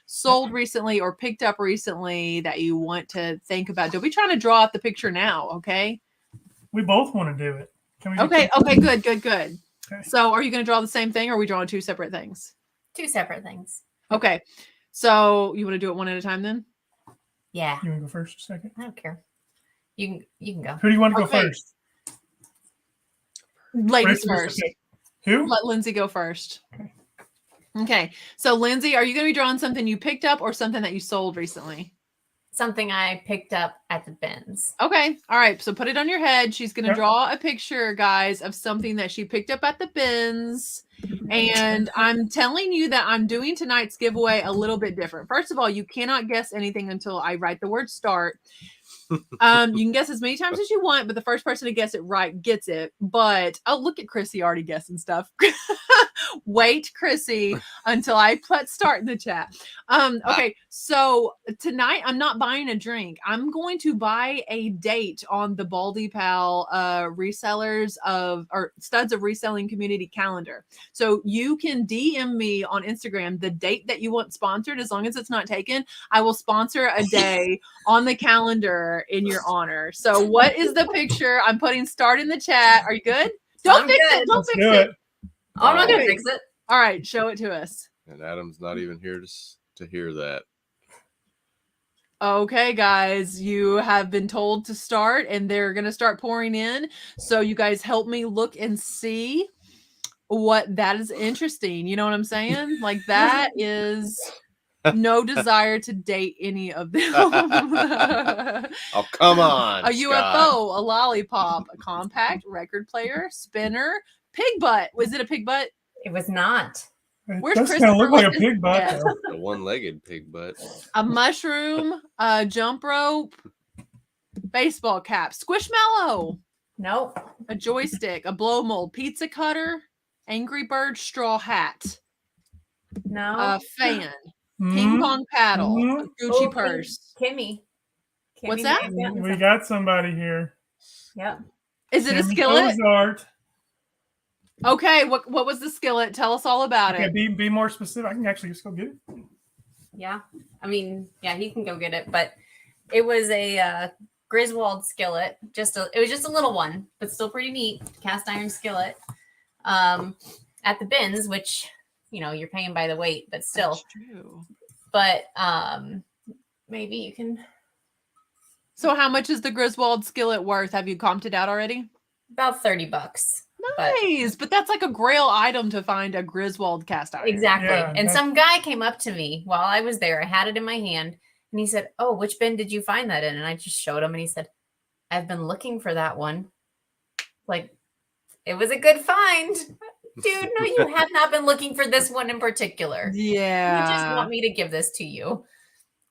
sold recently or picked up recently that you want to think about. Don't be trying to draw out the picture now, okay? We both want to do it. Can we do Okay, good. Okay. So are you gonna draw the same thing or are we drawing two separate things? Two separate things. Okay. So you want to do it one at a time then? Yeah. You want to go first or second? I don't care. You can go. Who do you want to go Okay. first? Ladies Wait, first. Who? Let Lindsay go first. Okay. So Lindsay, are you going to be drawing something you picked up or something that you sold recently? Something I picked up at the bins. Okay. All right. So put it on your head. She's going to Yep. draw a picture, guys, of something that she picked up at the bins. And I'm telling you that I'm doing tonight's giveaway a little bit different. First of all, you cannot guess anything until I write the word start. You can guess as many times as you want, but the first person to guess it right gets it. But oh, look at Chrissy already guessing stuff. Wait, Chrissy, until I put start in the chat. Okay, so tonight I'm not buying a drink. I'm going to buy a date on the Baldy Pal resellers of or studs of reselling community calendar. So you can DM me on Instagram the date that you want sponsored, as long as it's not taken. I will sponsor a day on the calendar in your honor. So what is the picture? I'm putting start in the chat. Are you good? Don't I'm fix good. it. Don't Let's fix do it. it. Oh, I'm not gonna Okay. fix it. All right, show it to us. And Adam's not even here to hear that. Okay, guys, you have been told to start and they're going to start pouring in. So you guys help me look and see what that is interesting. You know what I'm saying? Like that is no desire to date any of them. Oh, come on. A Scott. UFO, a lollipop, a compact record player, spinner, pig butt. Was it a pig butt? It was not. It Where's does kind Christopher of look like a looking? pig butt, Yeah. though. The one-legged pig butt. A mushroom, a jump rope, baseball cap, squishmallow, Nope. a joystick, a blow mold, pizza cutter, Angry Bird straw hat, No. a fan, Mhm. ping pong paddle, a Mhm. Gucci Oh, purse. Kimmy. What's Kimmy that? may have gotten We some- got somebody here. Yep. Is it a Sammy skillet? Ozart. Okay, what was the skillet? Tell us all about Okay, it. be more specific. I can actually just go get it. Yeah. I mean, yeah, he can go get it, but it was a Griswold skillet. It was just a little one, but still pretty neat. Cast iron skillet. At the bins, which you're paying by the weight, but still. That's true. But maybe you can. So how much is the Griswold skillet worth? Have you comped it out already? About $30. But Nice, but that's like a grail item to find a Griswold cast iron. exactly. Yeah, And some guy came up to me while I was there. I had it in my hand and he said, "Oh, which bin did you find that in?" And I just showed him and he said, "I've been looking for that one." Like, it was a good find. Dude, no, you have not been looking for this one in particular. Yeah. You just want me to give this to you.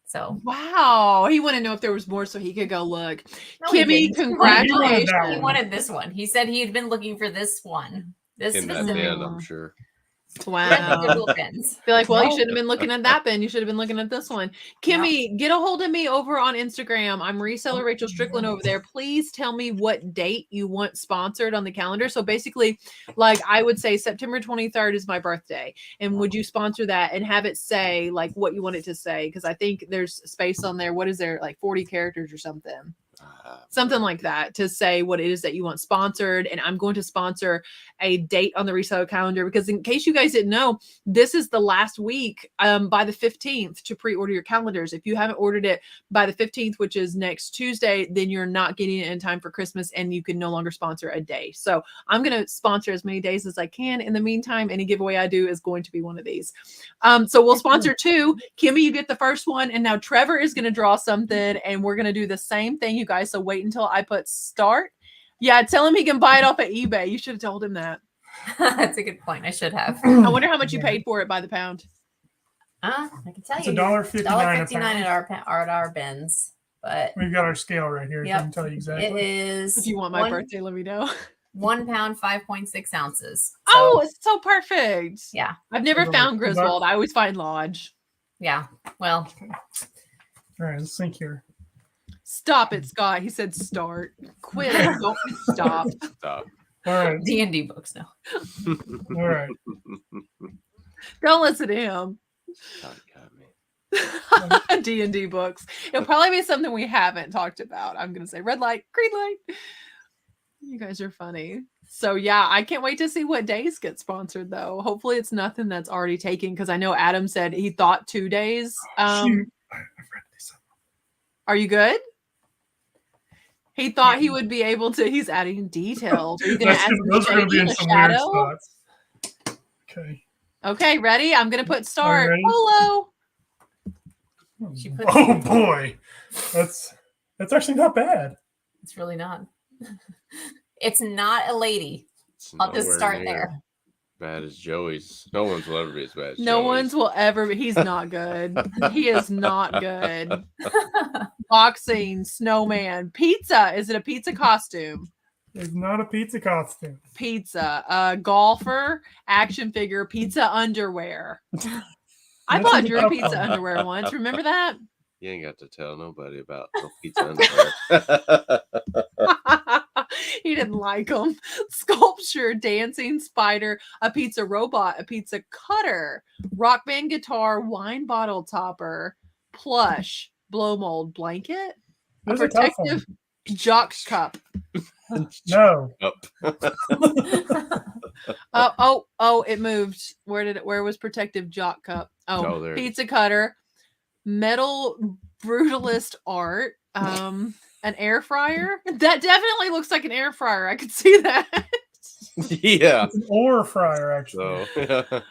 So Wow, he wanted to know if there was more so he could go look. no, he Kimmy, didn't. congratulations. that He one. wanted this one. He said he had been looking for this one. This In that specific bin, one. I'm sure. Read the Wow. Goodwill bins. Be like, well, you No. shouldn't have been looking at that bin. You should have been looking at this one. Kimmy, get a hold of me over on Instagram. I'm reseller Rachel Strickland over there. Please tell me what date you want sponsored on the calendar. So basically, like I would say September 23rd is my birthday. And would you sponsor that and have it say like what you want it to say? Because I think there's space on there. What is there, like 40 characters or something? Something like that to say what it is that you want sponsored. And I'm going to sponsor a date on the reseller calendar because in case you guys didn't know, this is the last week by the 15th to pre-order your calendars. If you haven't ordered it by the 15th, which is next Tuesday, then you're not getting it in time for Christmas and you can no longer sponsor a day. So I'm going to sponsor as many days as I can. In the meantime, any giveaway I do is going to be one of these. So we'll sponsor 2. Kimmy, you get the first one. And now Trevor is going to draw something and we're going to do the same thing, you guys. So wait until I put start. Yeah, tell him he can buy it off of eBay. You should have told him that. That's a good point. I should have. I wonder how much you paid for it by the pound. I can tell It's you. $1.59 $1.59 at our bins. But We've got our scale right here. Yep. I can tell you it exactly. is If you want my birthday, let me know. 1 pound, 5.6 ounces. So, Oh, it's so perfect. yeah. I've never So found like Griswold. I always find Lodge. Yeah. Well, All right, let's think here. Stop it, Scott. He said start. Quit it. Don't stop. Stop. All right. D&D books now. All right. Don't listen to him. Got me. D&D books. It'll probably be something we haven't talked about. I'm going to say red light, green light. You guys are funny. So yeah, I can't wait to see what days get sponsored though. Hopefully it's nothing that's already taken because I know Adam said he thought 2 days. Shoot. I've read this up. Are you good? He thought he would be able to. He's adding details. Are you going to add Those are some going to be shady in in the some weird shadow? spots. Okay. Okay, ready? I'm going to put start. ready? Polo. She put- Oh boy, that's actually not bad. It's really not. It's not a lady. It's I'll just nowhere start near there. Bad as Joey's. No one's will ever be as bad as No Joey's. one's will ever be. He's not good. He is not good. Boxing, snowman, pizza. Is it a pizza costume? It's not a pizza costume. Pizza. Golfer, action figure, pizza underwear. I That's bought a Drew tough pizza one. underwear once. Remember that? You ain't got to tell nobody about no pizza underwear. He didn't like them. Sculpture, dancing spider, a pizza robot, a pizza cutter, rock band guitar, wine bottle topper, plush, blow mold blanket, a This is a tough one. protective jock cup. No. Up. Oh, it moved. Where was protective jock cup? Oh, there it is. Pizza cutter, metal brutalist art, an air fryer. That definitely looks like an air fryer. I could see that. Yeah. It's an ore fryer, actually. So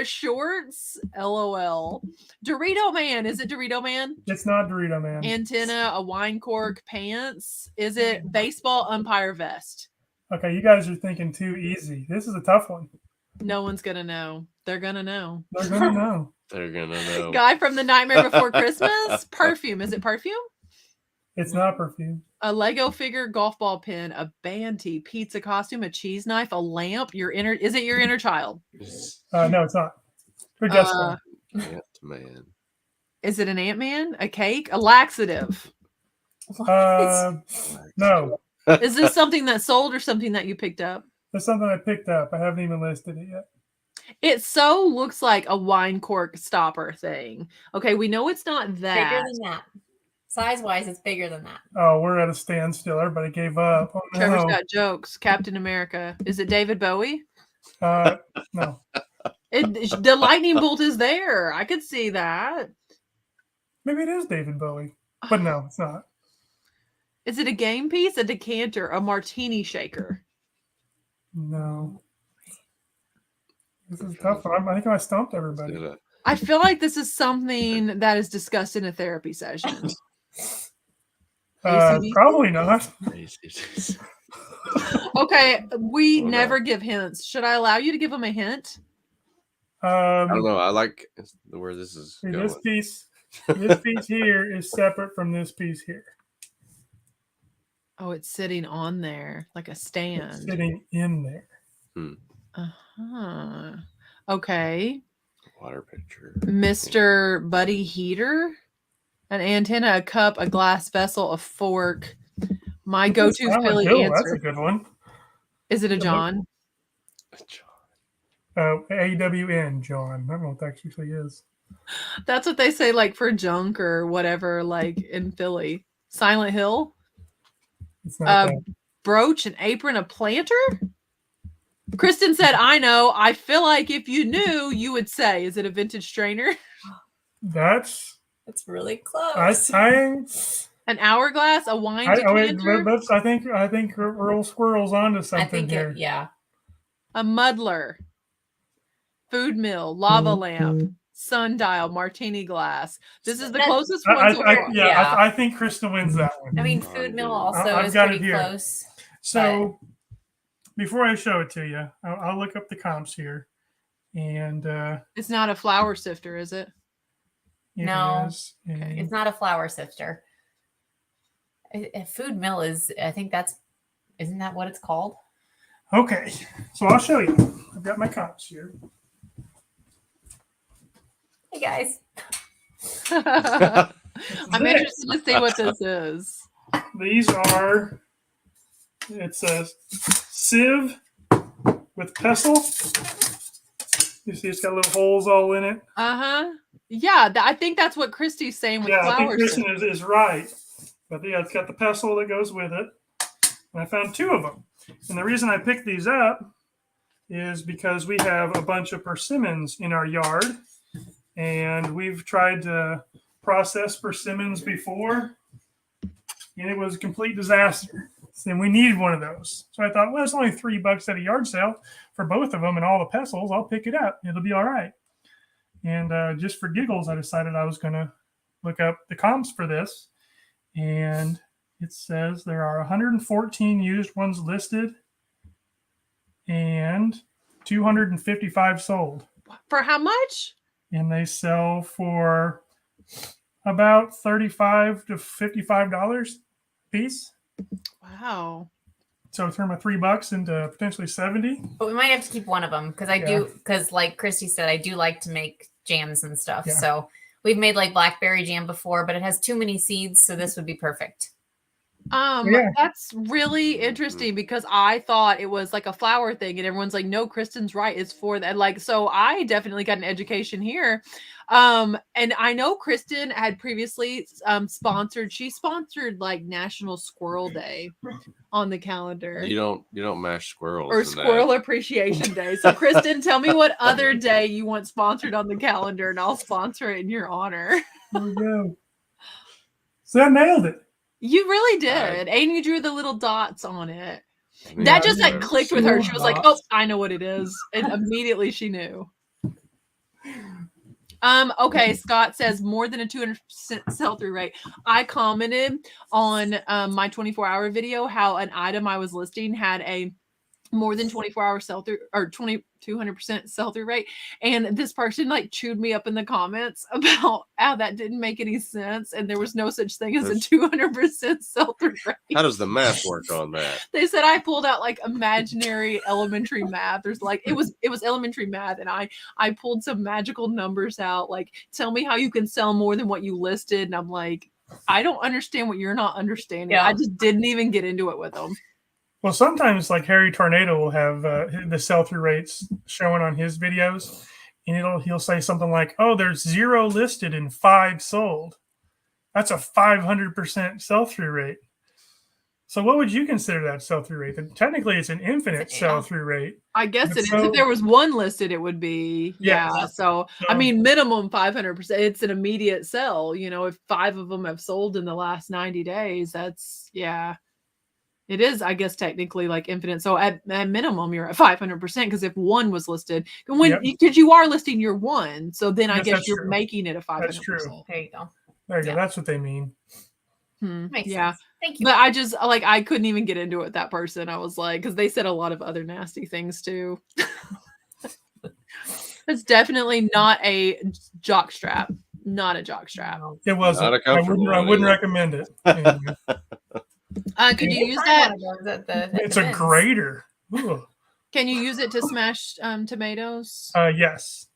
Shorts, LOL. Dorito Man. Is it Dorito Man? It's not Dorito Man. Antenna, a wine cork, pants. Is it baseball umpire vest? Okay, you guys are thinking too easy. This is a tough one. No one's gonna know. They're gonna know. They're gonna know. they're gonna know. Guy from The Nightmare Before Christmas. Perfume. Is it perfume? It's not perfume. A Lego figure, golf ball pin, a band tee, pizza costume, a cheese knife, a lamp. Is it your inner child? No, it's not. Good guess. Man. Is it an Ant-Man? A cake? A laxative? No. Is this something that sold or something that you picked up? That's something I picked up. I haven't even listed it yet. It so looks like a wine cork stopper thing. Okay, we know it's not that. Bigger than that. Size-wise, it's bigger than that. Oh, we're at a standstill. Everybody gave up. Oh, no. Trevor's got jokes. Captain America. Is it David Bowie? No. The lightning bolt is there. I could see that. Maybe it is David Bowie. But no, it's not. Is it a game piece, a decanter, a martini shaker? No. This is a tough one. I think I stumped everybody. I feel like this is something that is discussed in a therapy session. ACDC? Probably not. Okay, we Oh, no. never give hints. Should I allow you to give them a hint? I don't know. I like where this is going. This piece here is separate from this piece here. Oh, it's sitting on there like a stand. It's sitting in there. Uh-huh. Okay. Water pitcher. Mr. Buddy Heater? An antenna, a cup, a glass vessel, a fork. My go-to Philly answer. That's a good one. Is it a John? AWN, John. I don't know what that actually is. That's what they say, like for junk or whatever, like in Philly. Silent Hill? It's not that. Brooch, an apron, a planter? Kristen said, I know. I feel like if you knew, you would say. Is it a vintage strainer? That's really close. An hourglass, a wine decanter? I think Earl Squirrel's onto something here. A muddler. Food mill, lava lamp, sundial, martini glass. This is the closest one. I think Krista wins that one. I mean, food mill also is pretty close. So before I show it to you, I'll look up the comps here. And it's not a flour sifter, is it? No, it's not a flour sifter. A food mill is, I think isn't that what it's called? Okay, so I'll show you. I've got my comps here. Hey guys. I'm interested to see what this is. It's a sieve with pestle. You see it's got little holes all in it. Uh-huh. Yeah, I think that's what Christy's saying with flour. I think Kristen is right. But yeah, it's got the pestle that goes with it. And I found two of them. And the reason I picked these up is because we have a bunch of persimmons in our yard. And we've tried to process persimmons before. And it was a complete disaster. And we needed one of those. So I thought, well, it's only $3 at a yard sale for both of them and all the pestles. I'll pick it up. It'll be all right. And just for giggles, I decided I was going to look up the comps for this. And it says there are 114 used ones listed and 255 sold. For how much? And they sell for about $35 to $55 a piece. Wow. So turn my $3 into potentially 70. But we might have to keep one of them because like Christy said, I do like to make jams and stuff. Yeah. So we've made like blackberry jam before, but it has too many seeds, so this would be perfect. That's really interesting because I thought it was like a flour thing, and everyone's like, no, Kristen's right, it's for that. Like, so I definitely got an education here. And I know Kristen had previously sponsored like National Squirrel Day on the calendar. You don't mash squirrels. Or Squirrel Appreciation Day. So Kristen, tell me what other day you want sponsored on the calendar, and I'll sponsor it in your honor. There we go. So I nailed it. You really did. And you drew the little dots on it. Yeah, that just like clicked with her. She was like, oh, I know what it is. And immediately she knew. Okay, Scott says more than a 200% sell-through rate. I commented on my 24-hour video how an item I was listing had a more than 24-hour sell-through or 200% sell-through rate, and this person like chewed me up in the comments about how that didn't make any sense and there was no such thing as a 200% sell-through rate. How does the math work on that? They said I pulled out like imaginary elementary math. There's like it was elementary math, and I pulled some magical numbers out, like, tell me how you can sell more than what you listed, and I'm like, I don't understand what you're not understanding. I just didn't even get into it with them. Well, sometimes like Harry Tornado will have the sell-through rates showing on his videos, and he'll say something like, "Oh, there's 0 listed and 5 sold." That's a 500% sell-through rate. So what would you consider that sell-through rate? Then technically, it's an infinite It's an- sell-through rate. I guess But it is. so- If there was one listed, it would be. Yes. Yeah. So, I mean, minimum 500%. It's an immediate sell. You know, if 5 of them have sold in the last 90 days, that's, yeah. It is, I guess, technically like infinite. So at minimum, you're at 500% because if one was listed, because you are listing your one, so then I Yes, guess that's you're true. making it a 500%. That's true. There you go. There you go. Yeah. That's what they mean. Makes Yeah. sense. Thank you. But I just like I couldn't even get into it with that person. I was like, because they said a lot of other nasty things too. It's definitely not a jock strap. Not a jock strap. It wasn't. Not a comfortable I one wouldn't either. recommend it. Anyway. Could you You use find that? one of those at the It's a men's. grater. Ooh. Can you use it to smash tomatoes? Yes.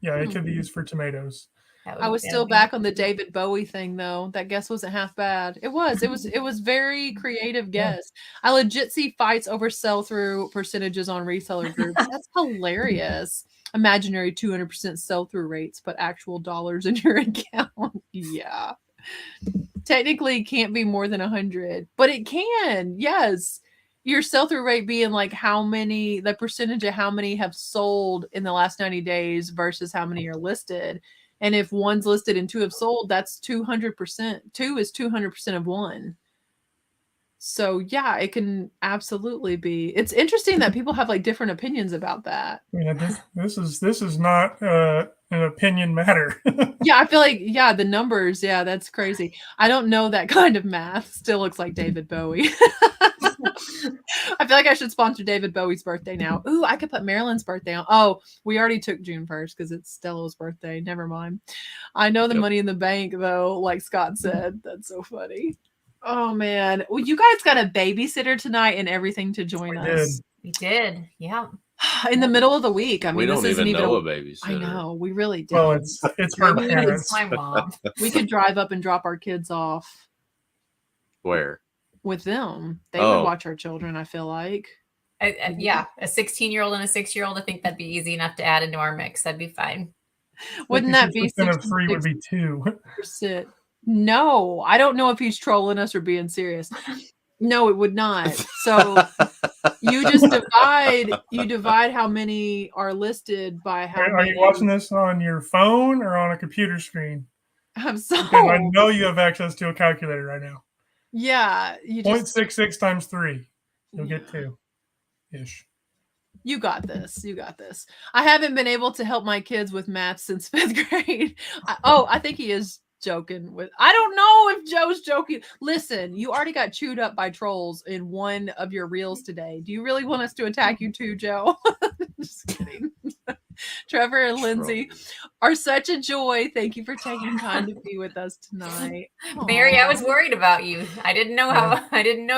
Yeah, it could be used for tomatoes. That would I be was still fancy. back on the David Bowie thing though. That guess wasn't half bad. It was very creative guess. I legit see fights over sell-through percentages on reseller groups. That's hilarious. Imaginary 200% sell-through rates, but actual dollars in your account. Yeah. Technically it can't be more than 100, but it can. Yes. Your sell-through rate being like the percentage of how many have sold in the last 90 days versus how many are listed. And if one's listed and 2 have sold, that's 200%. 2 is 200% of 1. So yeah, it can absolutely be. It's interesting that people have like different opinions about that. Yeah, this is not an opinion matter. Yeah, I feel like the numbers. Yeah, that's crazy. I don't know that kind of math. Still looks like David Bowie. I feel like I should sponsor David Bowie's birthday now. Ooh, I could put Marilyn's birthday on. Oh, we already took June 1st because it's Stella's birthday. Never mind. I know the money in the bank though, like Scott said. That's so funny. Oh man. Well, you guys got a babysitter tonight and everything to join us. We did. Yeah. In the middle of the week. I mean, We don't this isn't even even know a babysitter. I know. We really did. Well, it's her parents. It's my mom. We could drive up and drop our kids off Where? with them. They would watch our children, I feel like. Yeah, a 16-year-old and a 6-year-old. I think that'd be easy enough to add into our mix. That'd be fine. Wouldn't that be 56% of 3 would be 2? No, I don't know if he's trolling us or being serious. No, it would not. So you just divide how many are listed by how Are many. you watching this on your phone or on a computer screen? I'm so Because I know you have access to a calculator right now. Yeah, you just 0.66 times 3. You'll get 2-ish. You got this. You got this. I haven't been able to help my kids with math since 5th grade. I think he is joking with. I don't know if Joe's joking. Listen, you already got chewed up by trolls in one of your reels today. Do you really want us to attack you too, Joe? Just kidding. Trevor and Lindsay are such a joy. Thank you for taking time to be with us tonight. Mary, I was worried about you. I didn't know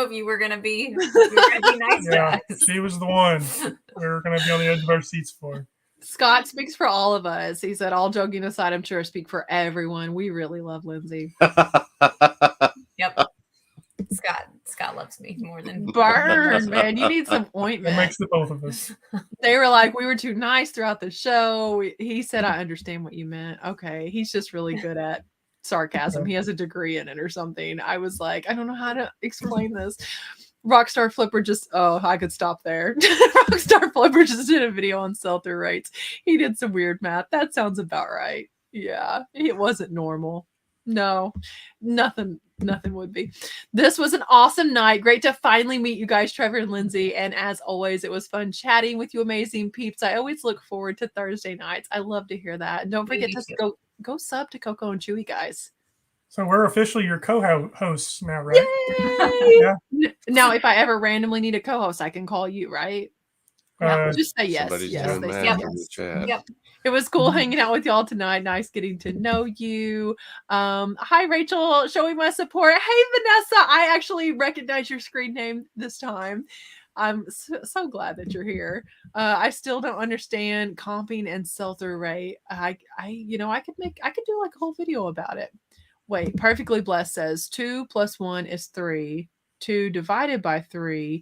if you were gonna be nice to us. She was the one we were gonna be on the edge of our seats for. Scott speaks for all of us. He said, all joking aside, I'm sure I speak for everyone. We really love Lindsay. Yep. Scott loves me more than burn, man. You need some ointment. It makes the both of us. They were like, we were too nice throughout the show. He said, I understand what you meant. Okay. He's just really good at sarcasm. He has a degree in it or something. I was like, I don't know how to explain this. Rockstar Flipper I could stop there. Rockstar Flipper just did a video on sell-through rates. He did some weird math. That sounds about right. Yeah. It wasn't normal. No, nothing would be. This was an awesome night. Great to finally meet you guys, Trevor and Lindsay. And as always, it was fun chatting with you amazing peeps. I always look forward to Thursday nights. I love to hear that. And don't forget to go sub to Coco and Chewy, guys. So we're officially your co-hosts now, right? Yay! Yeah. Now, if I ever randomly need a co-host, I can call you, right? Just say yes. Yes. They say yes. Yep. It was cool hanging out with y'all tonight. Nice getting to know you. Hi, Rachel, showing my support. Hey, Vanessa. I actually recognize your screen name this time. I'm so glad that you're here. I still don't understand comping and sell-through rate. I could do like a whole video about it. Wait, Perfectly Blessed says 2 + 1 is 3. 2 divided by 3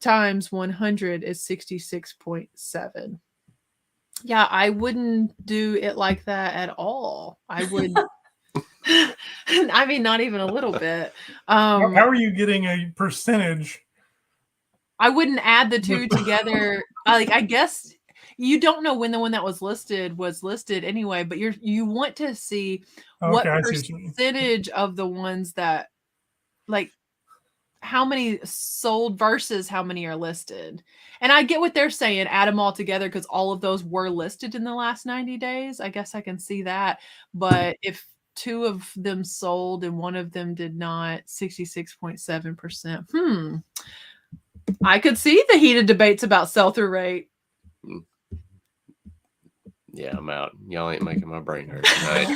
times 100 is 66.7. Yeah, I wouldn't do it like that at all. I would I mean, not even a little bit. How are you getting a percentage? I wouldn't add the two together. Like, I guess you don't know when the one that was listed anyway, but you want to see what Okay, I see what you mean. percentage of the ones that, like, how many sold versus how many are listed. And I get what they're saying, add them all together because all of those were listed in the last 90 days. I guess I can see that. But if two of them sold and one of them did not, 66.7%. I could see the heated debates about sell-through rate. Yeah, I'm out. Y'all ain't making my brain hurt tonight.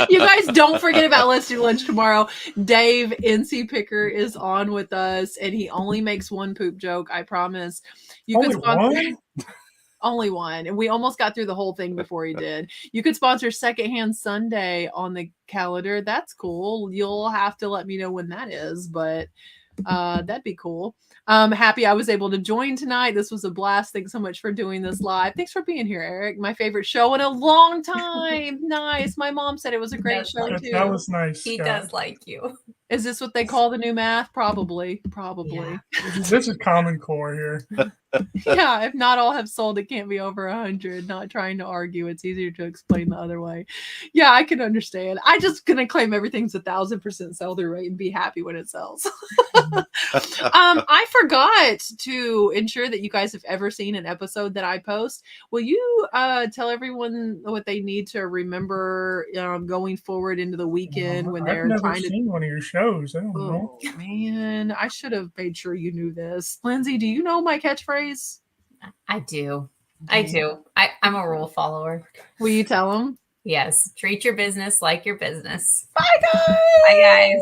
You guys don't forget about Listing Lunch tomorrow. Dave, NC Picker, is on with us, and he only makes one poop joke, I promise. You Only could sponsor one? only one. And we almost got through the whole thing before he did. You could sponsor Secondhand Sunday on the calendar. That's cool. You'll have to let me know when that is, but that'd be cool. Happy I was able to join tonight. This was a blast. Thanks so much for doing this live. Thanks for being here, Eric. My favorite show in a long time. Nice. My mom said it was a great show too. That was nice. He Scott. does like you. Is this what they call the new math? Probably. Yeah. This is Common Core here. Yeah, if not all have sold, it can't be over 100. Not trying to argue. It's easier to explain the other way. Yeah, I can understand. I just gonna claim everything's 1,000% sell-through rate and be happy when it sells. I forgot to ensure that you guys have ever seen an episode that I post. Will you tell everyone what they need to remember going forward into the weekend when they're I've never trying seen one of your shows. I don't know. Oh man, I should have made sure you knew this. Lindsay, do you know my catchphrase? I do. I'm a rule follower. Will you tell them? Yes. Treat your business like your business. Bye guys. Bye guys.